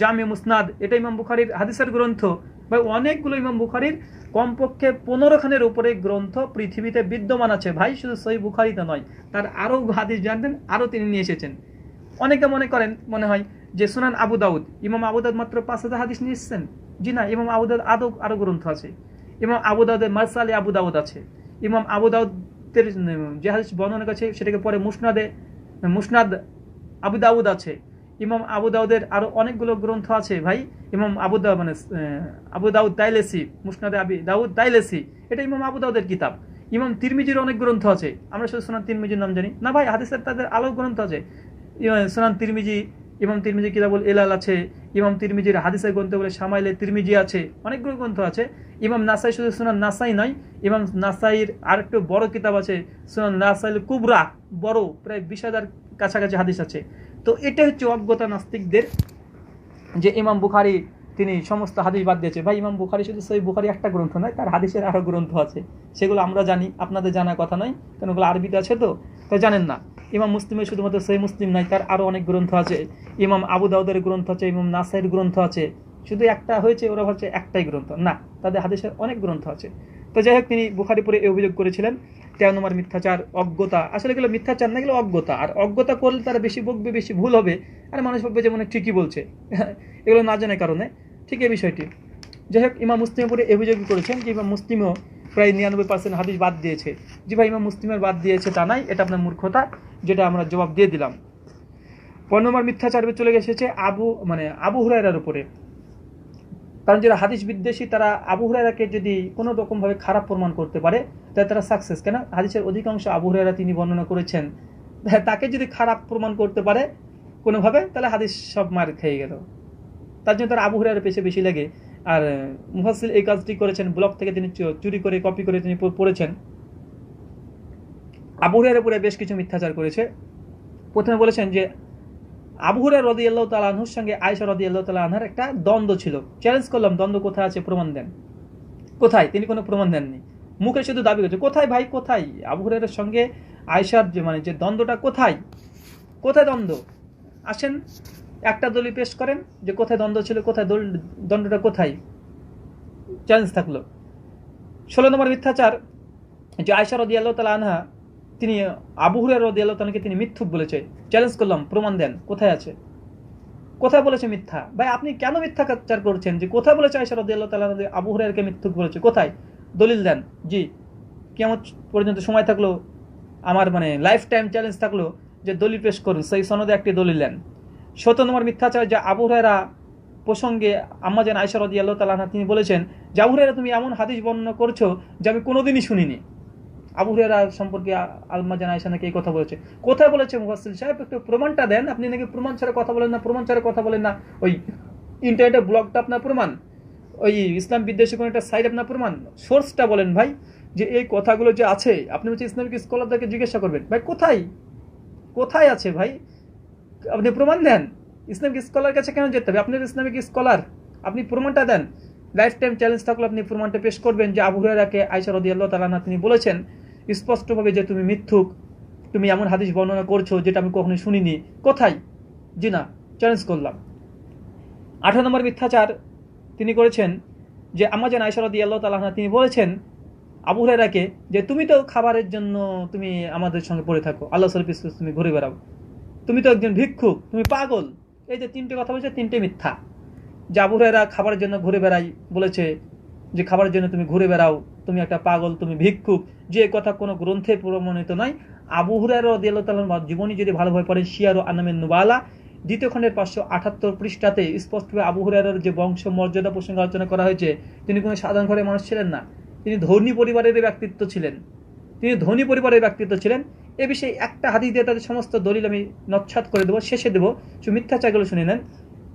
জামে মুসনাদ এটা ইমাম বুখারীর হাদিসের গ্রন্থ। ভাই অনেকগুলো ইমাম বুখারীর কমপক্ষে 15 খানের উপরে গ্রন্থ পৃথিবীতে বিদ্যমান আছে ভাই, শুধু সহিহ বুখারীতে নয়, তার আরো হাদিস জানতেন, আরো তিনি নিয়ে এসেছেন। অনেকে মনে হয় যে সুনান আবু দাউদ, ইমাম আবু দাউদ মাত্র 5,000 হাদিস নিয়ে এসেছেন। জি না, ইমাম আবু দাউদ আরো গ্রন্থ আছে। ইমাম আবু দাউদের মারসালে আবু দাউদ আছে। ইমাম আবু দাউদের যে হাদিস বর্ণনা করেছে সেটাকে পরে মুসনাদ আবু দাউদ আছে। ইমাম আবু দাউদের আরো অনেকগুলো গ্রন্থ আছে ভাই। ইমাম আবু দাউদ মানে আবু দাউদ তাইলেসি, মুসনাদে আবি দাউদ তাইলেসি এটা ইমাম আবু দাউদের কিতাব। ইমাম তিরমিজির অনেক গ্রন্থ আছে, আমরা শুধু সুনান তিরমিজির নাম জানি না ভাই, হাদিসের তাদের আলো গ্রন্থ আছে। সুনান তিরমিজি, ইমাম তিরমিজি কিতাবুল ইলাল আছে, ইমাম তিরমিজির হাদিসের গ্রন্থ বলে শামাইলে তিরমিজি আছে, অনেকগুলো গ্রন্থ আছে। ইমাম নাসাই শুধু সুনান নাসাই নয়, ইমাম নাসাইর আরেকটু বড় কিতাব আছে সুনান নাসাইল কুবরা, বড়, প্রায় 20,000 কাছাকাছি হাদিস আছে। তো এটা হচ্ছে অজ্ঞতা নাস্তিকদের, যে ইমাম বুখারী তিনি সমস্ত হাদিস বাদ দিয়েছে। ভাই ইমাম বুখারী শুধু সহিহ বুখারী একটা গ্রন্থ নয়, তার হাদিসের আরো গ্রন্থ আছে, সেগুলো আমরা জানি, আপনাদের জানার কথা নয়, কারণ ওগুলো আরবিতে আছে, তো তাই জানেন না। ইমাম মুসলিমের শুধুমাত্র সহিহ মুসলিম নাই, তার আরও অনেক গ্রন্থ আছে। ইমাম আবু দাউদের গ্রন্থ আছে, ইমাম নাসাইর গ্রন্থ আছে। শুধু একটা হয়েছে, ওরা ভাবছে একটাই গ্রন্থ, না, তাদের হাদিসের অনেক গ্রন্থ আছে। তো যাই হোক, তিনি বুখারী পড়ে এই অভিযোগ করেছিলেন 13 নম্বর মিথ্যাচার, অজ্ঞতা। আসলে এগুলো মিথ্যাচার না, এগুলো অজ্ঞতা। আর অজ্ঞতা করলে তারা বেশি বকবে, বেশি ভুল হবে, আর মানুষ ভাববে যে মনে ঠিকই বলছে এগুলো না জানার কারণে। ঠিক এই বিষয়টি। যাই হোক, ইমাম মুসলিমের পরে অভিযোগ করেছেন যে ইমাম মুসলিমও প্রায় 99% হাদিস বাদ দিয়েছে। জি ভাই, ইমাম মুসলিমের বাদ দিয়েছে তা নাই, এটা আপনার মূর্খতা, যেটা আমরা জবাব দিয়ে দিলাম। 15 নম্বর মিথ্যাচার চলে এসেছে আবু হুরায়রার উপরে। কারণ যারা হাদিস বিদ্বেষী, তারা আবু হুরায়রাকে যদি কোনো রকমভাবে খারাপ প্রমাণ করতে পারে, তাহলে তারা সাকসেস। কেন? হাদিসের অধিকাংশ আবু হুরায়রা তিনি বর্ণনা করেছেন, তাকে যদি খারাপ প্রমাণ করতে পারে কোনোভাবে, তাহলে হাদিস সব মার খেয়ে গেল। তার জন্য তারা আবু হুরায়রার পেছে বেশি লাগে। আর মুফাসসির এই কাজটি করেছেন, ব্লগ থেকে তিনি চুরি করে, কপি করে তিনি পড়েছেন। আবু হুরায়রার উপরে বেশ কিছু মিথ্যাচার করেছে। প্রথমে বলেছেন যে আবু হুরায়রা রাদিয়াল্লাহু তাআলা আনহুর সঙ্গে আয়েশা রাদিয়াল্লাহু তাআলা আনহার একটা দ্বন্দ্ব ছিল। চ্যালেঞ্জ করলাম, দ্বন্দ্ব কোথায় আছে, প্রমাণ দেন। কোথায়? তিনি কোনো প্রমাণ দেননি, মুখে শুধু দাবি করছে। কোথায় ভাই, কোথায় আবু হুরায়রার সঙ্গে আয়েশার যে দ্বন্দ্বটা, কোথায় কোথায় দ্বন্দ্ব? আসেন একটা দলিল পেশ করেন যে কোথায় দ্বন্দ্ব ছিল, কোথায় দ্বন্দ্বটা কোথায়? চ্যালেঞ্জ থাকলো। 16 নম্বর মিথ্যাচার, যে আয়েশা রাদিয়াল্লাহু তাআলা আনহা তিনি আবু হুরায়রা রাদিয়াল্লাহু তাআলাকে তিনি মিথ্যুক বলেছে। চ্যালেঞ্জ করলাম, প্রমাণ দেন, কোথায় আছে, কোথায় বলেছে মিথ্যা? ভাই আপনি কেন মিথ্যাচার করছেন? যে কোথায় বলেছে আয়েশা রাদিয়াল্লাহু তাআলা আবু হুরায়রাকে মিথ্যুক বলেছে, কোথায়? দলিল দেন। জি, কিয়ামত পর্যন্ত সময় থাকলো, আমার লাইফ টাইম চ্যালেঞ্জ থাকলো যে দলিল পেশ করুন, সেই সনদে একটি দলিল দেন। 17 নম্বর মিথ্যাচার, যে আবু হুরায়রা প্রসঙ্গে আম্মা জান আয়েশা রাদিয়াল্লাহু তাআলা আনহা তিনি বলেছেন যে আবু হুরায়রা তুমি এমন হাদিস বর্ণনা করছো যে আমি কোনোদিনই শুনিনি। আবু হুরায়রা সম্পর্কে আম্মা জান আয়েশা নাকি এই কথা বলেছে। কোথায় বলেছে মুফাসসির সাহেব? একটু প্রমাণটা দেন। আপনি নাকি প্রমাণ ছাড়া কথা বলেন না, প্রমাণ ছাড়া কথা বলেন না। ওই ইন্টারনেটের ব্লগটা আপনার প্রমাণ, ওই ইসলাম বিদ্বেষী কোনো একটা সাইট আপনার প্রমাণ। সোর্সটা বলেন ভাই, যে এই কথাগুলো যে আছে, আপনি হচ্ছে ইসলামিক স্কলারদেরকে জিজ্ঞাসা করবেন, ভাই কোথায় কোথায় আছে ভাই, আপনি প্রমাণ দেন। ইসলামিক স্কলার কাছে কেন যেতে হবে? আপনি ইসলামিক স্কলার, আপনি প্রমাণটা দেন। লাইফ টাইম চ্যালেঞ্জ থাকলে আপনি প্রমাণটা পেশ করবেন যে আবু হুরায়রাকে আয়েশা রাদিয়াল্লাহু তাআলা আনহা তিনি বলেছেন স্পষ্টভাবে যে তুমি মিথ্যুক, তুমি এমন হাদিস বর্ণনা করছো যেটা আমি কখনোই শুনিনি। কোথায়? জি না, চ্যালেঞ্জ করলাম। 18 নম্বর মিথ্যাচার তিনি করেছেন যে আম্মা জান আয়েশা রাদিয়াল্লাহু তাআলা আনহা তিনি বলেছেন আবু হুরায়রাকে যে তুমি তো খাবারের জন্য তুমি আমাদের সঙ্গে পড়ে থাকো, আল্লাহ সাল্লাল্লাহু তুমি ঘুরে বেড়াও, তুমি তো একজন ভিক্ষুক, তুমি পাগল। এই যে তিনটে কথা বলেছে, তিনটে মিথ্যা। যে আবু হুরায়রা খাবারের জন্য ঘুরে বেড়াই বলেছে, যে খাবারের জন্য তুমি ঘুরে বেড়াও, তুমি একটা পাগল, তুমি ভিক্ষুক, যে কথা কোনো গ্রন্থে প্রমাণিত নয়। আবু হুরায়রা রাদিয়াল্লাহু তাআলার জীবনী যদি ভালোভাবে পড়েন, শিয়ার ও আনামেন নুবালা 2য় খণ্ডের 578 পৃষ্ঠাতে স্পষ্টভাবে আবু হুরায়রার যে বংশ মর্যাদা প্রসঙ্গে আলোচনা করা হয়েছে। তিনি কোনো সাধারণ ঘরের মানুষ ছিলেন না, তিনি ধনী পরিবারের ব্যক্তিত্ব ছিলেন, তিনি ধনী পরিবারের ব্যক্তিত্ব ছিলেন। এ বিষয়ে একটা হাদিস দিয়ে তাদের সমস্ত দলিল আমি নচ্ছাদ করে দেবো, শেষে দেবো। মিথ্যাচারগুলো শুনে নেন।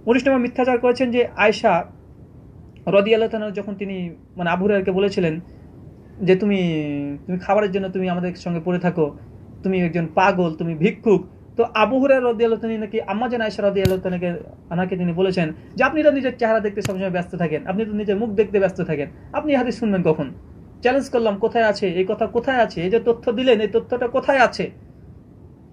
19 নম্বর মিথ্যাচার করেছেন যে আয়েশা রাদিয়াল্লাহু তাআলা যখন তিনি আবু হুরায়রাকে বলেছিলেন যে তুমি খাবারের জন্য তুমি আমাদের সঙ্গে পড়ে থাকো, তুমি একজন পাগল, তুমি ভিক্ষুক। তো আবু হুরায়রা রাদিয়াল্লাহু তাআলা নাকি আম্মা জান আয়েশা রাদিয়াল্লাহু তাআলাকে তিনি বলেছেন যে আপনি তো নিজের চেহারা দেখতে সবসময় ব্যস্ত থাকেন, আপনি তো নিজের মুখ দেখতে ব্যস্ত থাকেন, আপনি হাদিস শুনবেন কখন? চ্যালেঞ্জ করলাম, কোথায় আছে এই কথা, কোথায় আছে? এই যে তথ্য দিলেন, এই তথ্যটা কোথায় আছে?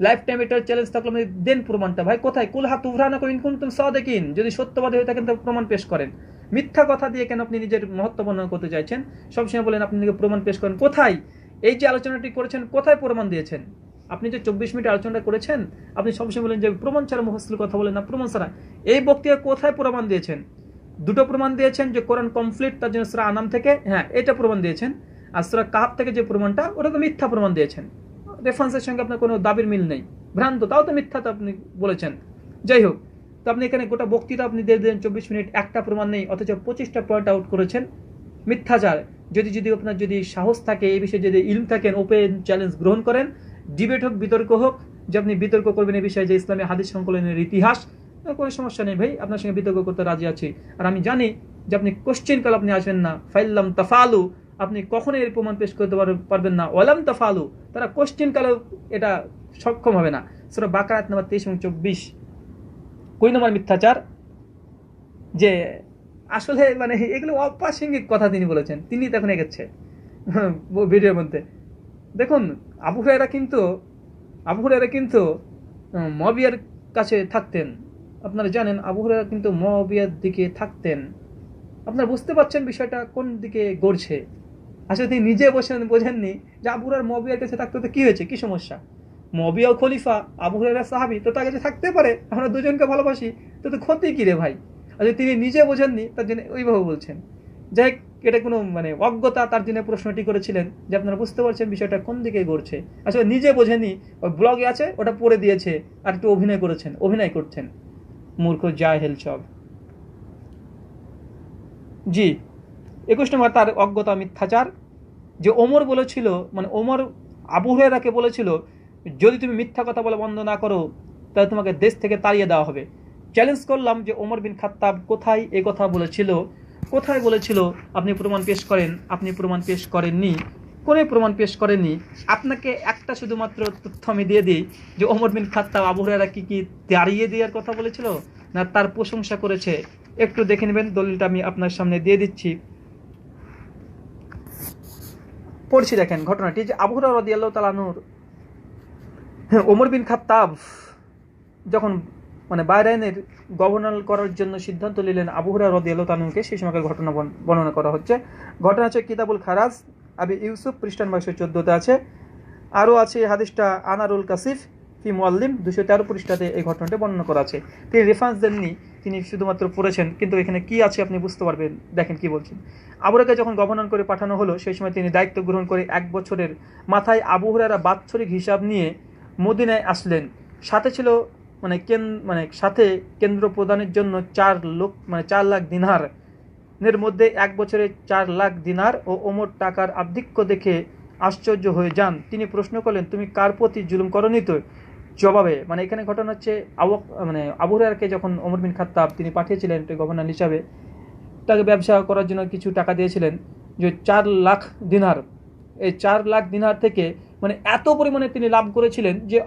লাইফ টাইম এটার চ্যালেঞ্জ থাকলে আপনি দেন প্রমাণটা। ভাই কোথায়? কুল হাত উভরানা কইন কুনতুম সাদিকিন, যদি সত্যবাদী হয়ে থাকেন তবে প্রমাণ পেশ করেন। মিথ্যা কথা দিয়ে কেন আপনি নিজের মহত্ব বর্ণনা করতে চাইছেন? সবসময় বলেন আপনি নিজে প্রমাণ পেশ করেন। কোথায় এই যে আলোচনাটি করেছেন, কোথায় প্রমাণ দিয়েছেন? আপনি যে 24 মিনিট আলোচনা করেছেন, আপনি সবসময় বলেন যে প্রমাণ ছাড়া মুফাসসির কথা বলেন না, প্রমাণ ছাড়া। এই বক্তৃতা কোথায় প্রমাণ দিয়েছেন? দুটো প্রমাণ দিয়েছেন, যে কোরআন কমপ্লিট, তার জন্য সূরা আনাম থেকে, হ্যাঁ এটা প্রমাণ দিয়েছেন। আর সূরা কাহফ থেকে যে প্রমাণটা, ওটা তো মিথ্যা প্রমাণ দিয়েছেন। রেফারেন্সের সঙ্গে আপনার কোনো দাবির মিল নেই, ভ্রান্ত, তাও তো মিথ্যা তো আপনি বলেছেন। যাই হোক, তো আপনি এখানে গোটা বক্তৃতা আপনি দিয়ে দেন 24 মিনিট, একটা প্রমাণ নেই, অথচ 25টা পয়েন্ট আউট করেছেন। মিথ্যাচার। যদি আপনার যদি সাহস থাকে, এই বিষয়ে যদি ইলম থাকেন, ওপেন চ্যালেঞ্জ গ্রহণ করেন, ডিবেট হোক, বিতর্ক হোক, যে আপনি বিতর্ক করবেন এই বিষয়ে যে ইসলামী হাদিস সংকলনের ইতিহাস, কোনো সমস্যা নেই ভাই, আপনার সঙ্গে বিতর্ক করতে রাজি আছি। আর আমি জানি যে আপনি কোশ্চেন কাল আপনি আসবেন না, ফাইল্লাম তাফালু, আপনি কখনোই এর প্রমাণ পেশ করতে পারবেন না, ওয়ালাম তাফালু, তারা কোশ্চেন কালেও এটা সক্ষম হবে না। সূরা বাকারা নম্বর 23 এবং 24। 20 নম্বর মিথ্যাচার, যে আসলে এগুলো অপ্রাসঙ্গিক কথা তিনি বলেছেন, তিনি তখন এগেছে ভিডিওর মধ্যে। দেখুন আবু হুরায়রা কিন্তু আবু হুরায়রা কিন্তু মুয়াবিয়ার কাছে থাকতেন। আপনারা জানেন আবু হুরায়রা কিন্তু মুয়াবিয়ার দিকে থাকতেন। আপনারা বুঝতে পারছেন বিষয়টা কোন দিকে গড়ছে। আসলে তিনি নিজে বোঝেননি যে আবু হুরায়রা মুয়াবিয়ার কাছে থাকতে তো কি হয়েছে, কি সমস্যা। মুয়াবিয়া খলিফা, আবু হুরায়রা সাহাবী, তো তার কাছে থাকতে পারে, আমরা দুজনকে ভালোবাসি, তো ক্ষতি কি রে ভাই। আসলে তিনি নিজে বোঝেননি, তার জন্য ওইভাবে বলছেন। যাই হোক, এটা কোনো অজ্ঞতা তার জন্য প্রশ্নটি করেছিলেন, যে আপনারা বুঝতে পারছেন বিষয়টা কোন দিকে ঘুরছে। আসলে নিজে বোঝেনি, ওই ব্লগে আছে ওটা পড়ে দিয়েছে, আর একটু অভিনয় করছেন, মূর্খ জাহেল সব। জি, 21 নম্বর তার অজ্ঞতা মিথ্যাচার। যে ওমর বলেছিল, ওমর আবু হুরায়রাকে বলেছিল, যদি তুমি মিথ্যা কথা বলে বন্ধ না করো তাহলে তোমাকে দেশ থেকে তাড়িয়ে দেওয়া হবে। চ্যালেঞ্জ করলাম যে ওমর বিন খাত্তাব কোথায় এ কথা বলেছিল, কোথায় বলেছিল, আপনি প্রমাণ পেশ করেন। আপনি প্রমাণ পেশ করেননি, কোনো প্রমাণ পেশ করেননি। আপনাকে একটা শুধুমাত্র তথ্য আমি দিয়ে দিই, যে ওমর বিন খাত্তাব আবু হুরায়রা কি তাড়িয়ে দেওয়ার কথা বলেছিল না তার প্রশংসা করেছে, একটু দেখে নেবেন। দলিলটা আমি আপনার সামনে দিয়ে দিচ্ছি, পড়ছি দেখেন ঘটনাটি। যে আবু হুরায়রা রাদিয়াল্লাহু তাআলা আনহু ওমর বিন খাত্তাব যখন বাহরাইনের গভর্নর করার জন্য সিদ্ধান্ত নিলেন আবু হুরায়রা রাদিয়াল্লাহু তাআলা আনহুকে, সেই সময়কার ঘটনা বর্ণনা করা হচ্ছে। ঘটনা হচ্ছে কিতাবুল খারাজ আবি ইউসুফ পৃষ্ঠান 214তে আছে। আরও আছে হাদিসটা আনারুল কাসিফ ফি মুআল্লিম 213 পৃষ্ঠাতে এই ঘটনাটা বর্ণনা করা আছে। তিনি রেফারেন্স দেননি, তিনি শুধুমাত্র পড়েছেন, কিন্তু এখানে কি আছে আপনি বুঝতে পারবেন। দেখেন কি বলছেন। আবু হুরায়রাকে যখন গভর্নর করে পাঠানো হলো, সেই সময় তিনি দায়িত্ব গ্রহণ করে 1 বছরের মাথায় আবু হুরায়রা বাৎসরিক হিসাব নিয়ে মদিনায় আসলেন। সাথে ছিল সাথে কেন্দ্র প্রদানের জন্য 4 লাখ দিনারের মধ্যে 1 বছরে 4 লাখ দিনার ও ওমর টাকার আধিক্য দেখে আশ্চর্য হয়ে যান। তিনি প্রশ্ন করলেন, তুমি কার প্রতি জুলুম করনি? তো জবাবে এখানে ঘটনা হচ্ছে আবু হুরায়রাকে যখন ওমর বিন খাত্তাব তিনি পাঠিয়েছিলেন গভর্নর হিসাবে, তাকে ব্যবসা করার জন্য কিছু টাকা দিয়েছিলেন, যে 4 লাখ দিনার। এই 4 লাখ দিনার থেকে এত পরিমাণে তিনি লাভ করেছিলেন যে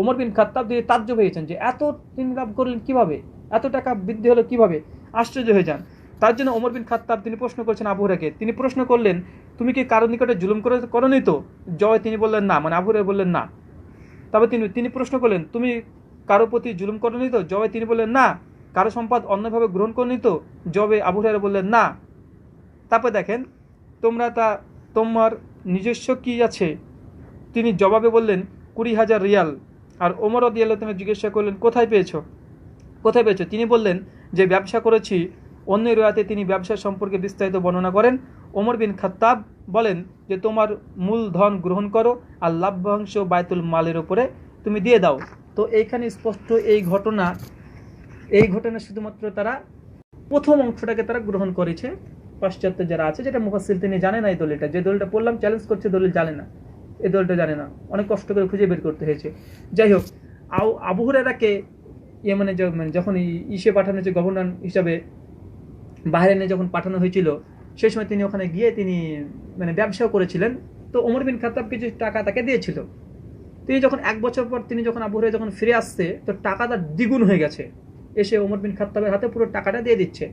ওমর বিন খাত্তাব তিনি তাজ্জব হয়েছেন, যে এত তিনি লাভ করলেন কিভাবে, এত টাকা বৃদ্ধি হলো কিভাবে, আশ্চর্য হয়ে যান। তার জন্য ওমর বিন খাত্তাব তিনি প্রশ্ন করছেন আবু হুরায়রাকে, তিনি প্রশ্ন করলেন, তুমি কি কারোর নিকটে জুলুম করনি তো? জয় তিনি বললেন না, আবু হুরায়রা বললেন না। তবে তিনি প্রশ্ন করলেন, তুমি কারো প্রতি জুলুম করনি তো? জবাবে তিনি বললেন না। কারো সম্পদ অন্যভাবে গ্রহণ করনি তো? জবাবে আবু হুরায়রা বললেন না। তারপর দেখেন, তোমার নিজস্ব কি আছে? তিনি জবাবে বললেন 20,000 রিয়াল। আর ওমর রাদিয়াল্লাহু তাআলা জিজ্ঞাসা করলেন, কোথায় পেয়েছো? তিনি বললেন যে ব্যবসা করেছি। অন্য riwayate তিনি ব্যবসা সম্পর্কে বিস্তারিত বর্ণনা করেন। ওমর বিন খাত্তাব বলেন যে তোমার মূল ধন গ্রহণ করো আর লাভ্যাংশ বাইতুল মালের উপরে তুমি দিয়ে দাও। তো এইখানে স্পষ্ট এই ঘটনা শুধুমাত্র তারা প্রথম অংশটাকে তারা গ্রহণ করেছে। পাশ্চাত্য যারা আছে, যেটা মুফাসসির তিনি জানে না, এই দলিলটা যে দলিলটা পড়লাম চ্যালেঞ্জ করছে, দলিল জানে না, এই দলটা জানে না, অনেক কষ্ট করে খুঁজে বের করতে হয়েছে। যাই হোক, আবু হুরায়রাকে যখন ইসে পাঠানো হয়েছে গভর্নর হিসাবে বাহরাইনে যখন পাঠানো হয়েছিল, সেই সময় তিনি ওখানে গিয়ে তিনি ব্যবসাও করেছিলেন। তো ওমর বিন খাত্তাব কিছু টাকা তাকে দিয়েছিল। তিনি যখন 1 বছর পর তিনি যখন আবু হুরায়রা যখন ফিরে আসছে, তো টাকাটা দ্বিগুণ হয়ে গেছে। এসে ওমর বিন খাত্তাবের হাতে পুরো টাকাটা দিয়ে দিচ্ছে।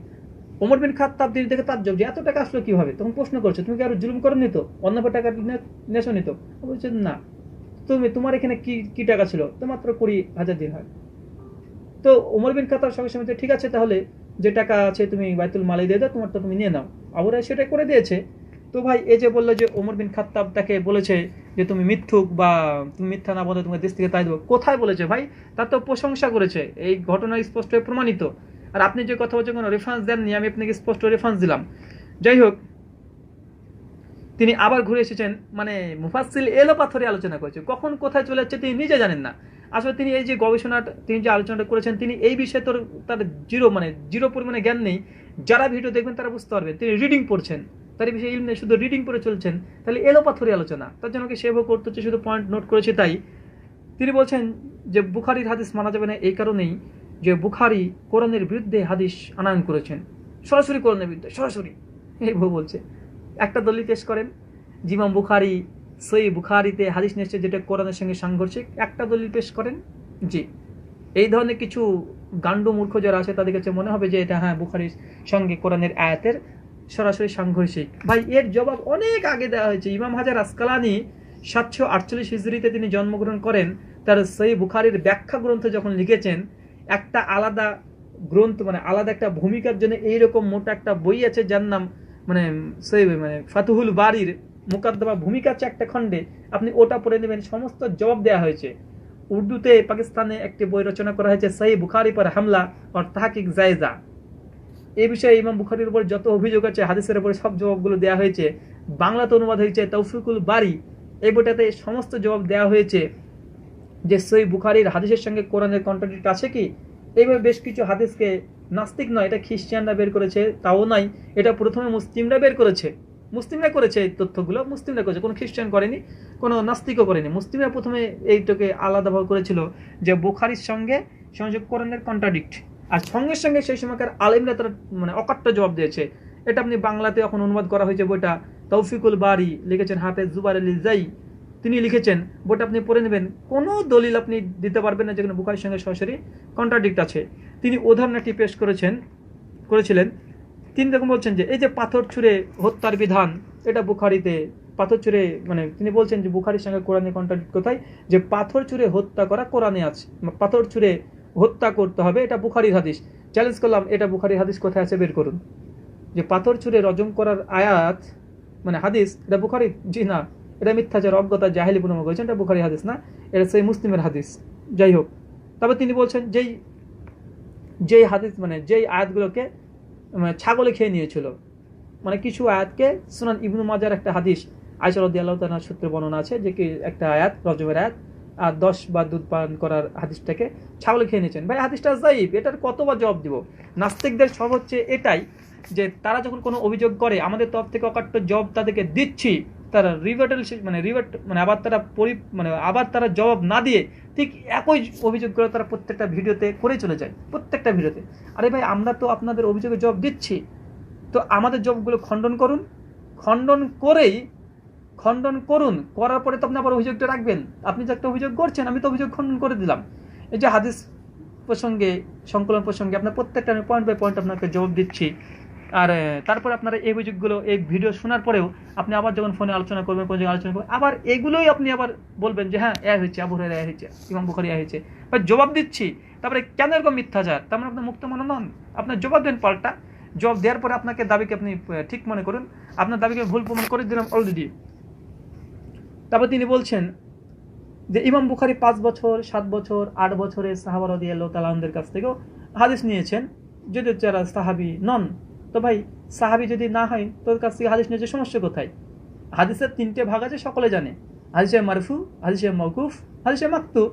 ওমর বিন খাত্তাব তিনি দেখে তাজ্জব, যে এত টাকা আসলো কিভাবে। তখন প্রশ্ন করছে, তুমি কি আরো জুলুম করনি তো? অন্য টাকা নেছো নি তো? বলছে না। তোমার এখানে কি টাকা ছিল? তো মাত্র 20,000 দিরহাম। তো ওমর বিন খাত্তাব সঙ্গে সঙ্গে ঠিক আছে, তাহলে যে টাকা আছে তুমি বাইতুল মালে দিয়ে দাও, তোমারটা তুমি নিয়ে নাও। আবু হুরায়রা সেটা করে দিয়েছে। তো ভাই, এই যে বললো যে ওমর বিন খাত্তাব তাকে বলেছে যে তুমি মিথ্যুক, বা তুমি মিথ্যা না বলে তোমার দেশ থেকে তাই দেবো, কোথায় বলেছে ভাই? তার তো প্রশংসা করেছে, এই ঘটনা স্পষ্ট প্রমাণিত। আর আপনি যে কথা বলছেন কোনো রেফারেন্স দেননি, আমি আপনাকে স্পষ্ট রেফারেন্স দিলাম। যাই হোক, তিনি আবার ঘুরে এসেছেন, মুফাসসিল এলো পাথরে আলোচনা করেছে, কখন কোথায় চলে যাচ্ছে তিনি নিজে জানেন না। আসলে তিনি এই যে গবেষণাটা, তিনি যে আলোচনাটা করেছেন, তিনি এই বিষয়ে তার জিরো পরিমাণে জ্ঞান নেই। যারা ভিডিও দেখবেন তারা বুঝতে পারবেন, তিনি রিডিং পড়ছেন, তার এই বিষয়ে ইলম নেই, শুধু রিডিং পড়ে চলছেন। তাহলে এলো পাথরে আলোচনা, তার জন্য সেভাবে করতে হচ্ছে, শুধু পয়েন্ট নোট করেছে তাই। তিনি বলছেন যে বুখারীর হাদিস মানা যাবে না এই কারণেই যে বুখারী কোরআনের বিরুদ্ধে হাদিস আনয়ন করেছেন, সরাসরি কোরআনের বিরুদ্ধে, সরাসরি এইভাবে বলছে। একটা দলিল পেশ করেন, ইমাম বুখারী সহিহ বুখারীতে হাদিস নিয়ে এসেছে যেটা কোরআনের সঙ্গে সাংঘর্ষিক, একটা দলিল পেশ করেন। জি, এই ধরনের কিছু গান্ডু মূর্খ যারা আছে তাদের কাছে মনে হবে যে এটা হ্যাঁ বুখারীর সঙ্গে কোরআনের আয়াতের সরাসরি সাংঘর্ষিক। ভাই, এর জবাব অনেক আগে দেওয়া হয়েছে। ইমাম হাজার আসকালানি 748 হিজরিতে তিনি জন্মগ্রহণ করেন। তার সহিহ বুখারীর ব্যাখ্যা গ্রন্থ যখন লিখেছেন, একটা আলাদা গ্রন্থ মানে আলাদা একটা ভূমিকার জন্য এইরকম মোটা একটা বই আছে যার নাম মানে ফাতুহুল বারির মুকাদ্দমা ভূমিকা আছে একটা খণ্ডে, আপনি ওটা পড়ে নেবেন, সমস্ত জবাব দেওয়া হয়েছে। উর্দুতে পাকিস্তানে একটি বই রচনা করা হয়েছে সহিহ বুখারী পর হামলা আর তাহকিক জায়জা। এই বিষয়ে ইমাম বুখারীর উপর যত অভিযোগ আছে হাদিসের উপরে সব জবাবগুলো দেওয়া হয়েছে। বাংলাতে অনুবাদ হয়েছে তৌফিকুল বারী, এই বইটাতে সমস্ত জবাব দেওয়া হয়েছে যে সহিহ বুখারীর হাদিসের সঙ্গে কোরআনের কন্ট্রাডিক্ট আছে কি। এইভাবে বেশ কিছু হাদিসকে নাস্তিক নয়, এটা খ্রিস্টানরা বের করেছে, তাও নয়, এটা প্রথমে মুসলিমরা বের করেছে। মুসলিমরা করেছে এই তথ্যগুলো, মুসলিমরা করেছে, কোনো খ্রিস্টান করেনি, কোনো নাস্তিকও করেনি। মুসলিমরা প্রথমে এইটাকে আলাদাভাবে করেছিল যে বুখারীর সঙ্গে সংযোগ কোরআনের কন্ট্রাডিক্ট, আর সঙ্গে সঙ্গে সেই সময়কার আলেমরা তারা মানে অকাট্য জবাব দিয়েছে। এটা আপনি বাংলাতে এখন অনুবাদ করা হয়েছে, বইটা তৌফিকুল বারী লিখেছেন হাফেজ জুবাইর আলী জাই, তিনি লিখেছেন। বইটা আপনি পড়ে নেবেন, কোনো দলিল আপনি দিতে পারবেন না যেখানে বুখারীর সঙ্গে সরাসরি কন্ট্রাডিক্ট আছে। তিনি উদাহরণ একটি পেশ করেছিলেন। তিনি দেখুন বলছেন যে এই যে পাথর ছুঁড়ে হত্যার বিধান, এটা বুখারীতে পাথর ছুঁড়ে মানে তিনি বলছেন যে বুখারীর সঙ্গে কোরআনে কন্ট্রাডিক্ট কোথায়, যে পাথর ছুঁড়ে হত্যা করা কোরআনে আছে, পাথর ছুঁড়ে হত্যা করতে হবে, এটা বুখারীর হাদিস। চ্যালেঞ্জ করলাম, এটা বুখারীর হাদিস কোথায় আছে বের করুন। যে পাথর ছুঁড়ে রজম করার আয়াত মানে হাদিস, এটা বুখারী? জি না, এটা মিথ্যাচার, অজ্ঞতা, জাহেলি পুনর্মা করেছেন, এটা বুখারী হাদিস না, এটা সেই মুসলিমের হাদিস। যাই হোক, তবে তিনি বলছেন যেই হাদিস মানে যেই আয়াতগুলোকে মানে ছাগলে খেয়ে নিয়েছিল, মানে কিছু আয়াতকে সুনান ইবনু মাজার একটা হাদিস আয়েশা রাদিয়াল্লাহু তাআলা সূত্রে বর্ণনা আছে যে কি একটা আয়াত রজমের আয়াত আর 10 বার দুধ পান করার হাদিসটাকে ছাগলে খেয়ে নিয়েছেন। ভাই হাদিসটা যায়িফ, এটার কতবার জবাব দিব? নাস্তিকদের সব হচ্ছে এটাই যে তারা যখন কোনো অভিযোগ করে আমাদের তরফ থেকে অকাট্য জবাব তাদেরকে দিচ্ছি, তারা রিভার্ট মানে আবার তারা জবাব না দিয়ে ঠিক একই অভিযোগ করে তারা প্রত্যেকটা ভিডিওতে করে চলে যায়, প্রত্যেকটা ভিডিওতে। আরে ভাই, আমরা তো আপনাদের অভিযোগের জবাব দিচ্ছি, তো আমাদের জবাবগুলো খণ্ডন করুন, খণ্ডন করুন, করার পরে তো আপনি আবার অভিযোগটা রাখবেন। আপনি যে একটা অভিযোগ করছেন, আমি তো অভিযোগ খণ্ডন করে দিলাম। এই যে হাদিস প্রসঙ্গে সংকলন প্রসঙ্গে আপনার প্রত্যেকটা আমি পয়েন্ট বাই পয়েন্ট আপনাকে জবাব দিচ্ছি। আর তারপরে আপনারা এই অভিযোগগুলো এই ভিডিও শোনার পরেও আপনি আবার যখন ফোনে আলোচনা করবেন, কোনো জায়গায় আলোচনা করবেন, আবার এগুলোই আপনি আবার বলবেন যে হ্যাঁ এ হয়েছে, আবু হুরায়রা হয়েছে, ইমাম বুখারী হয়েছে, বা জবাব দিচ্ছি। তারপরে কেন এরকম মিথ্যাচার? তার মানে আপনার মুক্ত মনে নন, আপনার জবাব দেন পাল্টা। জবাব দেওয়ার পরে আপনাকে দাবিকে আপনি ঠিক মনে করুন, আপনার দাবিকে ভুল প্রমাণ করে দিলাম অলরেডি। তারপর তিনি বলছেন যে ইমাম বুখারী 5 বছর 7 বছর 8 বছরের সাহাবা রাদিয়াল্লাহু তাআলা আনহুদের কাছ থেকেও হাদিস নিয়েছেন, যদি যারা সাহাবী নন। তো ভাই সাহাবী যদি না হয় তোর কাছ থেকে হাদিস নিয়েছে, সমস্যা কোথায়? হাদিসের 3টে ভাগ আছে, সকলে জানে, হাদিসে মারফু, হাদিসে মাওকুফ, হাদিসে মাকতু।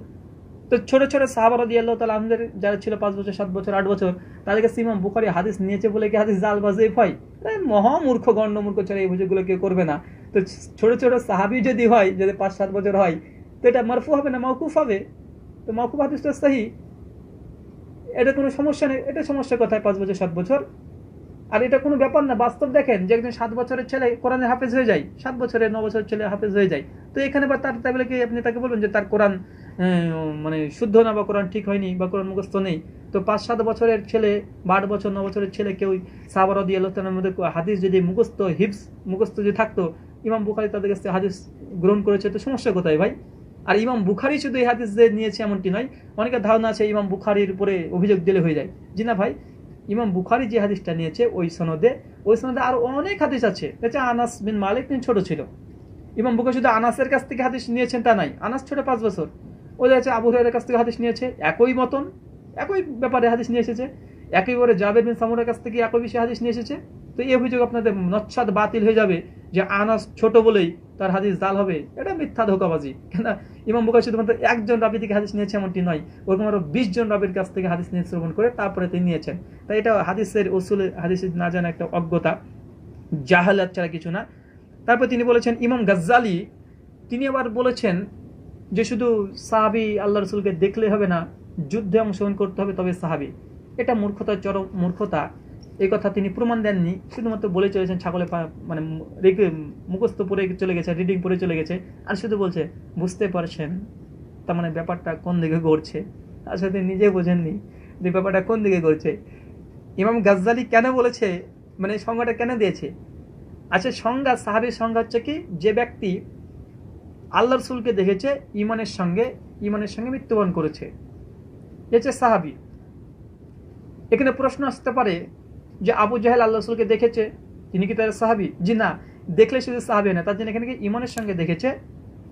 তো ছোট ছোট সাহাবা রাদিয়াল্লাহু তাআলা আনহুদের যারা ছিল 5 বছর 7 বছর 8 বছর, তাদের কাছে ইমাম বুখারী হাদিস নিয়েছে বলে কি হাদিস জাল বা যায়িফ হয়? মহামূর্খ গণ্ডমূর্খ ছাড়া এই অভিযোগগুলো কেউ করবে না। তো ছোট ছোট সাহাবী যদি হয়, যদি 5-7 বছর হয়, তো এটা মারফু হবে না, মাওকুফ হবে। তো মাওকুফ হাদিসটা সহিহ, এটা কোনো সমস্যা নেই। এটা সমস্যা কোথায় 5 বছর 7 বছর? আর এটা কোনো ব্যাপার না। বাস্তব দেখেন যে একজন 7 বছরের ছেলে কোরআনের হাফেজ হয়ে যায়, 7 বছরের 9 বছরের ছেলে হাফেজ হয়ে যায়। তো এখানে বা তার তাহলে কি আপনি তাকে বলবেন যে তার কোরআন মানে শুদ্ধ না, বা কোরআন ঠিক হয়নি, বা কোরআন মুখস্থ নেই? তো 5-7 বছরের ছেলে বা 8 বছর 9 বছরের ছেলে কেউ সাহাবা রাদিয়াল্লাহু তাআলার মধ্যে হাদিস যদি মুখস্থ যদি থাকতো, ইমাম বুখারী তাদের কাছে হাদিস গ্রহণ করেছে, তো সমস্যা কোথায় ভাই? আর ইমাম বুখারী শুধু এই হাদিস যে নিয়েছে এমনটি নয়, অনেকের ধারণা আছে ইমাম বুখারীর উপরে অভিযোগ দিলে হয়ে যায়। জি না ভাই, ইমাম বুখারী যে হাদিসটা নিয়েছে ওই সনদে আরো অনেক হাদিস আছে। আনাস বিন মালিক তিনি ছোট ছিল, ইমাম বুখারী শুধু আনাসের কাছ থেকে হাদিস নিয়েছেন তা নাই, আনাস ছোট 5 বছর। ওই আছে আবু হুরায়রার কাছ থেকে হাদিস নিয়েছে, একই মতন একই ব্যাপারে হাদিস নিয়ে এসেছে, একইবারে জাবের বিন সামুরার কাছ থেকে একই বিষয়ে হাদিস নিয়ে এসেছে। তো এই অভিযোগ আপনাদের নচ্ছাদ বাতিল হয়ে যাবে যে আনাস ছোট বলেই তার হাদিস জাল হবে, এটা মিথ্যা ধোঁকাবাজি। কেন ইমাম বুখারী শুধুমাত্র একজন রাবী থেকে হাদিস নিয়েছে এমনটি নয়, ওরকম আরো 20 জন রাবীর কাছ থেকে হাদিস নিয়ে শ্রবণ করে তারপরে তিনি নিয়েছেন। তাই এটা হাদিসের উসুল, হাদিস না জানা একটা অজ্ঞতা, জাহালাত ছাড়া কিছু না। তারপর তিনি বলেছেন ইমাম গাজ্জালি, তিনি আবার বলেছেন যে শুধু সাহাবী আল্লাহ রাসূলকে দেখলে হবে না, যুদ্ধে অংশগ্রহণ করতে হবে তবে সাহাবী। এটা মূর্খতা, চরম মূর্খতা। এই কথা তিনি প্রমাণ দেননি, শুধুমাত্র বলে চলেছেন ছাগলে মানে মুখস্থ পড়ে চলে গেছে, রিডিং পড়ে চলে গেছে, আর শুধু বলছে বুঝতে পারছেন। তার মানে ব্যাপারটা কোন দিকে ঘুরছে, আসলে তিনি নিজে বোঝেননি যে ব্যাপারটা কোন দিকে ঘুরছে। ইমাম গাজ্জালি কেন বলেছে, মানে সংজ্ঞাটা কেন দিয়েছে? আচ্ছা, সংজ্ঞা সাহাবীর সংজ্ঞা হচ্ছে কি, যে ব্যক্তি আল্লাহ রসুলকে দেখেছে, ইমানের সঙ্গে মৃত্যুবরণ করেছে, এ হচ্ছে সাহাবী। এখানে প্রশ্ন আসতে পারে যে আবু জাহেল আল্লাহ রসুলকে দেখেছে, তিনি কি তার সাহাবী? জি না, দেখলে শুধু সাহাবী না, তার জন্য এখানে কি ইমানের সঙ্গে দেখেছে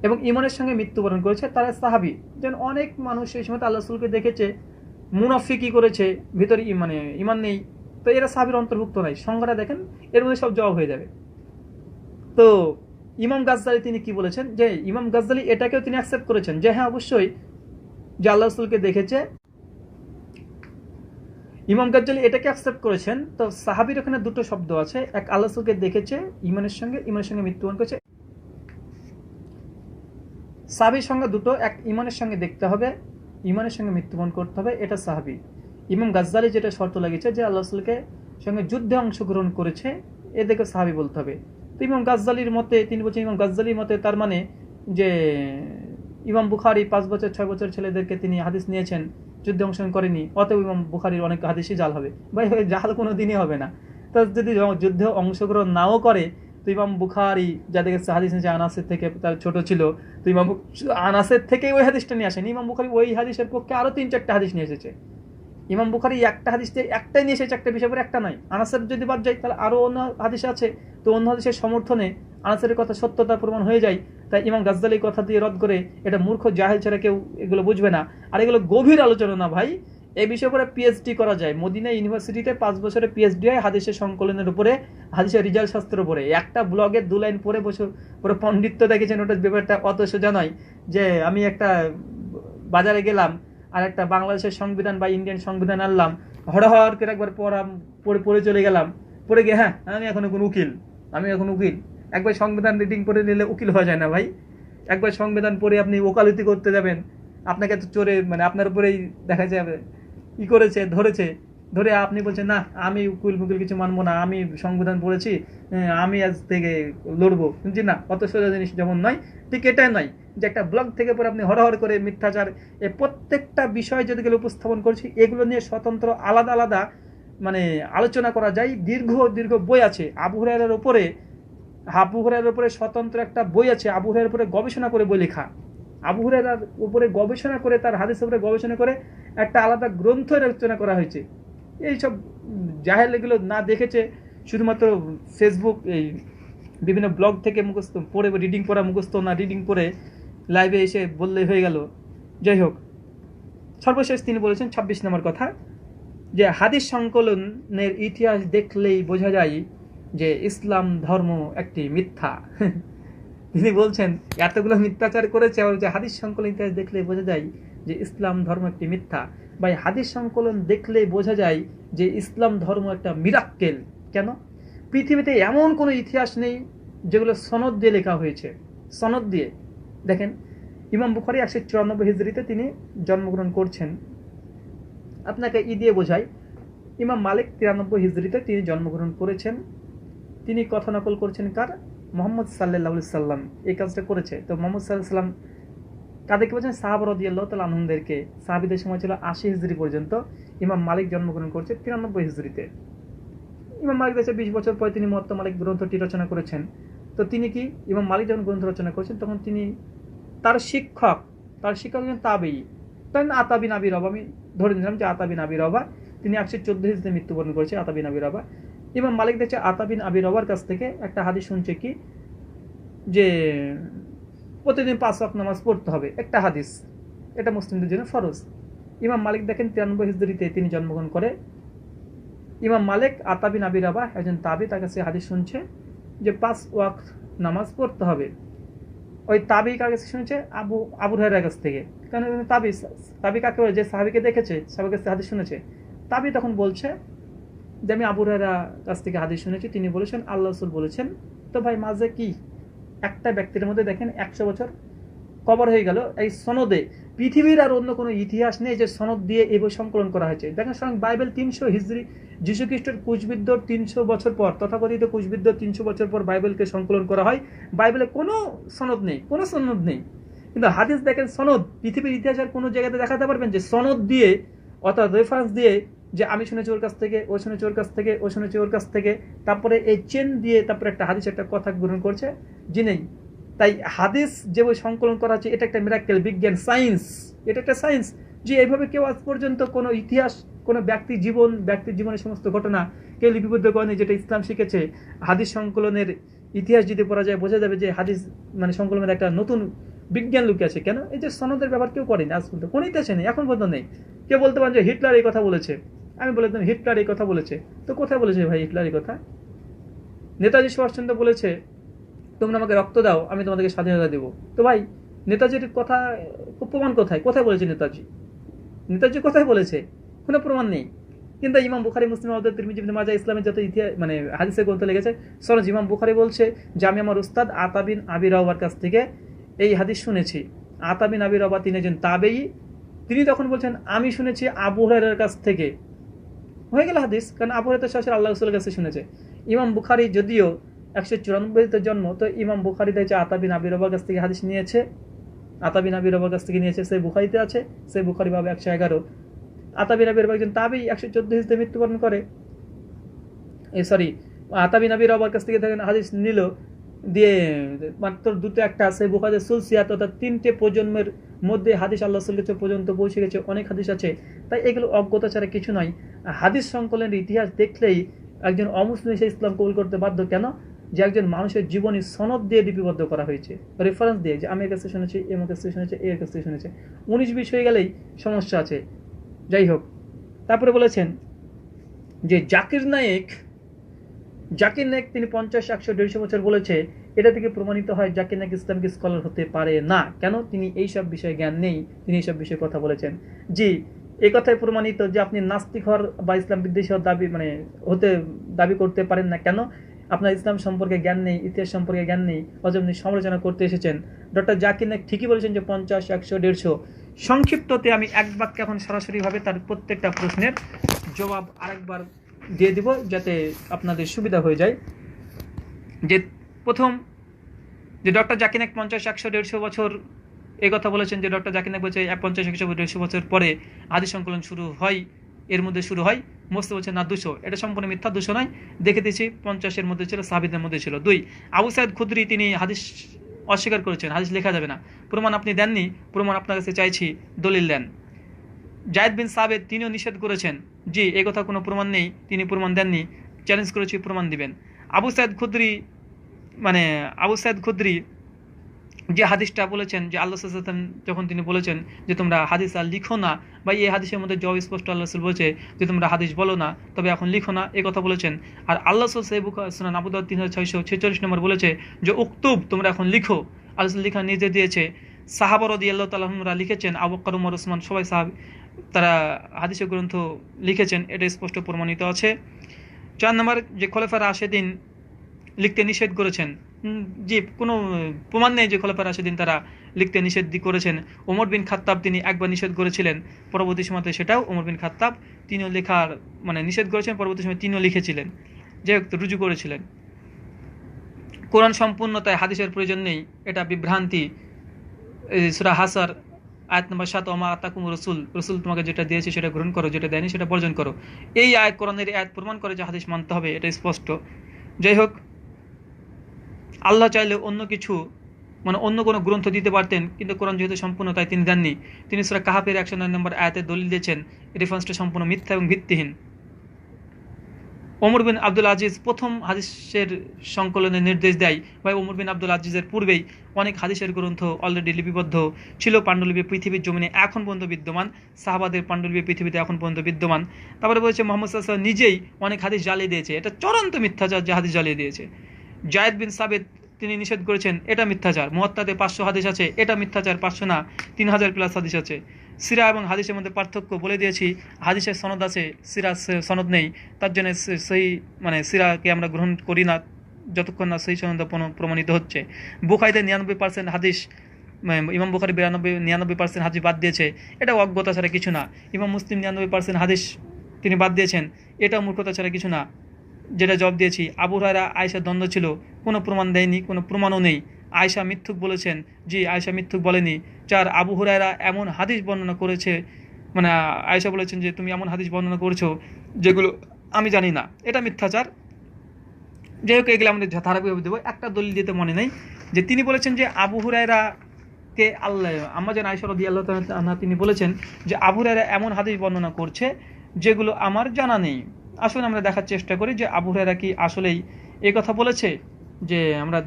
এবং ইমানের সঙ্গে মৃত্যুবরণ করেছে, তারা সাহাবী। যেন অনেক মানুষ সেই সময় আল্লাহ রসুলকে দেখেছে, মুনাফিকি করেছে, ভিতরে ইমান নেই, তো এরা সাহাবীর অন্তর্ভুক্ত নাই। সংজ্ঞাটা দেখেন, এর মধ্যে সব জবাব হয়ে যাবে। তো ইমাম গাজ্জালি তিনি কি বলেছেন, যে ইমাম গাজ্জালি এটাকেও তিনি অ্যাকসেপ্ট করেছেন যে হ্যাঁ অবশ্যই যে আল্লাহ রসুলকে দেখেছে, ইমাম গাজ্জালি এটাকে অ্যাকসেপ্ট করেছেন। তো সাহাবীর ওখানে দুটো শব্দ আছে, এক আল্লাহ রসুলকে দেখেছে ইমানের সঙ্গে মৃত্যুবরণ করেছে। সাহাবীর সঙ্গে দুটো, এক ইমানের সঙ্গে দেখতে হবে, ইমানের সঙ্গে মৃত্যুবরণ করতে হবে, এটা সাহাবী। ইমাম গাজ্জালি যেটা শর্ত লাগিয়েছে যে আল্লাহ রসুলকে সঙ্গে যুদ্ধে অংশগ্রহণ করেছে, এদেরকে সাহাবী বলতে হবে। তো ইমাম গাজ্জালির মতে, তিনি বলছেন ইমাম গাজ্জালির মতে তার মানে যে ইমাম বুখারী 5 বছর 6 বছর ছেলেদেরকে তিনি হাদিস নিয়েছেন, যুদ্ধে অংশগ্রহণ করেনি, অতএব ইমাম বুখারীর অনেক হাদিসই জাল হবে। ভাই জাল কোনো দিনই হবে না। তো যদি যুদ্ধে অংশগ্রহণ নাও করে, তো ইমাম বুখারী যাদের কাছে হাদিস নিয়েছে আনাসের থেকে, তার ছোট ছিল, তো ইমাম আনাসের থেকে ওই হাদিসটা নিয়ে আসেন। ইমাম বুখারী ওই হাদিসের পক্ষে আরো 3-4টা হাদিস নিয়ে এসেছে। ইমাম বুখারী একটা হাদিস একটাই নিয়ে এসেছে, একটা বিষয় পরে একটা নয়। আনাসের যদি বাদ যায় তাহলে আরো অন্য হাদিস আছে, তো অন্য হাদিসের সমর্থনে আনাসের কথা সত্যতা প্রমাণ হয়ে যায়। তাই ইমাম গাজ্জালির কথা দিয়ে রদ করে, এটা মূর্খ জাহেল ছাড়া কেউ এগুলো বুঝবে না। আর এগুলো গভীর আলোচনা না ভাই, এই বিষয়ে পরে পিএইচডি করা যায়। মদিনা ইউনিভার্সিটিতে 5 বছরের পিএইচডি হয় হাদিসের সংকলনের উপরে, হাদিসের রিজাল্ট শাস্ত্রের উপরে। একটা ব্লগে 2 লাইন পড়ে বসে পুরো পণ্ডিত্য দেখেছেন, ওটা ব্যাপারটা অত সোজা নয় যে আমি একটা বাজারে গেলাম আর একটা বাংলাদেশের সংবিধান বা ইন্ডিয়ান সংবিধান আনলাম, হড়হড় করে একবার পড়ে চলে গেলাম, পড়ে গিয়ে হ্যাঁ আমি এখন উকিল। একবার সংবিধান রিডিং করে নিলে উকিল হওয়া যায় না ভাই। একবার সংবিধান পড়ে আপনি ওকালতি করতে যাবেন, আপনাকে তো চোরে আপনার উপরেই দেখা যাবে ধরে আপনি বলছেন না আমি উকিল কিছু মানবো না, আমি সংবিধান পড়েছি, আমি আজ থেকে লড়বো। জি না, অত সোজা জিনিস যেমন নয়, ঠিক এটাই নয় যে একটা ব্লগ থেকে পরে আপনি হড়হড় করে মিথ্যাচার, এই প্রত্যেকটা বিষয় যদি উপস্থাপন করছি, এগুলো নিয়ে স্বতন্ত্র আলাদা আলাদা আলোচনা করা যায়। দীর্ঘ বই আছে আবু হুরায়রার উপরে স্বতন্ত্র একটা বই আছে, আবু হুরায়রার উপরে গবেষণা করে বই লেখা, আবু হুরায়রার উপরে গবেষণা করে, তার হাদিসের উপরে গবেষণা করে একটা আলাদা গ্রন্থ রচনা করা হয়েছে। এইসব জাহেল এগুলো না দেখেছে, শুধুমাত্র ফেসবুক এই বিভিন্ন ব্লগ থেকে মুখস্থ পড়ে, রিডিং পড়া মুখস্থ না, রিডিং পড়ে লাইভে এসে বললেই হয়ে গেল। যাই হোক, সর্বশেষ তিনি বলেছেন 26 নম্বর কথা, যে হাদিস সংকলনের ইতিহাস দেখলেই বোঝা যায় যে ইসলাম ধর্ম একটি মিথ্যা। তিনি বলছেন এতগুলো মিথ্যাচার করেছে, আবার যে হাদিস সংকলন ইতিহাস দেখলেই বোঝা যায় যে ইসলাম ধর্ম একটি মিথ্যা। বা হাদিস সংকলন দেখলেই বোঝা যায় যে ইসলাম ধর্ম একটা মিরাক্কেল। কেন? পৃথিবীতে এমন কোনো ইতিহাস নেই যেগুলো সনদ দিয়ে লেখা হয়েছে। সনদ দিয়ে দেখেন, ইমাম বুখারী 194 হিজরিতে তিনি জন্মগ্রহণ করছেন, আপনাকে দিয়ে বোঝায়। ইমাম মালিক 93 হিজরিতে তিনি জন্মগ্রহণ করেছেন। তিনি কথা নকল করছেন কার? মুহাম্মদ সাল্লাল্লাহু আলাইহি সাল্লাম এই কাজটা করেছে। তো মুহাম্মদ সাল্লাল্লাহু আলাইহি সাল্লাম কাদেরকে বলছেন? সাহাবা রাদিয়াল্লাহু তাআলা আনহুদেরকে। সাহাবীদের সময় ছিল 80 হিজরি পর্যন্ত। ইমাম মালিক জন্মগ্রহণ করছে 93 হিজরিতে। ইমাম মালিক দেশে 20 বছর পরে তিনি মুওয়াত্তা মালিক গ্রন্থটি রচনা করেছেন। তো তিনি কি, ইমাম মালিক যখন গ্রন্থ রচনা করেছেন তখন তিনি তার শিক্ষক হলেন তাবেঈ, তখন আতা বিন আবি রবা, আমি ধরে নিলাম যে আতা বিন আবি রবা, তিনি 114 হিজরিতে মৃত্যুবরণ করেছে। আতা বিন আবি রবা, ইমাম মালিক দেখছে আতা বিন আবি রবার কাছ থেকে একটা হাদিস শুনছে কি, যে প্রতিদিন 5 ওয়াক্ত নামাজ পড়তে হবে, একটা হাদিস, এটা মুসলিমদের জন্য ফরজ। ইমাম মালিক দেখেন 93 হিজরিতে তিনি জন্মগ্রহণ করে। ইমাম মালিক আতা বিন আবি রবা একজন তাবেঈ, তার কাছে হাদিস শুনছে যে 5 ওয়াক্ত নামাজ পড়তে হবে। ওই তাবেঈ কার কাছে শুনছে? আবু হুরায়রার কাছ থেকে। কারণ তাবেঈ কাকে বলে? যে সাহাবীকে দেখেছে, সাহাবীর কাছে হাদিস শুনেছে। তাবেঈ তখন বলছে যে আমি আবু হুরায়রার কাছ থেকে হাদিস শুনেছি, তিনি বলেছেন আল্লাহ রাসূল বলেছেন। তো ভাই মাঝে কি একটা ব্যক্তির মধ্যে দেখেন 100 বছর কভার হয়ে গেল। এই সনদে পৃথিবীর আর অন্য কোনো ইতিহাস নেই যে সনদ দিয়ে এই বই সংকলন করা হয়েছে। দেখেন স্বয়ং বাইবেল 300 হিজরি, যীশু খ্রিস্টের ক্রুশবিদ্ধর 300 বছর পর, তথাকথিত ক্রুশবিদ্ধ 300 বছর পর বাইবেলকে সংকলন করা হয়। বাইবেলে কোনো সনদ নেই, কিন্তু হাদিস দেখেন সনদ। পৃথিবীর ইতিহাসের কোনো জায়গাতে দেখাতে পারবেন যে সনদ দিয়ে, অর্থাৎ রেফারেন্স দিয়ে, যে আমি শুনেছি ওর কাছ থেকে, ও শুনেছি ওর কাছ থেকে, ও শুনেছি ওর কাছ থেকে, তারপরে এই চেন দিয়ে তারপরে একটা হাদিস, একটা কথা গ্রহণ করছে? জি নেই। তাই হাদিস যে বই সংকলন করা হচ্ছে এটা একটা মিরাক্কেল, বিজ্ঞান, সায়েন্স, এটা একটা সায়েন্স। যে এইভাবে কেউ আজ পর্যন্ত কোনো ইতিহাস, কোনো ব্যক্তির জীবনের সমস্ত ঘটনা কেউ লিপিবদ্ধ করেনি, যেটা ইসলাম শিখেছে। হাদিস সংকলনের ইতিহাস যদি পড়া যায় বোঝা যাবে যে হাদিস মানে সংকলনের একটা নতুন বিজ্ঞান লুকে আছে। কেন? এই যে সনদের ব্যাপার কেউ করেনি আজ পর্যন্ত, কোনো ইতিহাসে নেই, এখন পর্যন্ত নেই। কেউ বলতে পারেন যে হিটলার এই কথা বলেছে, আমি বলে দিলাম হিটলার এই কথা বলেছে, তো কোথায় বলেছে ভাই হিটলার এই কথা? নেতাজি সুভাষচন্দ্র বলেছে তোমরা আমাকে রক্ত দাও, আমি তোমাদেরকে স্বাধীনতা দেবো। তো ভাই নেতাজির কথা প্রমাণ কোথায়? কোথায় বলেছে নেতাজি কোথায় বলেছে? কোনো প্রমাণ নেই। কিন্তু ইমাম বুখারী, মুসলিম, আবু দাউদ, তিরমিজি, ইবনে মাজাহ, ইসলামের যত ইতিহাস মানে হাদিসের গ্রন্থ লেগেছে, সনদ ইমাম বুখারী বলছে যে আমি আমার উস্তাদ আতা বিন আবি রাওয়ার কাছ থেকে এই হাদিস শুনেছি। আতা বিন আবি রাওয়া তিনি একজন তাবেঈ, তিনি তখন বলছেন আমি শুনেছি আবু হুরায়রার কাছ থেকে। হয়ে গেল হাদিস, কারণ আবু হুরায়রা সরাসরি আল্লাহ রাসূলের কাছে শুনেছে। ইমাম বুখারী যদিও 194 জন্ম, তো ইমাম বুখারী দেখছে আতা বিন আবি রাওয়ার কাছ থেকে হাদিস নিয়েছে, আতা বিন আবি রাওয়ার কাছ থেকে নিয়েছে, সেই বুখারীতে আছে, সেই বুখারী বাব 111। আতা বিন আবি রাওয়া একজন তাবেঈ, 114 হিজরিতে মৃত্যুবরণ করে। আতা বিন আবি রাওয়ার কাছ থেকে দেখেন হাদিস নিল, দিয়ে মাত্র দুটো একটা আছে বুখারীর সুলসিয়াত, অর্থাৎ 3টে প্রজন্মের মধ্যে হাদিস আল্লাহ রাসূলের পর্যন্ত পৌঁছে গেছে, অনেক হাদিস আছে। তাই এগুলো অজ্ঞতা ছাড়া কিছু নয়। হাদিস সংকলনের ইতিহাস দেখলেই একজন অমুসলিম এসে ইসলাম কবুল করতে বাধ্য। কেন? যে একজন মানুষের জীবনী সনদ দিয়ে লিপিবদ্ধ করা হয়েছে, রেফারেন্স দিয়ে, যে আমি এর কাছে শুনেছি, এর কাছে শুনেছে, এর কাছে শুনেছে। 19-20 হয়ে গেলেই সমস্যা আছে। যাই হোক, তারপরে বলেছেন যে জাকির নায়েক তিনি 50, 100, 150 বছর বলেছে। এটা থেকে প্রমাণিত হয় জাকির নায়েক ইসলামিক স্কলার হতে পারে না। কেন? তিনি এইসব বিষয়ে জ্ঞান নেই, তিনি এইসব বিষয়ে কথা বলেছেন। জি, এই কথায় প্রমাণিত যে আপনি নাস্তিক হওয়ার বা ইসলাম বিদ্বেষী হওয়ার দাবি করতে পারেন না। কেন? আপনার ইসলাম সম্পর্কে জ্ঞান নেই, ইতিহাস সম্পর্কে জ্ঞান নেই, অথচ আপনি সমালোচনা করতে এসেছেন। ডক্টর জাকির নায়েক ঠিকই বলেছেন যে 50, 100, 150। সংক্ষিপ্ততে আমি এক বাক্যে এখন সরাসরিভাবে তার প্রত্যেকটা প্রশ্নের জবাব আরেকবার দিয়ে দিব, যাতে আপনাদের সুবিধা হয়ে যায়। যে প্রথম, যে ডক্টর জাকির নায়েক 50, 100, 150 বছর এই কথা বলেছেন, যে ডক্টর জাকির নায়েক বলছে 50, 100, 150 বছর পরে হাদিস সংকলন শুরু হয়, এর মধ্যে শুরু হয়। মোস্ত বলছে না 200, এটা সম্পূর্ণ মিথ্যা, 200 নয়। দেখে দিয়েছি 50-এর মধ্যে ছিল, সাহাবীদের মধ্যে ছিল। 2, আবু সাঈদ খুদরি তিনি হাদিস অস্বীকার করেছেন, হাদিস লেখা যাবে না। প্রমাণ আপনি দেননি, প্রমাণ আপনার কাছে চাইছি, দলিল দেন। জায়েদ বিন সাবিত তিনিও নিষেধ করেছেন, জি এই কথা কোনো প্রমাণ নেই, তিনি প্রমাণ দেননি, চ্যালেঞ্জ করেছি, প্রমাণ দিবেন। আবু সাঈদ খুদরি যে হাদিসটা বলেছেন, যে আল্লাহ সাল্লাল্লাহু আলাইহি ওয়াসাল্লাম যখন তিনি বলেছেন যে তোমরা হাদিস আর লিখো না, বা এই হাদিসের মধ্যে জবাব স্পষ্ট আল্লাহ রাসূল বলেছে যে তোমরা হাদিস বলো না, তবে এখন লিখো না, এই কথা বলেছেন। আর আল্লাহ সুনান আবু দাউদ 3646 নম্বর বলেছে যে উক্তুব, তোমরা এখন লিখো, আল্লাহ রাসূল লিখা নির্দেশ দিয়েছে। সাহাবা রাদিয়াল্লাহু তাআলা আনহুরা লিখেছেন, আবু বকর, ওমর, ওসমান সবাই সাহাবী, তারা হাদিসের গ্রন্থ লিখেছেন, এটা স্পষ্ট প্রমাণিত আছে। 4 নম্বর, যে খোলাফায়ে রাশেদিন লিখতে নিষেধ করেছেন, যে কোনো প্রমাণ নেই যে খোলাফায়ে রাশেদিন তারা লিখতে নিষেধ করেছেন। ওমর বিন খাত্তাব তিনি একবার নিষেধ করেছিলেন, পরবর্তী সময়তে সেটাও ওমর বিন খাত্তাব তিনিও লেখার নিষেধ করেছেন, পরবর্তী সময় তিনিও লিখেছিলেন, যে রুজু করেছিলেন। কোরআন সম্পূর্ণতায় হাদিসের প্রয়োজন নেই, এটা বিভ্রান্তি। সূরা হাসর আয়াত নম্বর 7, ওমা আতাকুম রসুল তোমাকে যেটা দিয়েছে সেটা গ্রহণ করো, যেটা দেয়নি সেটা বর্জন করো। এই আয়াত, কোরআনের আয়াত প্রমাণ করে যে হাদিস মানতে হবে, এটা স্পষ্ট। যাই হোক, আল্লাহ চাইলে অন্য কোনো গ্রন্থ দিতে পারতেন, কিন্তু কোরআন যেহেতু সম্পূর্ণ, তাই তিনি দেননি। তিনি সূরা কাহাফের 109 নম্বর আয়াতে দলিল দিয়েছেন, রেফারেন্সটা সম্পূর্ণ মিথ্যা এবং ভিত্তিহীন। ওমর বিন আব্দুল আজিজ প্রথম হাদিসের সংকলনের নির্দেশ দেয়, বা ওমর বিন আব্দুল আজিজের পূর্বেই অনেক হাদিসের গ্রন্থ অলরেডি লিপিবদ্ধ ছিল, পাণ্ডুলিপি পৃথিবীর জমিনে এখন পর্যন্ত বিদ্যমান, সাহাবাদের পাণ্ডুলিপি পৃথিবীতে এখন পর্যন্ত বিদ্যমান। তারপরে বলেছে মোহাম্মদ সাল্লাল্লাহু আলাইহি ওয়াসাল্লাম নিজেই অনেক হাদিস জ্বালিয়ে দিয়েছে, এটা চূড়ান্ত মিথ্যাচার যে হাদিস জ্বালিয়ে দিয়েছে। জায়েদ বিন সাবিত তিনি নিষেধ করেছেন, এটা মিথ্যাচার। মুয়াত্তাতে 500 হাদিস আছে, এটা মিথ্যাচার, 500 না, 3000 প্লাস হাদিস আছে। সিরা এবং হাদিসের মধ্যে পার্থক্য বলে দিয়েছি, হাদিসের সনদ আছে, সিরার সনদ নেই, তার জন্য সেই সিরাকে আমরা গ্রহণ করি না যতক্ষণ না সেই সনদ প্রমাণিত হচ্ছে। বুখারীতে 99% হাদিস, ইমাম বুখারী 99% হাদিস বাদ দিয়েছে, এটা অজ্ঞতা ছাড়া কিছু না। ইমাম মুসলিম 99% হাদিস তিনি বাদ দিয়েছেন, এটা মূর্খতা ছাড়া কিছু না। যেটা জবাব দিয়েছি, আবু হুরায়রা আয়েশার দ্বন্দ্ব ছিল, কোনো প্রমাণ দেয়নি, কোনো প্রমাণও নেই। আয়েশা মিথ্যুক বলেছেন, জি আয়েশা মিথ্যুক বলেনি। 4, আবু হুরায়রা এমন হাদিস বর্ণনা করেছে, আয়েশা বলেছেন যে তুমি এমন হাদিস বর্ণনা করেছো যেগুলো আমি জানি না, এটা মিথ্যাচার। যাই হোক, এগুলো আমাদের ধারাবাহিকভাবে দেবো, একটা দলিল দিতে মনে নেই। যে তিনি বলেছেন যে আবু হুরায়রা কে আল্লাহ আম্মা জান আয়েশা রাদিয়াল্লাহু তাআলা আনহা তিনি বলেছেন যে আবু হুরায়রা এমন হাদিস বর্ণনা করছে যেগুলো আমার জানা নেই। আসুন আমরা দেখার চেষ্টা করি যে আবু হুরায়রা কি আসলেই এই কথা বলেছে। যে আমরা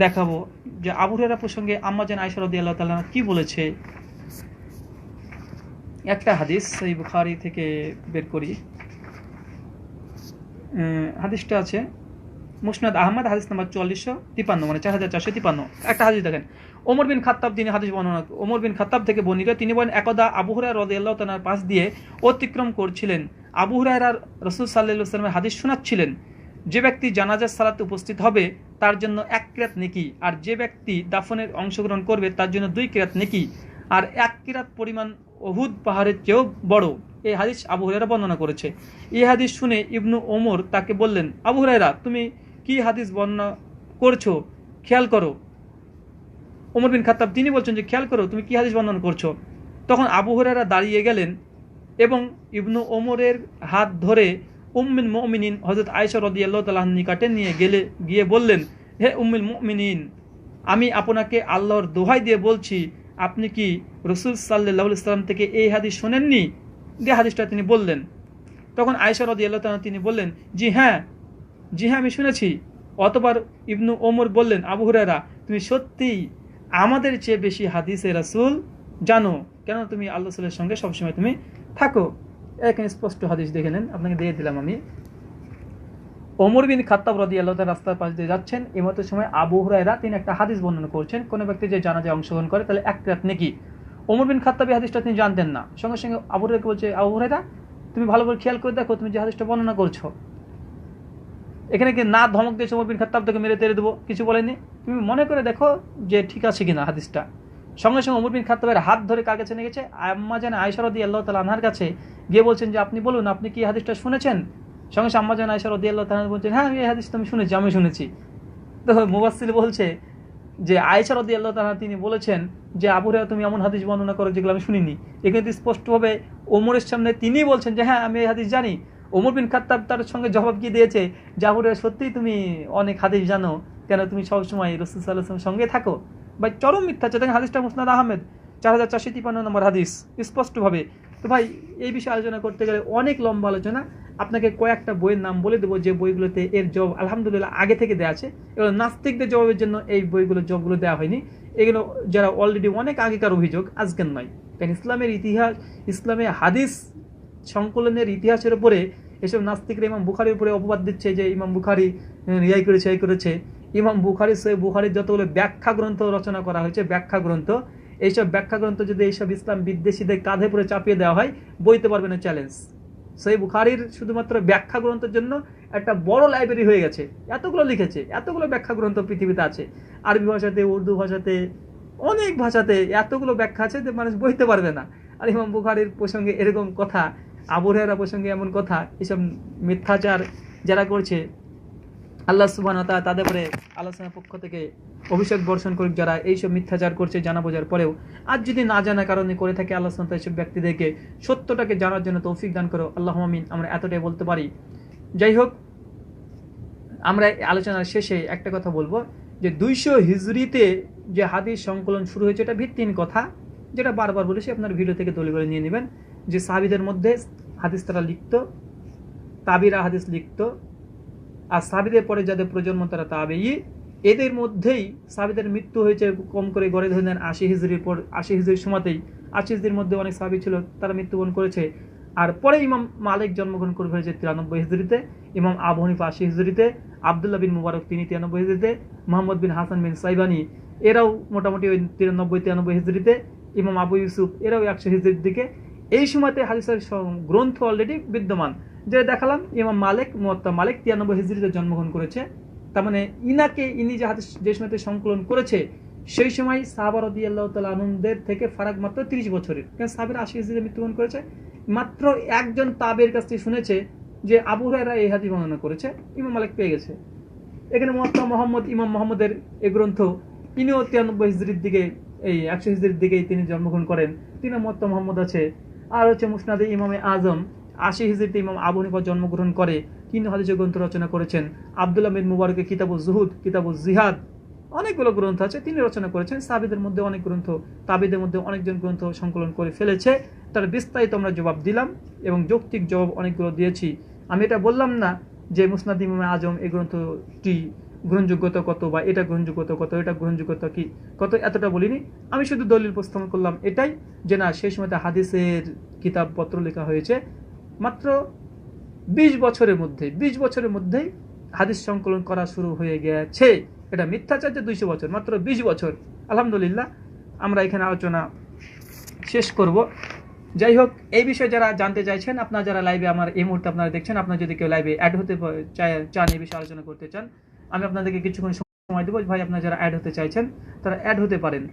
দেখাবো যে আবু হুরায়রা প্রসঙ্গে আম্মা জান আয়েশা রাদিয়াল্লাহু তাআলা কি বলেছে। একটা হাদিস সহিহ বুখারী থেকে বের করি। হাদিসটা আছে মুসনাদ আহমদ হাদিস নাম্বার 4453 মানে 4453। একটা হাদিস দেখেন, ওমর বিন খাত্তাব তিনি হাদিস বর্ণনা, ওমর বিন খাত্তাব থেকে বর্ণিত তিনি বলেন একদা আবু হুরায়রা রাদিয়াল্লাহু তাআলার পাশ দিয়ে অতিক্রম করছিলেন। আবু হুরায়রা রাসূল সাল্লাল্লাহু আলাইহি ওয়াসাল্লামের হাদিস শোনাচ্ছিলেন, যে ব্যক্তি জানাজার সালাতে উপস্থিত হবে তার জন্য 1 কিরাত নেকি, আর যে ব্যক্তি দাফনের অংশগ্রহণ করবে তার জন্য 2 কিরাত নেকি, আর 1 কিরাত পরিমাণ উহুদ পাহাড়ের চেয়েও বড়। এই হাদিস আবু হুরায়রা বর্ণনা করেছে। এই হাদিস শুনে ইবনু ওমর তাকে বললেন, আবু হুরায়রা তুমি কি হাদিস বর্ণনা করছো, খেয়াল করো। ওমর বিন খাত্তাব তিনি বলছেন যে খেয়াল করো তুমি কি হাদিস বর্ণনা করছো। তখন আবু হুরায়রা দাঁড়িয়ে গেলেন এবং ইবনু ওমরের হাত ধরে উম্মুল মুমিনিন হযরত আয়েশা রাদিয়াল্লাহু তাআলার নিকটে গিয়ে বললেন, হে উম্মুল মুমিনিন, আমি আপনাকে আল্লাহর দোহাই দিয়ে বলছি, আপনি কি রাসূল সাল্লাল্লাহু আলাইহি ওয়াসাল্লাম থেকে এই হাদিস শোনেননি? যে হাদিসটা তিনি বললেন। তখন আয়েশা রাদিয়াল্লাহু তাআলা তিনি বললেন, জি হ্যাঁ আমি শুনেছি। অতঃপর ইবনু ওমর বললেন, আবু হুরায়রা তুমি সত্যিই আমাদের চেয়ে বেশি হাদিসে রাসূল জানো, কেন তুমি আল্লাহ রাসূলের সঙ্গে সবসময় তুমি থাকো। এখানে স্পষ্ট হাদিস দেখে নেন, আপনাকে দিয়ে দিলাম আমি। ওমর বিন খাত্তাব রাদিয়াল্লাহু তাআলা রাস্তার পাশ দিয়ে যাচ্ছেন, এমত সময় আবু হুরায়রা তিনি একটা হাদিস বর্ণনা করছেন, কোনো ব্যক্তি যে জানাজায় অংশগ্রহণ করে তাহলে 1 কিরাত নেকি। ওমর বিন খাত্তাব এই হাদিসটা তিনি জানতেন না। সঙ্গে সঙ্গে আবু হুরায়রাকে বলছে, আবু হুরায়রা তুমি ভালো করে খেয়াল করে দেখো, তুমি যে হাদিসটা বর্ণনা করছো, এখানে কি না ধমক দিয়েছে ওমর বিন খাত্তাব তোকে মেরে তেড়ে দেবো, কিছু বলেনি, তুমি মনে করে দেখো যে ঠিক আছে কিনা হাদিসটা। সঙ্গে সঙ্গে ওমর বিন খাত্তাবের হাত ধরে কার কাছে নিয়ে গেছে, আম্মা জান আয়েশা রাদিয়াল্লাহু তাআলা আনহার কাছে গিয়ে বলছেন যে আপনি বলুন, আপনি কি হাদিসটা শুনেছেন? সঙ্গে সঙ্গে আম্মা জান আয়েশা রাদিয়াল্লাহু তাআলা বলছেন, হ্যাঁ আমি এই হাদিসটা আমি শুনেছি। তো মুফাসসির বলছে যে আয়েশা রাদিয়াল্লাহু তাআলা তিনি বলেছেন যে আবু হুরায়রা তুমি এমন হাদিস বর্ণনা করো যেগুলো আমি শুনিনি। এখানে স্পষ্টভাবে ওমরের সামনে তিনি বলছেন যে হ্যাঁ আমি এই হাদিস জানি। ওমর বিন খাত্তাব তার সঙ্গে জবাব কি দিয়েছে, যে আবু হুরায়রা সত্যিই তুমি অনেক হাদিস জানো, কেন তুমি সবসময় রাসূল সাল্লাল্লাহু আলাইহি ওয়াসাল্লামের সঙ্গে থাকো। ভাই চরম মিথ্যা। দেখেন হাদিসটা মুসনাদ আহমেদ 4453 নম্বর হাদিস স্পষ্টভাবে। তো ভাই এই বিষয়ে আলোচনা করতে গেলে অনেক লম্বা আলোচনা, আপনাকে কয়েকটা বইয়ের নাম বলে দেবো যে বইগুলোতে এর জবাব আলহামদুলিল্লাহ আগে থেকে দেওয়া আছে। এগুলো নাস্তিকদের জবাবের জন্য এই বইগুলোর জবাবগুলো দেওয়া হয়নি, এগুলো যারা অলরেডি অনেক আগেকার অভিযোগ, আজকের নয়। কারণ ইসলামের ইতিহাস, ইসলামের হাদিস সংকলনের ইতিহাসের উপরে এসব নাস্তিকরা ইমাম বুখারীর উপরে অপবাদ দিচ্ছে যে ইমাম বুখারী এই করেছে। ইমাম বুখারী সহিহ বুখারীর যতগুলো ব্যাখ্যা গ্রন্থ রচনা করা হয়েছে, ব্যাখ্যা গ্রন্থ, এইসব ব্যাখ্যা গ্রন্থ যদি এইসব ইসলাম বিদ্বেষীদের কাঁধে পরে চাপিয়ে দেওয়া হয়, বইতে পারবে না চ্যালেঞ্জ। সহিহ বুখারীর শুধুমাত্র ব্যাখ্যা গ্রন্থের জন্য একটা বড় লাইব্রেরি হয়ে গেছে, এতগুলো লিখেছে, এতগুলো ব্যাখ্যা গ্রন্থ পৃথিবীতে আছে, আরবি ভাষাতে, উর্দু ভাষাতে, অনেক ভাষাতে এতগুলো ব্যাখ্যা আছে যে মানুষ বইতে পারবে না। আর ইমাম বুখারীর প্রসঙ্গে এরকম কথা, আবু হুরায়রা প্রসঙ্গে এমন কথা, এসব মিথ্যাচার যারা করছে, আল্লাহ সুবহানাহু ওয়া তাআলা তাদের উপরে আলোচনার পক্ষ থেকে অভিষেক বর্ষণ করুক। যারা এইসব মিথ্যাচার করছে জানা বোঝার পরেও, আর যদি না জানার কারণে করে থাকে, আল্লাহ সুবহানাহু ওয়া তাআলা এইসব ব্যক্তিদেরকে সত্যটাকে জানার জন্য তৌফিক দান করো, আল্লাহুম্মা আমিন। আমরা এতটাই বলতে পারি। যাই হোক, আমরা আলোচনার শেষে একটা কথা বলবো যে 200 হিজরিতে যে হাদিস সংকলন শুরু হয়েছে এটা ভিত্তিহীন কথা, যেটা বারবার বলেছি, আপনার ভিডিও থেকে দলিল করে নিয়ে নেবেন। যে সাহাবীদের মধ্যে হাদিস তারা লিখত, তাবিরা হাদিস লিখত, আর সাহাবীদের পরে যাদের প্রজন্ম তারা তাবেঈ, এদের মধ্যেই সাহাবীদের মৃত্যু হয়েছে কম করে গড়ে ধরে নেন 80 হিজরির পর, 80 হিজরির সময়তেই। 80 হিজরির মধ্যে অনেক সাহাবী ছিল তারা মৃত্যুবরণ করেছে। আর পরে ইমাম মালিক জন্মগ্রহণ করে ফেলেছে 93 হিজরিতে, ইমাম আবু হানিফা 80 হিজরিতে, আব্দুল্লাহ বিন মুবারক তিনি 93 হিজরিতে, মুহাম্মদ বিন হাসান বিন সাইবানি এরাও মোটামুটি ওই 93 হিজরিতে, ইমাম আবু ইউসুফ এরাও 100 হিজরির দিকে। এই সময়তে হাদিসের গ্রন্থ অলরেডি বিদ্যমান। যে দেখালাম ইমাম মালিক, মুয়াত্তা মালিক 93 হিজরিতে জন্মগ্রহণ করেছে। তার মানে ইনি যে হাদিস যে সময়তে সংকলন করেছে, সেই সময় সাহাবা রাদিয়াল্লাহু তাআলা আনহুদের থেকে ফারাক মাত্র 30 বছরের। কারণ সাহাবীরা 80 হিজরিতে মৃত্যুবরণ করেছে, মাত্র একজন তাবেঈর কাছ থেকে শুনেছে যে আবু হুরায়রা এই হাদিস বর্ণনা করেছে, ইমাম মালিক পেয়ে গেছে। এখানে মুয়াত্তা মুহাম্মদ, ইমাম মুহাম্মদের এই গ্রন্থ, তিনিও 93 হিজরির দিকে, এই 100 হিজরির দিকেই তিনি জন্মগ্রহণ করেন, তিনি মুয়াত্তা মুহাম্মদ আছে। আর হচ্ছে মুসনাদে ইমামে আজম 80 হিজরিতে ইমাম আবু হানিফা জন্মগ্রহণ করে, তিনি হাদিসের গ্রন্থ রচনা করেছেন। আব্দুল্লাহ বিন মুবারকের কিতাবুজ জুহুদ, কিতাবুজ জিহাদ, অনেকগুলো গ্রন্থ আছে তিনি রচনা করেছেন। সাহাবীদের মধ্যে অনেক গ্রন্থ, তাবিদের মধ্যে অনেকজন গ্রন্থ সংকলন করে ফেলেছে। তার বিস্তারিত আমরা জবাব দিলাম এবং যৌক্তিক জবাব অনেকগুলো দিয়েছি। আমি এটা বললাম না যে মুসনাদ ইমাম আজম এই গ্রন্থটি গ্রহণযোগ্যতা কত, বা এটা গ্রহণযোগ্যতা কত, এটা গ্রহণযোগ্যতা কি কত, এতটা বলিনি। আমি শুধু দলিল উপস্থাপন করলাম এটাই যে না, সেই সময় হাদিসের কিতাবপত্র লেখা হয়েছে মাত্র 20 বছরের মধ্যেই হাদিস সংকলন করা শুরু হয়ে গেছে। এটা মিথ্যাচার যে 200 বছর, মাত্র 20 বছর। আলহামদুলিল্লাহ, আমরা এখানে আলোচনা শেষ করব। যাই হোক, এই বিষয়ে যারা জানতে চাইছেন, আপনারা যারা লাইভে আমার এই মুহূর্তে আপনারা দেখছেন, আপনারা যদি কেউ লাইভে অ্যাড হতে চান, এই বিষয়ে আলোচনা করতে চান, আমি আপনাদেরকে কিছুক্ষণ সময় দেবো। ভাই, আপনারা যারা অ্যাড হতে চাইছেন তারা অ্যাড হতে পারেন।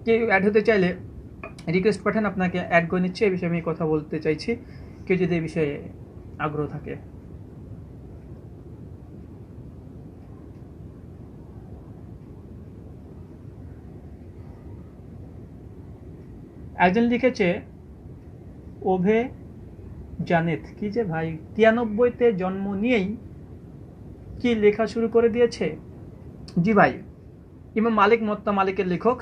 কেউ অ্যাড হতে চাইলে রিকোয়েস্ট পাঠান, আপনাকে অ্যাড করে নিচ্ছে। এই বিষয়ে আমি কথা বলতে চাইছি, কেউ যদি এই বিষয়ে আগ্রহ থাকে। একজন লিখেছে ওভে জানেত, কি যে ভাই 93-তে জন্ম নিয়েই কি লেখা শুরু করে দিয়েছে? জি ভাই, ইমাম মালিক মুওয়াত্তা মালিকের লেখক,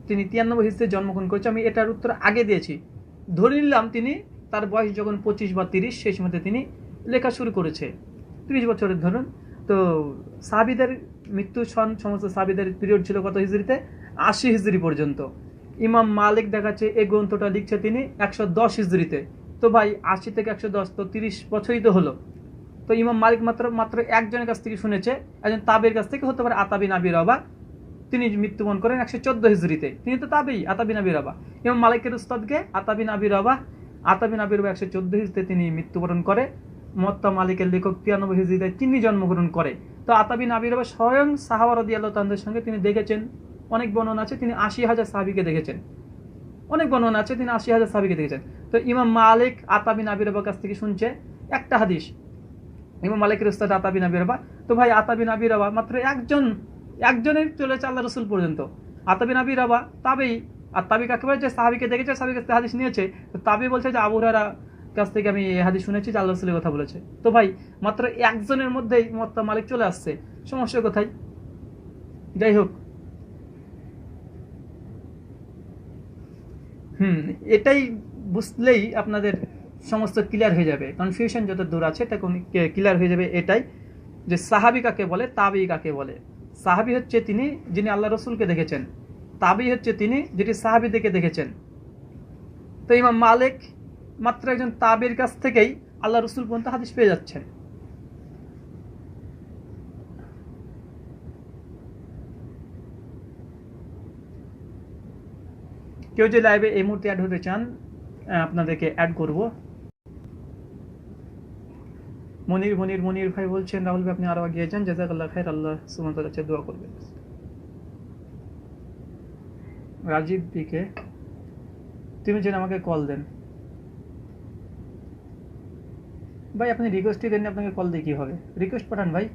তিনি 93 হিজরিতে জন্মগ্রহণ করেছে। আমি এটার উত্তর আগে দিয়েছি। ধরে নিলাম তিনি তার বয়স যখন 25 বা 30, সেই সময়তে তিনি লেখা শুরু করেছে, 30 বছরের ধরুন। তো সাহাবীদের মৃত্যু সন সমস্ত সাহাবীদের পিরিয়ড ছিল কত হিজরিতে? 80 হিজরি পর্যন্ত। ইমাম মালিক দেখাচ্ছে এই গ্রন্থটা লিখছে তিনি 110 হিজরিতে। তো ভাই 80 থেকে 110, তো 30 বছরই তো হলো। তো ইমাম মালিক মাত্র একজনের কাছ থেকে শুনেছে, একজন তাবের কাছ থেকে, হতে পারে আতা বিন আবি রবাহ। তিনি মৃত্যুবরণ করেন 114 হিজরিতে। তিনি তো তাবেই, আতা বিন আবি রবাহ। ইমাম মালিকের উস্তাদকে আতা বিন আবি রবাহ। 114 হিজরিতে তিনি মৃত্যুবরণ করে। মুওয়াত্তা মালিকের লেখক 93 হিজরিতে তিনি জন্মগ্রহণ করে। তো আতা বিন আবি রবাহ স্বয়ং সাহাবা রাদিয়াল্লাহু তাআলার সঙ্গে তিনি দেখেছেন। অনেক বর্ণনা আছে তিনি 80,000 সাহাবীকে দেখেছেন। অনেক বর্ণনা আছে তিনি 80,000 সাহাবীকে দেখেছেন। তো ইমাম মালিক আতা বিন আবি রবাহর কাছ থেকে শুনছে একটা হাদিস, ইমাম মালিকের উস্তাদ আতা বিন আবি রবাহ। তো ভাই আতা বিন আবি রবাহ মাত্র একজনের চলেছে আল্লাহ রাসূল পর্যন্ত। আতা বিন আবি রবাহ তাবেই। আর তাবি কাকে বলে? যে সাহাবীকে দেখেছে, সাহাবীর কাছ থেকে হাদিস নিয়েছে। তো তাবি বলছে যে আবু হুরায়রা কাছ থেকে আমি এই হাদিস শুনেছি যে আল্লাহ রাসূলের কথা বলেছে। তো ভাই মাত্র একজনের মধ্যেই মুওয়াত্তা মালিক চলে আসছে, সমস্যা কোথায়? যাই হোক, এটাই বুঝলেই আপনাদের সমস্ত ক্লিয়ার হয়ে যাবে। কনফিউশন যত দূর আছে তা ক্লিয়ার হয়ে যাবে। এটাই যে সাহাবী কাকে বলে, তাবি কাকে বলে। সাহাবী হচ্ছে তিনি যিনি আল্লাহ রসুলকে দেখেছেন, তাবি হচ্ছে তিনি যেটি সাহাবীদেরকে দেখেছেন। তো ইমাম মালিক মাত্র একজন তাবির কাছ থেকেই আল্লাহ রসুল পর্যন্ত হাদিস পেয়ে যাচ্ছেন। কেউ যে লাইভে এই মুহূর্তে অ্যাড হতে চান, আপনাদেরকে অ্যাড করব। মনির ভাই বলছেন, রাহুল ভাই আপনি আরো এগিয়ে যান, জাযাকাল্লাহ খাইর, আল্লাহ সুবহানাহু ওয়া তাআলার কাছে দোয়া করবেন। রাজীব বিকে, তুমি যেন আমাকে কল দেন। ভাই আপনি রিকোয়েস্টই দেন, আপনাকে কল দিয়ে কি হবে? রিকোয়েস্ট পাঠান ভাই।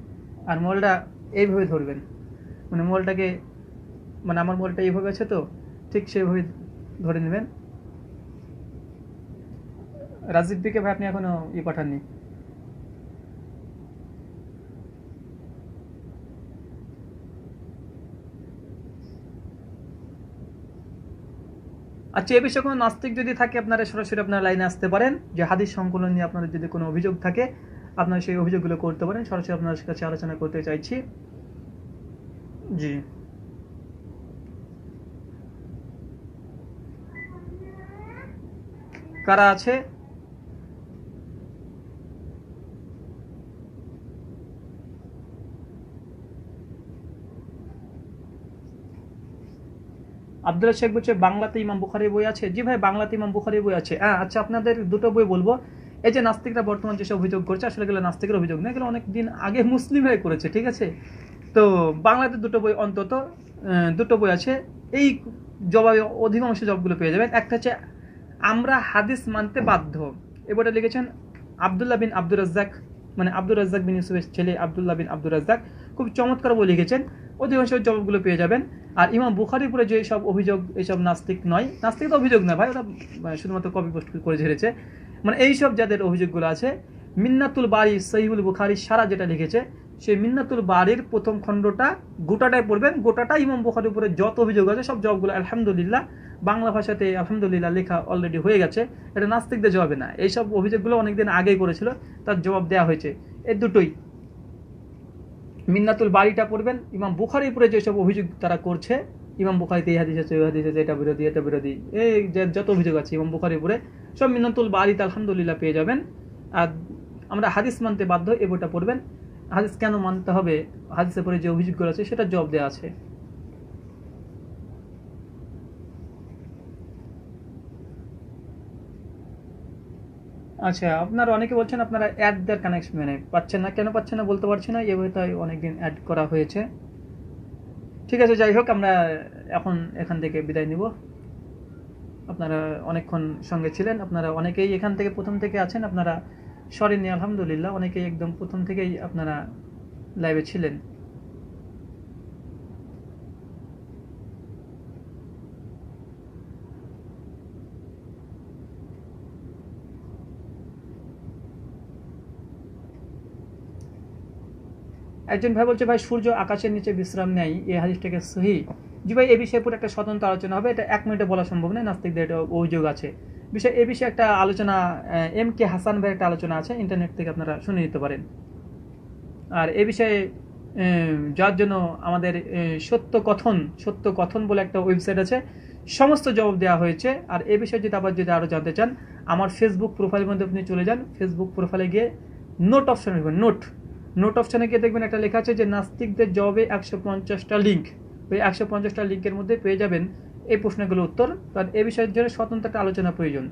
আর মোবাইলটা এইভাবে ধরবেন, মানে মোবাইলটাকে, মানে আমার মোবাইলটা এইভাবে আছে তো, ঠিক সেইভাবে ধরে নেবেন। রাজীব বিকে ভাই আপনি এখনো পাঠাননি। আচ্ছা, এ বিষয়ে কোনো নাস্তিক যদি থাকে আপনারা সরাসরি আপনারা লাইনে আসতে পারেন, যে হাদিস সংকলন নিয়ে আপনাদের যদি কোনো অভিযোগ থাকে আপনারা সেই অভিযোগগুলো করতে পারেন। সরাসরি আপনাদের কাছে আলোচনা করতে চাইছি। জি, কারা আছে? আব্দুল শেখ বলছে বাংলাতে ইমাম বুখারীর বই আছে। জি ভাই, বাংলাতে ইমাম বুখারীর বই আছে। আচ্ছা, আপনাদের দুটো বই বলবো। এই যে নাস্তিকরা বর্তমান যেসব অভিযোগ করছে, আসলে এগুলো নাস্তিকের অভিযোগ না, এগুলো অনেকদিন আগে মুসলিমরাই করেছে, ঠিক আছে? তো বাংলাতে দুটো বই, অন্তত দুটো বই আছে। এই জবাবে অধিকাংশ জবাবগুলো পেয়ে যাবেন। একটা হচ্ছে আমরা হাদিস মানতে বাধ্য, এই বইটা লিখেছেন আব্দুল্লাহ বিন আব্দুর রাজ্জাক, মানে আব্দুর রাজ্জাক বিন ইউসুফের ছেলে আব্দুল্লাহ বিন আব্দুর রাজ্জাক। খুব চমৎকার বই লিখেছেন, অধিকাংশ জবাবগুলো পেয়ে যাবেন। আর ইমাম বুখারীর উপরে যে সব অভিযোগ, এইসব নাস্তিক নয়, নাস্তিক তো অভিযোগ নয় ভাই, ওরা শুধুমাত্র কপি পোস্ট করে ঝেড়েছে। মানে এইসব যাদের অভিযোগগুলো আছে, মিন্নাতুল বারি সহিহুল বুখারী সারা যেটা লিখেছে, সেই মিন্নাতুল বারির প্রথম খণ্ডটা গোটাটাই পড়বেন। গোটাটা ইমাম বুখারীর উপরে যত অভিযোগ আছে সব জবাবগুলো আলহামদুলিল্লাহ বাংলা ভাষাতে আলহামদুলিল্লাহ লেখা অলরেডি হয়ে গেছে। এটা নাস্তিকদের জবাবে না, এইসব অভিযোগগুলো অনেকদিন আগেই করেছিল, তার জবাব দেওয়া হয়েছে। এই দুটোই মিন্নাতুল বারিটা পড়বেন। ইমাম বুখারীর উপরে যেসব অভিযোগ তারা করছে, ইমাম বুখারীতে এই হাদিস আছে, ওই হাদিস আছে, এটা বিরোধী, এটা বিরোধী, এই যত অভিযোগ আছে ইমাম বুখারীর উপরে সব মিন্নাতুল বারিতে আলহামদুলিল্লাহ পেয়ে যাবেন। আর আমরা হাদিস মানতে বাধ্য, এই বইটা পড়বেন। হাদিস কেন মানতে হবে, হাদিসের পরে যে অভিযোগগুলো আছে সেটা জবাব দেওয়া আছে। আচ্ছা, আপনারা অনেকে বলছেন আপনারা অ্যাড দেওয়ার কানেকশন মানে পাচ্ছেন না, কেন পাচ্ছেন না বলতে পারছি না, এই বইতে অনেকদিন অ্যাড করা হয়েছে। ঠিক আছে, যাই হোক, আমরা এখন এখান থেকে বিদায় নিব। আপনারা অনেকক্ষণ সঙ্গে ছিলেন, আপনারা অনেকেই এখান থেকে প্রথম থেকে আছেন, আপনারা সরেননি আলহামদুলিল্লাহ, অনেকেই একদম প্রথম থেকেই আপনারা লাইভে ছিলেন। একজন ভাই বলছে, ভাই সূর্য আকাশের নিচে বিশ্রাম নেয়, এই হাদিসটাকে সহি? জি ভাই, এই বিষয়ে পুরো একটা স্বতন্ত্র আলোচনা হবে, এটা 1 মিনিটে বলা সম্ভব নয়, নাস্তিকদের এটা অভিযোগ আছে। এই বিষয়ে একটা আলোচনা এম কে হাসান ভাইয়ের একটা আলোচনা আছে, ইন্টারনেট থেকে আপনারা শুনে নিতে পারেন। আর এ বিষয়ে যার জন্য আমাদের সত্য কথন বলে একটা ওয়েবসাইট আছে, সমস্ত জবাব দেওয়া হয়েছে। আর এ বিষয়ে যদি আরো জানতে চান, আমার ফেসবুক প্রোফাইলের মধ্যে আপনি চলে যান, ফেসবুক প্রোফাইলে গিয়ে নোট অপশনে নোট অপশনে গিয়ে দেখবেন একটা লেখা আছে যে নাস্তিকদের জবাবে 150টা লিঙ্ক। ওই 150টা লিঙ্কের মধ্যে পেয়ে যাবেন এই প্রশ্নগুলোর উত্তর। কারণ এ বিষয়ের জন্য স্বতন্ত্র একটা আলোচনা প্রয়োজন।